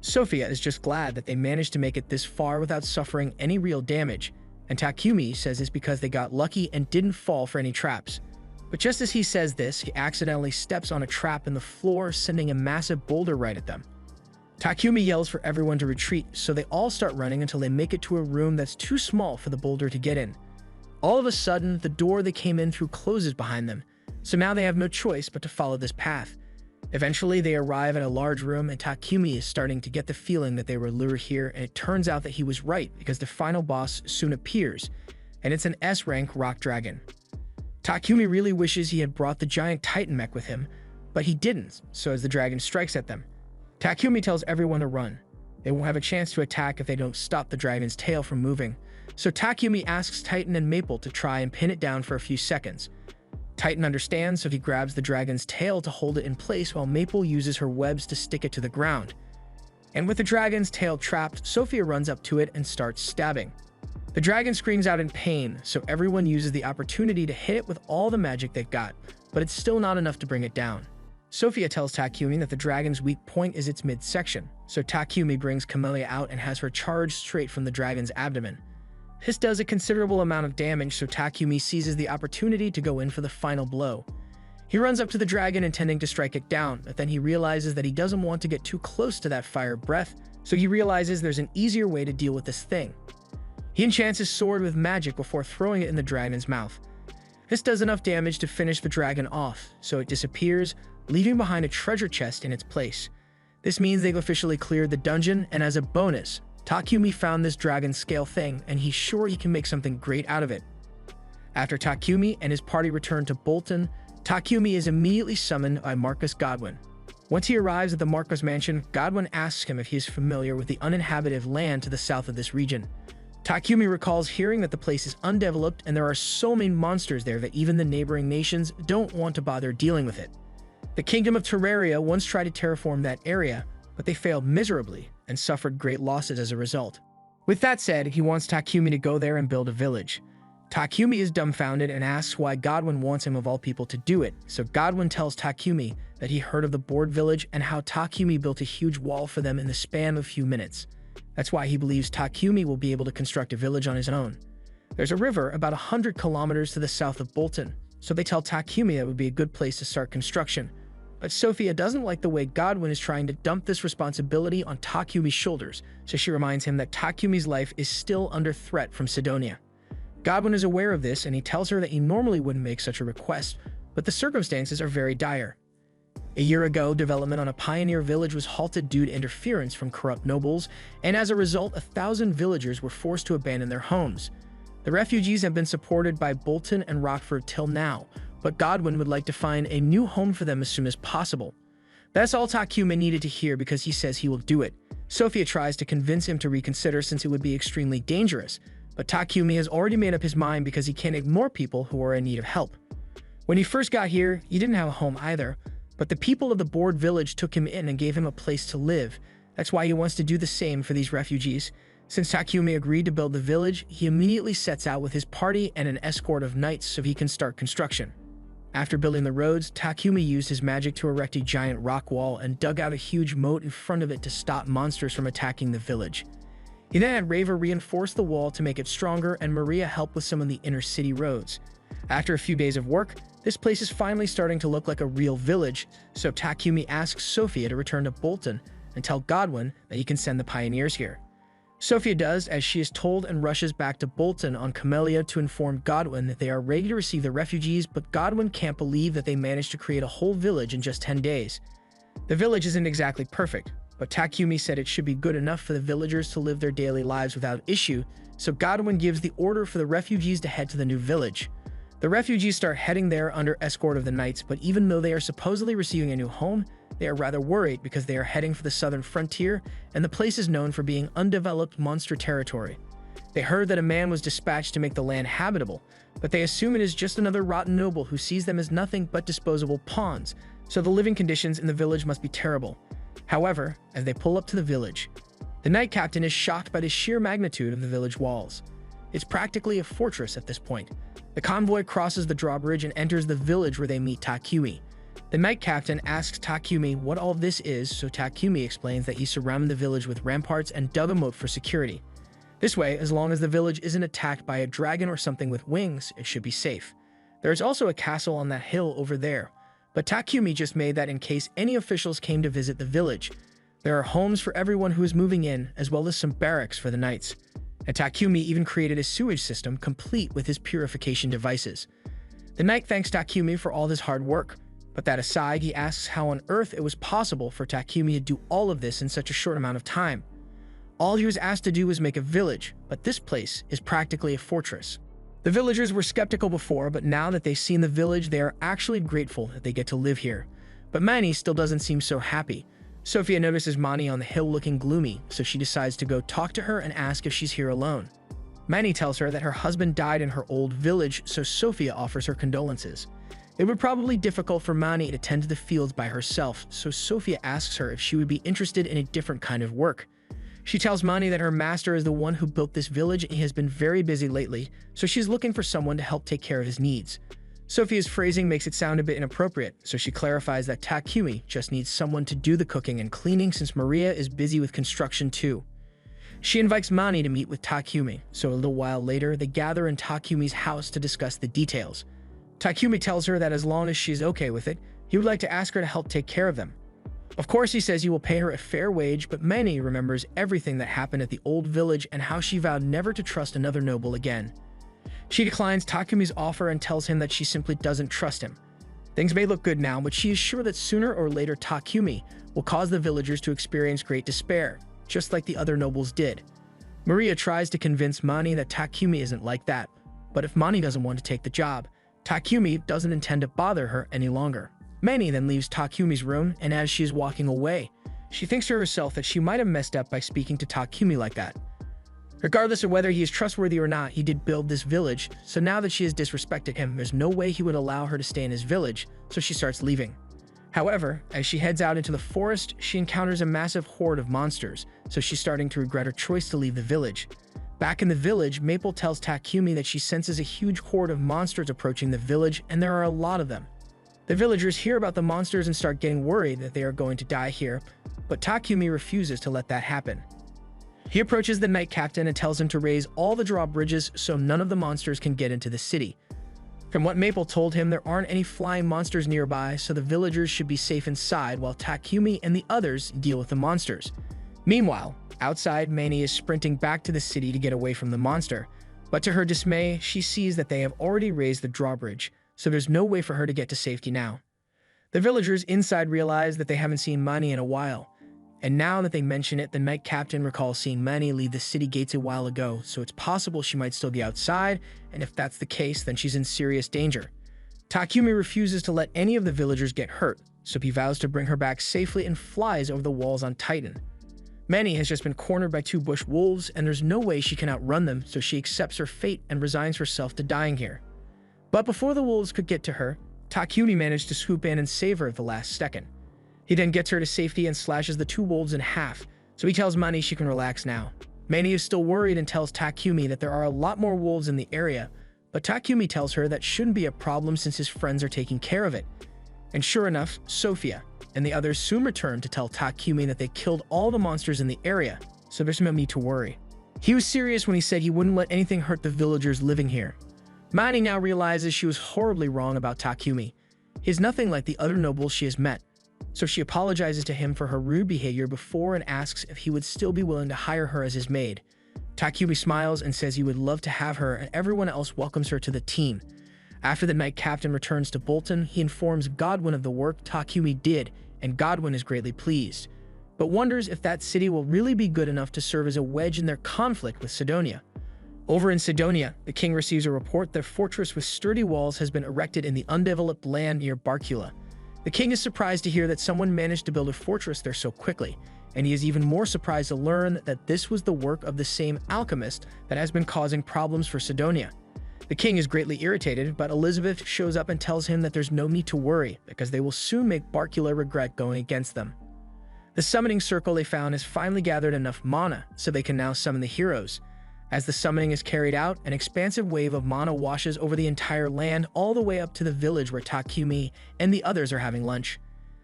Sophia is just glad that they managed to make it this far without suffering any real damage, and Takumi says it's because they got lucky and didn't fall for any traps. But just as he says this, he accidentally steps on a trap in the floor, sending a massive boulder right at them. Takumi yells for everyone to retreat, so they all start running until they make it to a room that's too small for the boulder to get in. All of a sudden, the door they came in through closes behind them, so now they have no choice but to follow this path. Eventually, they arrive at a large room, and Takumi is starting to get the feeling that they were lured here, and it turns out that he was right because the final boss soon appears, and it's an S-rank rock dragon. Takumi really wishes he had brought the giant Titan mech with him, but he didn't, so as the dragon strikes at them, Takumi tells everyone to run. They won't have a chance to attack if they don't stop the dragon's tail from moving, so Takumi asks Titan and Maple to try and pin it down for a few seconds. Titan understands, so he grabs the dragon's tail to hold it in place while Maple uses her webs to stick it to the ground. And with the dragon's tail trapped, Sophia runs up to it and starts stabbing. The dragon screams out in pain, so everyone uses the opportunity to hit it with all the magic they've got, but it's still not enough to bring it down. Sophia tells Takumi that the dragon's weak point is its midsection, so Takumi brings Camellia out and has her charge straight from the dragon's abdomen. This does a considerable amount of damage, so Takumi seizes the opportunity to go in for the final blow. He runs up to the dragon intending to strike it down, but then he realizes that he doesn't want to get too close to that fire breath, so he realizes there's an easier way to deal with this thing. He enchants his sword with magic before throwing it in the dragon's mouth. This does enough damage to finish the dragon off, so it disappears, leaving behind a treasure chest in its place. This means they've officially cleared the dungeon, and as a bonus, Takumi found this dragon scale thing, and he's sure he can make something great out of it. After Takumi and his party return to Bolton, Takumi is immediately summoned by Marcus Godwin. Once he arrives at the Marcus mansion, Godwin asks him if he is familiar with the uninhabited land to the south of this region. Takumi recalls hearing that the place is undeveloped and there are so many monsters there that even the neighboring nations don't want to bother dealing with it. The Kingdom of Terraria once tried to terraform that area, but they failed miserably and suffered great losses as a result. With that said, he wants Takumi to go there and build a village. Takumi is dumbfounded and asks why Godwin wants him of all people to do it, so Godwin tells Takumi that he heard of the Board Village and how Takumi built a huge wall for them in the span of a few minutes. That's why he believes Takumi will be able to construct a village on his own. There's a river about 100 kilometers to the south of Bolton, so they tell Takumi that would be a good place to start construction. But Sophia doesn't like the way Godwin is trying to dump this responsibility on Takumi's shoulders, so she reminds him that Takumi's life is still under threat from Sidonia. Godwin is aware of this and he tells her that he normally wouldn't make such a request, but the circumstances are very dire. A year ago, development on a pioneer village was halted due to interference from corrupt nobles, and as a result, 1,000 villagers were forced to abandon their homes. The refugees have been supported by Bolton and Rockford till now, but Godwin would like to find a new home for them as soon as possible. That's all Takumi needed to hear because he says he will do it. Sophia tries to convince him to reconsider since it would be extremely dangerous, but Takumi has already made up his mind because he can't ignore people who are in need of help. When he first got here, he didn't have a home either, but the people of the Board Village took him in and gave him a place to live. That's why he wants to do the same for these refugees. Since Takumi agreed to build the village, he immediately sets out with his party and an escort of knights so he can start construction. After building the roads, Takumi used his magic to erect a giant rock wall and dug out a huge moat in front of it to stop monsters from attacking the village. He then had Rava reinforce the wall to make it stronger and Maria help with some of the inner city roads. After a few days of work, this place is finally starting to look like a real village, so Takumi asks Sophia to return to Bolton and tell Godwin that he can send the pioneers here. Sophia does as she is told and rushes back to Bolton on Camellia to inform Godwin that they are ready to receive the refugees, but Godwin can't believe that they managed to create a whole village in just 10 days. The village isn't exactly perfect, but Takumi said it should be good enough for the villagers to live their daily lives without issue, so Godwin gives the order for the refugees to head to the new village. The refugees start heading there under escort of the knights, but even though they are supposedly receiving a new home, they are rather worried because they are heading for the southern frontier, and the place is known for being undeveloped monster territory. They heard that a man was dispatched to make the land habitable, but they assume it is just another rotten noble who sees them as nothing but disposable pawns, so the living conditions in the village must be terrible. However, as they pull up to the village, the knight captain is shocked by the sheer magnitude of the village walls. It's practically a fortress at this point. The convoy crosses the drawbridge and enters the village where they meet Takumi. The knight captain asks Takumi what all this is, so Takumi explains that he surrounded the village with ramparts and dug a moat for security. This way, as long as the village isn't attacked by a dragon or something with wings, it should be safe. There is also a castle on that hill over there, but Takumi just made that in case any officials came to visit the village. There are homes for everyone who is moving in, as well as some barracks for the knights. And Takumi even created a sewage system complete with his purification devices. The knight thanks Takumi for all this hard work, but that aside, he asks how on earth it was possible for Takumi to do all of this in such a short amount of time. All he was asked to do was make a village, but this place is practically a fortress. The villagers were skeptical before, but now that they've seen the village, they are actually grateful that they get to live here. But Mani still doesn't seem so happy. Sophia notices Mani on the hill looking gloomy, so she decides to go talk to her and ask if she's here alone. Mani tells her that her husband died in her old village, so Sophia offers her condolences. It would probably be difficult for Mani to tend to the fields by herself, so Sophia asks her if she would be interested in a different kind of work. She tells Mani that her master is the one who built this village and he has been very busy lately, so she's looking for someone to help take care of his needs. Sophia's phrasing makes it sound a bit inappropriate, so she clarifies that Takumi just needs someone to do the cooking and cleaning since Maria is busy with construction too. She invites Mani to meet with Takumi, so a little while later they gather in Takumi's house to discuss the details. Takumi tells her that as long as she's okay with it, he would like to ask her to help take care of them. Of course, he says he will pay her a fair wage, but Mani remembers everything that happened at the old village and how she vowed never to trust another noble again. She declines Takumi's offer and tells him that she simply doesn't trust him. Things may look good now, but she is sure that sooner or later Takumi will cause the villagers to experience great despair, just like the other nobles did. Maria tries to convince Mani that Takumi isn't like that, but if Mani doesn't want to take the job, Takumi doesn't intend to bother her any longer. Mani then leaves Takumi's room, and as she is walking away, she thinks to herself that she might have messed up by speaking to Takumi like that. Regardless of whether he is trustworthy or not, he did build this village, so now that she has disrespected him, there's no way he would allow her to stay in his village, so she starts leaving. However, as she heads out into the forest, she encounters a massive horde of monsters, so she's starting to regret her choice to leave the village. Back in the village, Maple tells Takumi that she senses a huge horde of monsters approaching the village, and there are a lot of them. The villagers hear about the monsters and start getting worried that they are going to die here, but Takumi refuses to let that happen. He approaches the Knight Captain and tells him to raise all the drawbridges so none of the monsters can get into the city. From what Maple told him, there aren't any flying monsters nearby, so the villagers should be safe inside while Takumi and the others deal with the monsters. Meanwhile, outside, Mani is sprinting back to the city to get away from the monster, but to her dismay, she sees that they have already raised the drawbridge, so there's no way for her to get to safety now. The villagers inside realize that they haven't seen Mani in a while, and now that they mention it, the Knight Captain recalls seeing Mani leave the city gates a while ago, so it's possible she might still be outside, and if that's the case, then she's in serious danger. Takumi refuses to let any of the villagers get hurt, so he vows to bring her back safely and flies over the walls on Titan. Mani has just been cornered by two bush wolves, and there's no way she can outrun them, so she accepts her fate and resigns herself to dying here. But before the wolves could get to her, Takumi managed to swoop in and save her at the last second. He then gets her to safety and slashes the two wolves in half, so he tells Mani she can relax now. Mani is still worried and tells Takumi that there are a lot more wolves in the area, but Takumi tells her that shouldn't be a problem since his friends are taking care of it. And sure enough, Sophia and the others soon return to tell Takumi that they killed all the monsters in the area, so there's no need to worry. He was serious when he said he wouldn't let anything hurt the villagers living here. Mani now realizes she was horribly wrong about Takumi. He is nothing like the other nobles she has met, so she apologizes to him for her rude behavior before and asks if he would still be willing to hire her as his maid. Takumi smiles and says he would love to have her, and everyone else welcomes her to the team. After the Knight Captain returns to Bolton, he informs Godwin of the work Takumi did, and Godwin is greatly pleased, but wonders if that city will really be good enough to serve as a wedge in their conflict with Sidonia. Over in Sidonia, the king receives a report that a fortress with sturdy walls has been erected in the undeveloped land near Barcula. The king is surprised to hear that someone managed to build a fortress there so quickly, and he is even more surprised to learn that this was the work of the same alchemist that has been causing problems for Sidonia. The king is greatly irritated, but Elizabeth shows up and tells him that there's no need to worry, because they will soon make Barcula regret going against them. The summoning circle they found has finally gathered enough mana, so they can now summon the heroes. As the summoning is carried out, an expansive wave of mana washes over the entire land all the way up to the village where Takumi and the others are having lunch.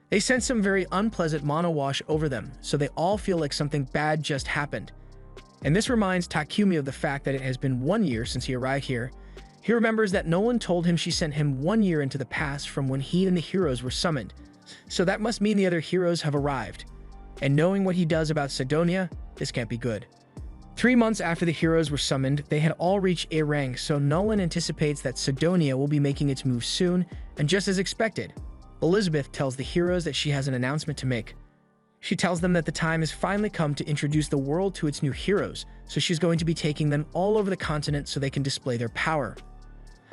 They sense some very unpleasant mana wash over them, so they all feel like something bad just happened. And this reminds Takumi of the fact that it has been 1 year since he arrived here. He remembers that Nolan told him she sent him 1 year into the past from when he and the heroes were summoned, so that must mean the other heroes have arrived. And knowing what he does about Sidonia, this can't be good. 3 months after the heroes were summoned, they had all reached A rank, so Nolan anticipates that Sidonia will be making its move soon, and just as expected, Elizabeth tells the heroes that she has an announcement to make. She tells them that the time has finally come to introduce the world to its new heroes, so she's going to be taking them all over the continent so they can display their power.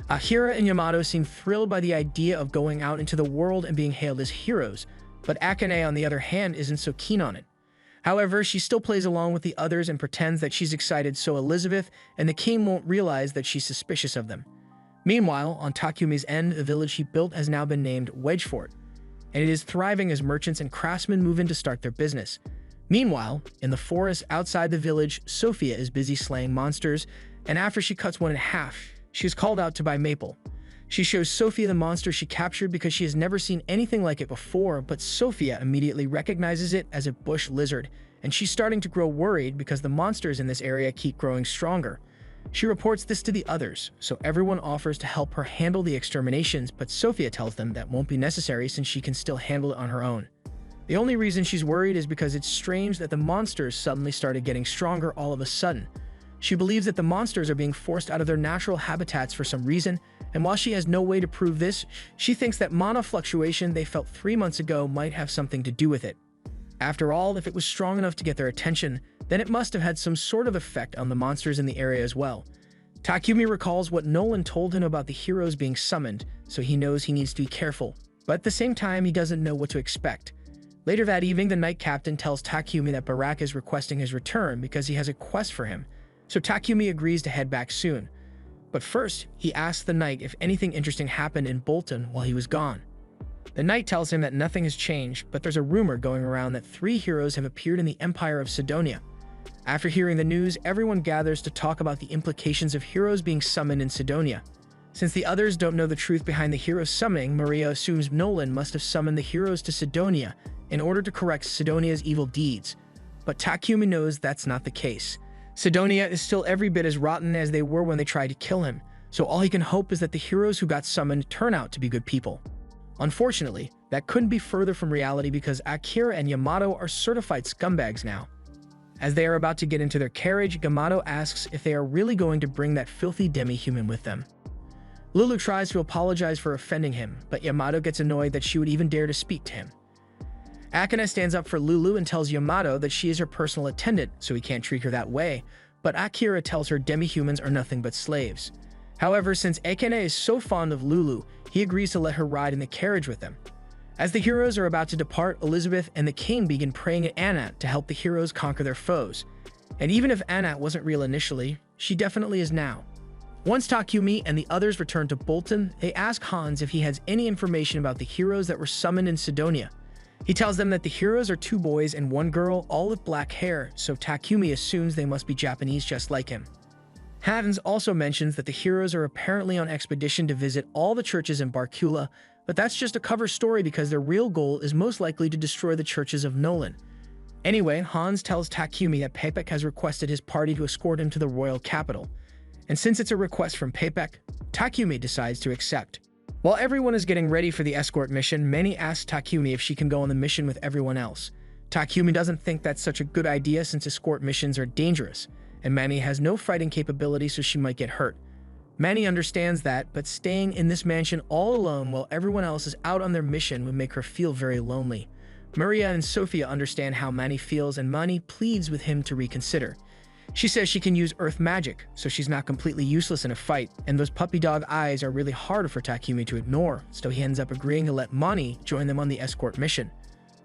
Ahira and Yamato seem thrilled by the idea of going out into the world and being hailed as heroes, but Akane, on the other hand, isn't so keen on it. However, she still plays along with the others and pretends that she's excited so Elizabeth and the king won't realize that she's suspicious of them. Meanwhile, on Takumi's end, the village he built has now been named Wedgefort, and it is thriving as merchants and craftsmen move in to start their business. Meanwhile, in the forest outside the village, Sophia is busy slaying monsters, and after she cuts one in half, she is called out to by Maple. She shows Sophia the monster she captured because she has never seen anything like it before, but Sophia immediately recognizes it as a bush lizard, and she's starting to grow worried because the monsters in this area keep growing stronger. She reports this to the others, so everyone offers to help her handle the exterminations, but Sophia tells them that won't be necessary since she can still handle it on her own. The only reason she's worried is because it's strange that the monsters suddenly started getting stronger all of a sudden. She believes that the monsters are being forced out of their natural habitats for some reason, and while she has no way to prove this, she thinks that mana fluctuation they felt 3 months ago might have something to do with it. After all, if it was strong enough to get their attention, then it must have had some sort of effect on the monsters in the area as well. Takumi recalls what Nolan told him about the heroes being summoned, so he knows he needs to be careful, but at the same time he doesn't know what to expect. Later that evening, the Knight Captain tells Takumi that Baraka is requesting his return because he has a quest for him, so Takumi agrees to head back soon. But first, he asks the Knight if anything interesting happened in Bolton while he was gone. The Knight tells him that nothing has changed, but there's a rumor going around that 3 heroes have appeared in the Empire of Sidonia. After hearing the news, everyone gathers to talk about the implications of heroes being summoned in Sidonia. Since the others don't know the truth behind the heroes summoning, Maria assumes Nolan must have summoned the heroes to Sidonia in order to correct Sidonia's evil deeds. But Takumi knows that's not the case. Sidonia is still every bit as rotten as they were when they tried to kill him, so all he can hope is that the heroes who got summoned turn out to be good people. Unfortunately, that couldn't be further from reality because Akira and Yamato are certified scumbags now. As they are about to get into their carriage, Yamato asks if they are really going to bring that filthy demi-human with them. Lulu tries to apologize for offending him, but Yamato gets annoyed that she would even dare to speak to him. Akane stands up for Lulu and tells Yamato that she is her personal attendant, so he can't treat her that way, but Akira tells her demi-humans are nothing but slaves. However, since Akane is so fond of Lulu, he agrees to let her ride in the carriage with them. As the heroes are about to depart, Elizabeth and the king begin praying at Anat to help the heroes conquer their foes. And even if Anat wasn't real initially, she definitely is now. Once Takumi and the others return to Bolton, they ask Hans if he has any information about the heroes that were summoned in Sidonia. He tells them that the heroes are 2 boys and 1 girl, all with black hair, so Takumi assumes they must be Japanese just like him. Hans also mentions that the heroes are apparently on expedition to visit all the churches in Barkula, but that's just a cover story because their real goal is most likely to destroy the churches of Nolan. Anyway, Hans tells Takumi that Pepek has requested his party to escort him to the royal capital. And since it's a request from Pepek, Takumi decides to accept. While everyone is getting ready for the escort mission, Manny asks Takumi if she can go on the mission with everyone else. Takumi doesn't think that's such a good idea since escort missions are dangerous, and Manny has no fighting capability so she might get hurt. Manny understands that, but staying in this mansion all alone while everyone else is out on their mission would make her feel very lonely. Maria and Sophia understand how Manny feels and Manny pleads with him to reconsider. She says she can use earth magic, so she's not completely useless in a fight, and those puppy dog eyes are really hard for Takumi to ignore, so he ends up agreeing to let Mani join them on the escort mission.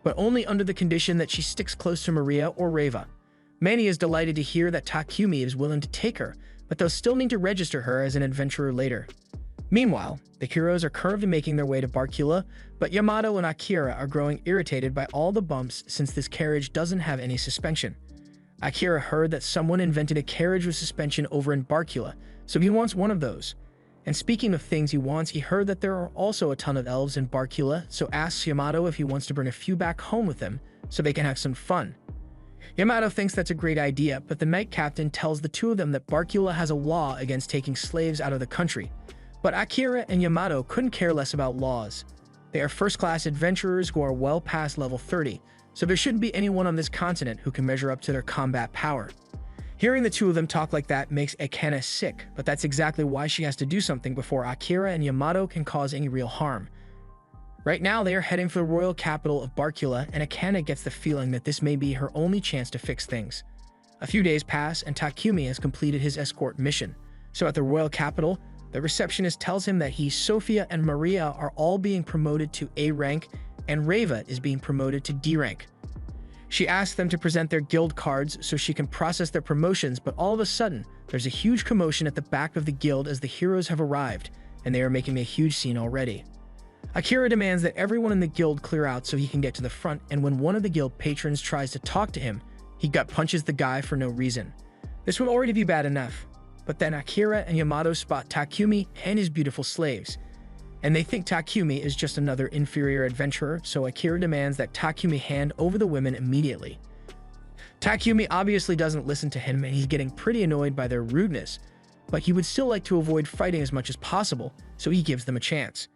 But only under the condition that she sticks close to Maria or Reva. Manny is delighted to hear that Takumi is willing to take her, but they'll still need to register her as an adventurer later. Meanwhile, the heroes are currently making their way to Barkula, but Yamato and Akira are growing irritated by all the bumps since this carriage doesn't have any suspension. Akira heard that someone invented a carriage with suspension over in Barkula, so he wants one of those. And speaking of things he wants, he heard that there are also a ton of elves in Barkula, so asks Yamato if he wants to bring a few back home with him so they can have some fun. Yamato thinks that's a great idea, but the Knight Captain tells the 2 of them that Barkula has a law against taking slaves out of the country. But Akira and Yamato couldn't care less about laws. They are first-class adventurers who are well past level 30, so there shouldn't be anyone on this continent who can measure up to their combat power. Hearing the 2 of them talk like that makes Akane sick, but that's exactly why she has to do something before Akira and Yamato can cause any real harm. Right now, they are heading for the royal capital of Barkula, and Akane gets the feeling that this may be her only chance to fix things. A few days pass, and Takumi has completed his escort mission. So at the royal capital, the receptionist tells him that he, Sophia, and Maria are all being promoted to A rank, and Reva is being promoted to D rank. She asks them to present their guild cards so she can process their promotions, but all of a sudden, there's a huge commotion at the back of the guild as the heroes have arrived, and they are making a huge scene already. Akira demands that everyone in the guild clear out so he can get to the front, and when one of the guild patrons tries to talk to him, he gut punches the guy for no reason. This would already be bad enough, but then Akira and Yamato spot Takumi and his beautiful slaves, and they think Takumi is just another inferior adventurer, so Akira demands that Takumi hand over the women immediately. Takumi obviously doesn't listen to him, and he's getting pretty annoyed by their rudeness, but he would still like to avoid fighting as much as possible, so he gives them a chance.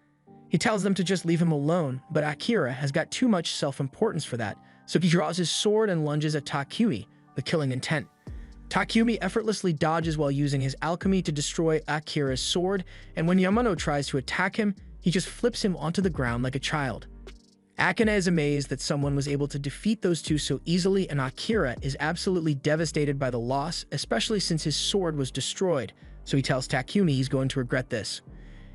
He tells them to just leave him alone, but Akira has got too much self-importance for that, so he draws his sword and lunges at Takumi with killing intent. Takumi effortlessly dodges while using his alchemy to destroy Akira's sword, and when Yamato tries to attack him, he just flips him onto the ground like a child. Akane is amazed that someone was able to defeat those two so easily, and Akira is absolutely devastated by the loss, especially since his sword was destroyed, so he tells Takumi he's going to regret this.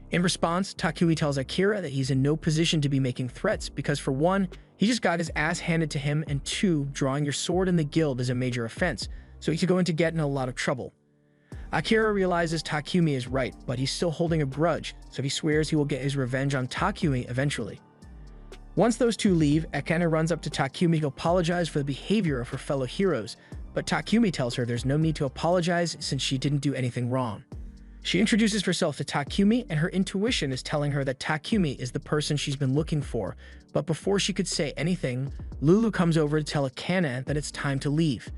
In response, Takumi tells Akira that he's in no position to be making threats because, for one, he just got his ass handed to him, and two, drawing your sword in the guild is a major offense, so he's going to get in a lot of trouble. Akira realizes Takumi is right, but he's still holding a grudge, so he swears he will get his revenge on Takumi eventually. Once those two leave, Akane runs up to Takumi to apologize for the behavior of her fellow heroes, but Takumi tells her there's no need to apologize since she didn't do anything wrong. She introduces herself to Takumi, and her intuition is telling her that Takumi is the person she's been looking for, but before she could say anything, Lulu comes over to tell Akane that it's time to leave.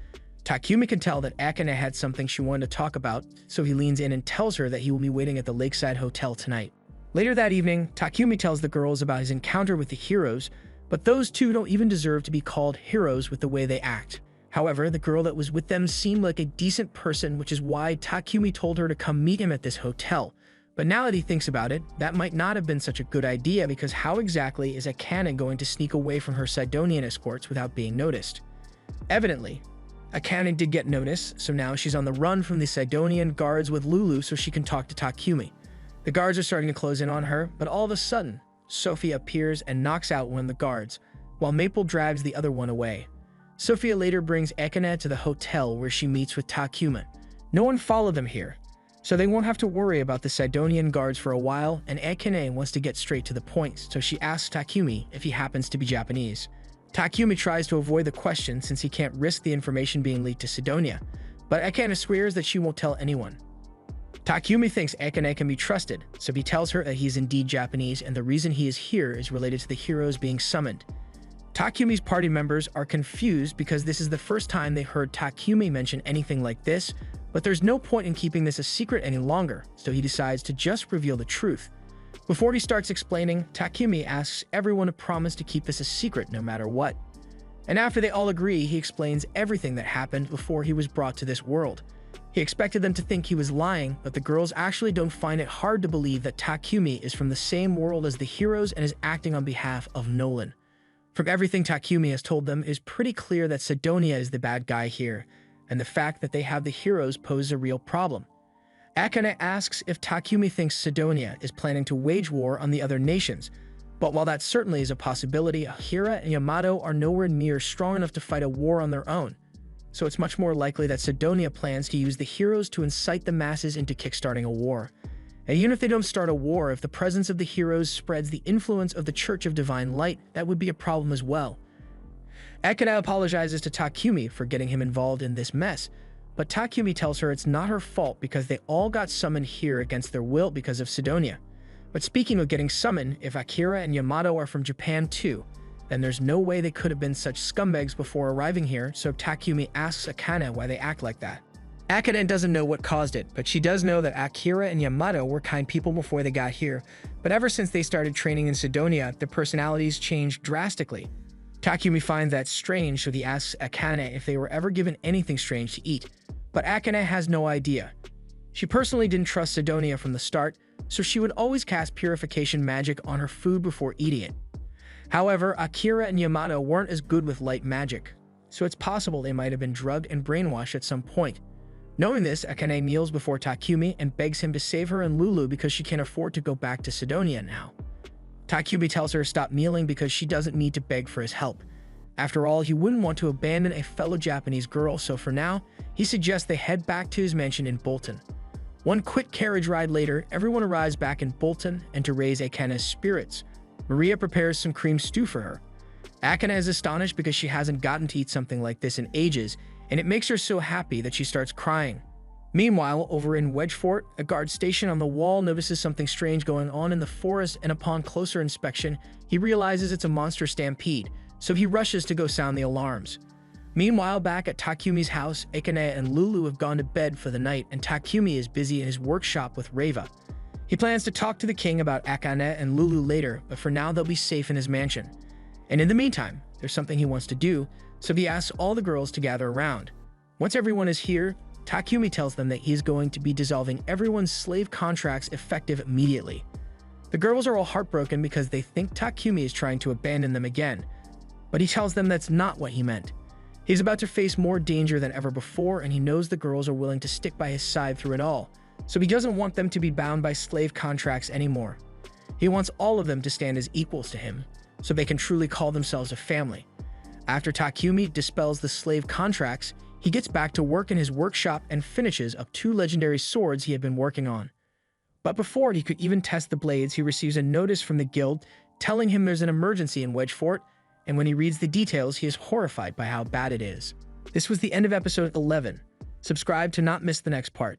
Takumi can tell that Akane had something she wanted to talk about, so he leans in and tells her that he will be waiting at the Lakeside Hotel tonight. Later that evening, Takumi tells the girls about his encounter with the heroes, but those two don't even deserve to be called heroes with the way they act. However, the girl that was with them seemed like a decent person, which is why Takumi told her to come meet him at this hotel. But now that he thinks about it, that might not have been such a good idea, because how exactly is Akane going to sneak away from her Sidonian escorts without being noticed? Evidently, Akane did get noticed, so now she's on the run from the Sidonian guards with Lulu so she can talk to Takumi. The guards are starting to close in on her, but all of a sudden, Sophia appears and knocks out one of the guards, while Maple drags the other one away. Sophia later brings Akane to the hotel where she meets with Takumi. No one followed them here, so they won't have to worry about the Sidonian guards for a while, and Akane wants to get straight to the point, so she asks Takumi if he happens to be Japanese. Takumi tries to avoid the question since he can't risk the information being leaked to Sidonia, but Akane swears that she won't tell anyone. Takumi thinks Akane can be trusted, so he tells her that he is indeed Japanese and the reason he is here is related to the heroes being summoned. Takumi's party members are confused because this is the first time they heard Takumi mention anything like this, but there's no point in keeping this a secret any longer, so he decides to just reveal the truth. Before he starts explaining, Takumi asks everyone to promise to keep this a secret no matter what. And after they all agree, he explains everything that happened before he was brought to this world. He expected them to think he was lying, but the girls actually don't find it hard to believe that Takumi is from the same world as the heroes and is acting on behalf of Nolan. From everything Takumi has told them, it is pretty clear that Sidonia is the bad guy here, and the fact that they have the heroes poses a real problem. Akane asks if Takumi thinks Sidonia is planning to wage war on the other nations, but while that certainly is a possibility, Akira and Yamato are nowhere near strong enough to fight a war on their own. So it's much more likely that Sidonia plans to use the heroes to incite the masses into kickstarting a war. And even if they don't start a war, if the presence of the heroes spreads the influence of the Church of Divine Light, that would be a problem as well. Akane apologizes to Takumi for getting him involved in this mess, but Takumi tells her it's not her fault because they all got summoned here against their will because of Sidonia. But speaking of getting summoned, if Akira and Yamato are from Japan too, then there's no way they could have been such scumbags before arriving here, so Takumi asks Akane why they act like that. Akane doesn't know what caused it, but she does know that Akira and Yamato were kind people before they got here, but ever since they started training in Sidonia, their personalities changed drastically. Takumi finds that strange, so he asks Akane if they were ever given anything strange to eat, but Akane has no idea. She personally didn't trust Sidonia from the start, so she would always cast purification magic on her food before eating it. However, Akira and Yamato weren't as good with light magic, so it's possible they might have been drugged and brainwashed at some point. Knowing this, Akane kneels before Takumi and begs him to save her and Lulu because she can't afford to go back to Sidonia now. Takumi tells her to stop kneeling because she doesn't need to beg for his help. After all, he wouldn't want to abandon a fellow Japanese girl, so for now, he suggests they head back to his mansion in Bolton. One quick carriage ride later, everyone arrives back in Bolton, and to raise Akane's spirits, Maria prepares some cream stew for her. Akane is astonished because she hasn't gotten to eat something like this in ages, and it makes her so happy that she starts crying. Meanwhile, over in Wedgefort, a guard stationed on the wall notices something strange going on in the forest, and upon closer inspection, he realizes it's a monster stampede, so he rushes to go sound the alarms. Meanwhile, back at Takumi's house, Akane and Lulu have gone to bed for the night, and Takumi is busy in his workshop with Reiva. He plans to talk to the king about Akane and Lulu later, but for now they'll be safe in his mansion. And in the meantime, there's something he wants to do, so he asks all the girls to gather around. Once everyone is here, Takumi tells them that he is going to be dissolving everyone's slave contracts effective immediately. The girls are all heartbroken because they think Takumi is trying to abandon them again, but he tells them that's not what he meant. He's about to face more danger than ever before, and he knows the girls are willing to stick by his side through it all, so he doesn't want them to be bound by slave contracts anymore. He wants all of them to stand as equals to him, so they can truly call themselves a family. After Takumi dispels the slave contracts, he gets back to work in his workshop and finishes up 2 legendary swords he had been working on. But before he could even test the blades, he receives a notice from the guild telling him there's an emergency in Wedge Fort, and when he reads the details, he is horrified by how bad it is. This was the end of episode 11. Subscribe to not miss the next part.